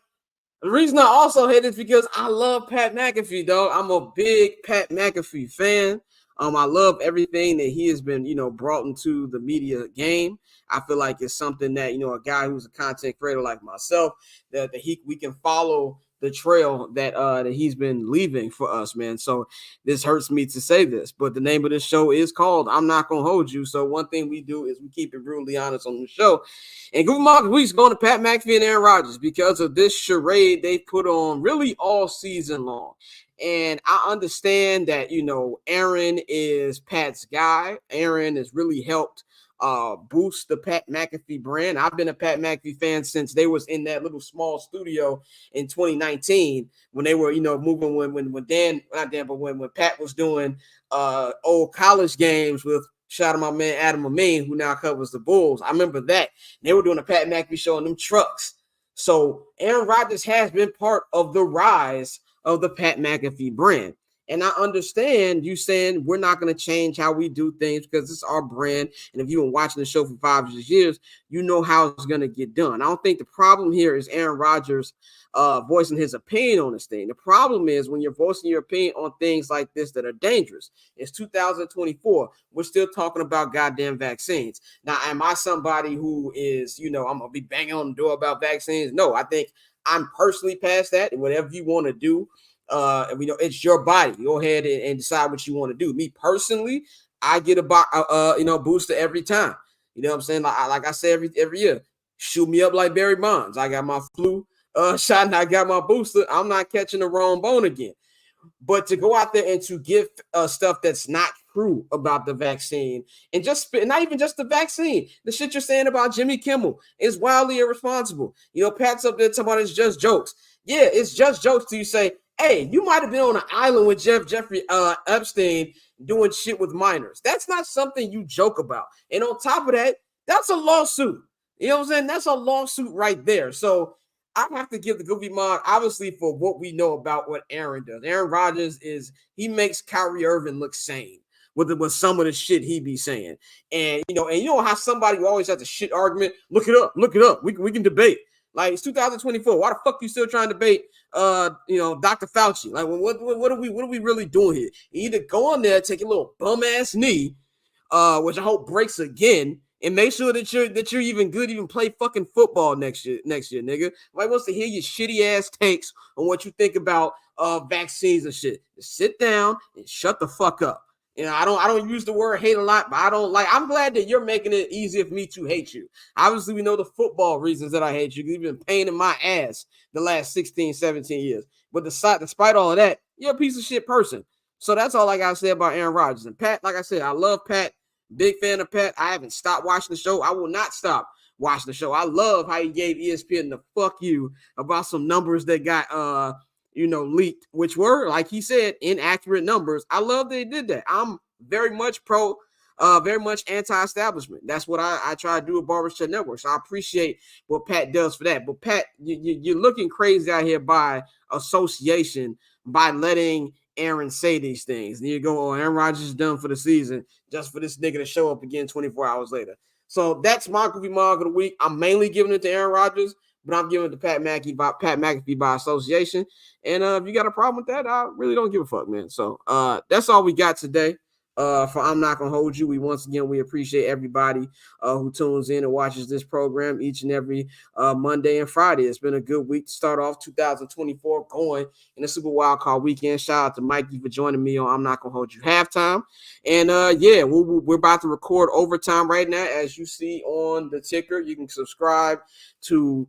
the reason I also hate it is because I love Pat McAfee, dog. I'm a big Pat McAfee fan. I love everything that he has been, brought into the media game. I feel like it's something that, a guy who's a content creator like myself, that we can follow the trail that he's been leaving for us, man. So this hurts me to say this, but the name of this show is called I'm Not Gonna Hold You. So one thing we do is we keep it brutally honest on the show. And Goofy Market Week's going to Pat McAfee and Aaron Rodgers because of this charade they put on really all season long. And I understand that, Aaron is Pat's guy. Aaron has really helped boost the Pat McAfee brand. I've been a Pat McAfee fan since they was in that little small studio in 2019 when they were, moving when Pat was doing old college games with shout out my man Adam Amin, who now covers the Bulls. I remember that. They were doing a Pat McAfee show on them trucks. So Aaron Rodgers has been part of the rise of the Pat McAfee brand. And I understand you saying we're not going to change how we do things because it's our brand. And if you've been watching the show for 5 or 6 years, you know how it's going to get done. I don't think the problem here is Aaron Rodgers voicing his opinion on this thing. The problem is when you're voicing your opinion on things like this that are dangerous. It's 2024. We're still talking about goddamn vaccines. Now, am I somebody who is, I'm going to be banging on the door about vaccines? No, I think I'm personally past that, and whatever you want to do, and we know it's your body. Go ahead and decide what you want to do. Me personally, I get a booster every time. You know what I'm saying? Like I say every year, shoot me up like Barry Bonds. I got my flu shot and I got my booster. I'm not catching the wrong bone again. But to go out there and to give stuff that's not true about the vaccine, and just not even just the vaccine, the shit you're saying about Jimmy Kimmel is wildly irresponsible. You know, Pat's up there talking about it's just jokes. Yeah, it's just jokes till you say, hey, you might have been on an island with Jeffrey Epstein doing shit with minors. That's not something you joke about. And on top of that, that's a lawsuit. You know what I'm saying? That's a lawsuit right there. So I have to give the Goofy Mom, obviously, for what we know about what Aaron does. Aaron Rodgers he makes Kyrie Irving look sane with some of the shit he be saying. And you know how somebody always has a shit argument. Look it up. We can debate. Like, it's 2024. Why the fuck you still trying to debate Dr. Fauci? Like, what are we really doing here? You either go on there, take a little bum ass knee, which I hope breaks again, and make sure that you're even good, even play fucking football next year, nigga. Nobody wants to hear your shitty ass takes on what you think about vaccines and shit. Just sit down and shut the fuck up. You know, I don't use the word hate a lot, but I'm glad that you're making it easier for me to hate you. Obviously, we know the football reasons that I hate you. You've been pain in my ass the last 16, 17 years. But despite all of that, you're a piece of shit person. So that's all I got to say about Aaron Rodgers. And Pat, like I said, I love Pat. Big fan of Pat. I haven't stopped watching the show. I will not stop watching the show. I love how he gave ESPN the fuck you about some numbers that got leaked, which were, like he said, inaccurate numbers. I love that he did that. I'm very much very much anti-establishment. That's what I try to do at Barbershop Network. So I appreciate what Pat does for that. But Pat, you're looking crazy out here by association by letting Aaron say these things. And you go, Aaron Rodgers is done for the season, just for this nigga to show up again 24 hours later. So that's my Goofy Mog of the week. I'm mainly giving it to Aaron Rodgers, but I'm giving it to Pat McAfee by association. And if you got a problem with that, I really don't give a fuck, man. So that's all we got today. For I'm Not Gonna Hold You. We appreciate everybody who tunes in and watches this program each and every Monday and Friday. It's been a good week to start off 2024 going in the Super Wild Card weekend. Shout out to Mikey for joining me on I'm Not Gonna Hold You halftime. And we're about to record overtime right now. As you see on the ticker, you can subscribe to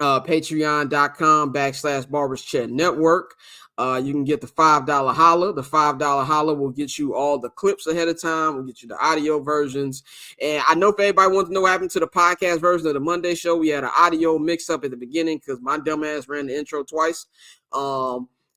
patreon.com/Barbers Chat Network. You can get the $5 holla. The $5 holla will get you all the clips ahead of time. We'll get you the audio versions. And I know if everybody wants to know what happened to the podcast version of the Monday show, we had an audio mix up at the beginning because my dumb ass ran the intro twice.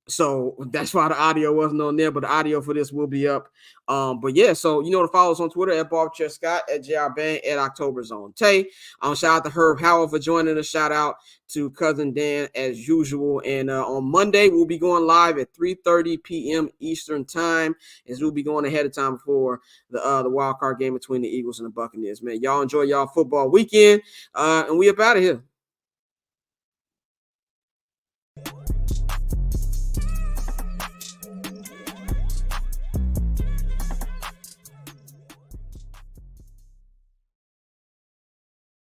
So that's why the audio wasn't on there, but the audio for this will be up. So to follow us on Twitter at Bill Scott, at JR Bang, at October Zone Tay. Shout out to Herb Howell for joining us. Shout out to Cousin Dan as usual. And on Monday, we'll be going live at 3:30 p.m. Eastern time, as we'll be going ahead of time for the wild card game between the Eagles and the Buccaneers. Man, y'all enjoy y'all football weekend, and we up out of here.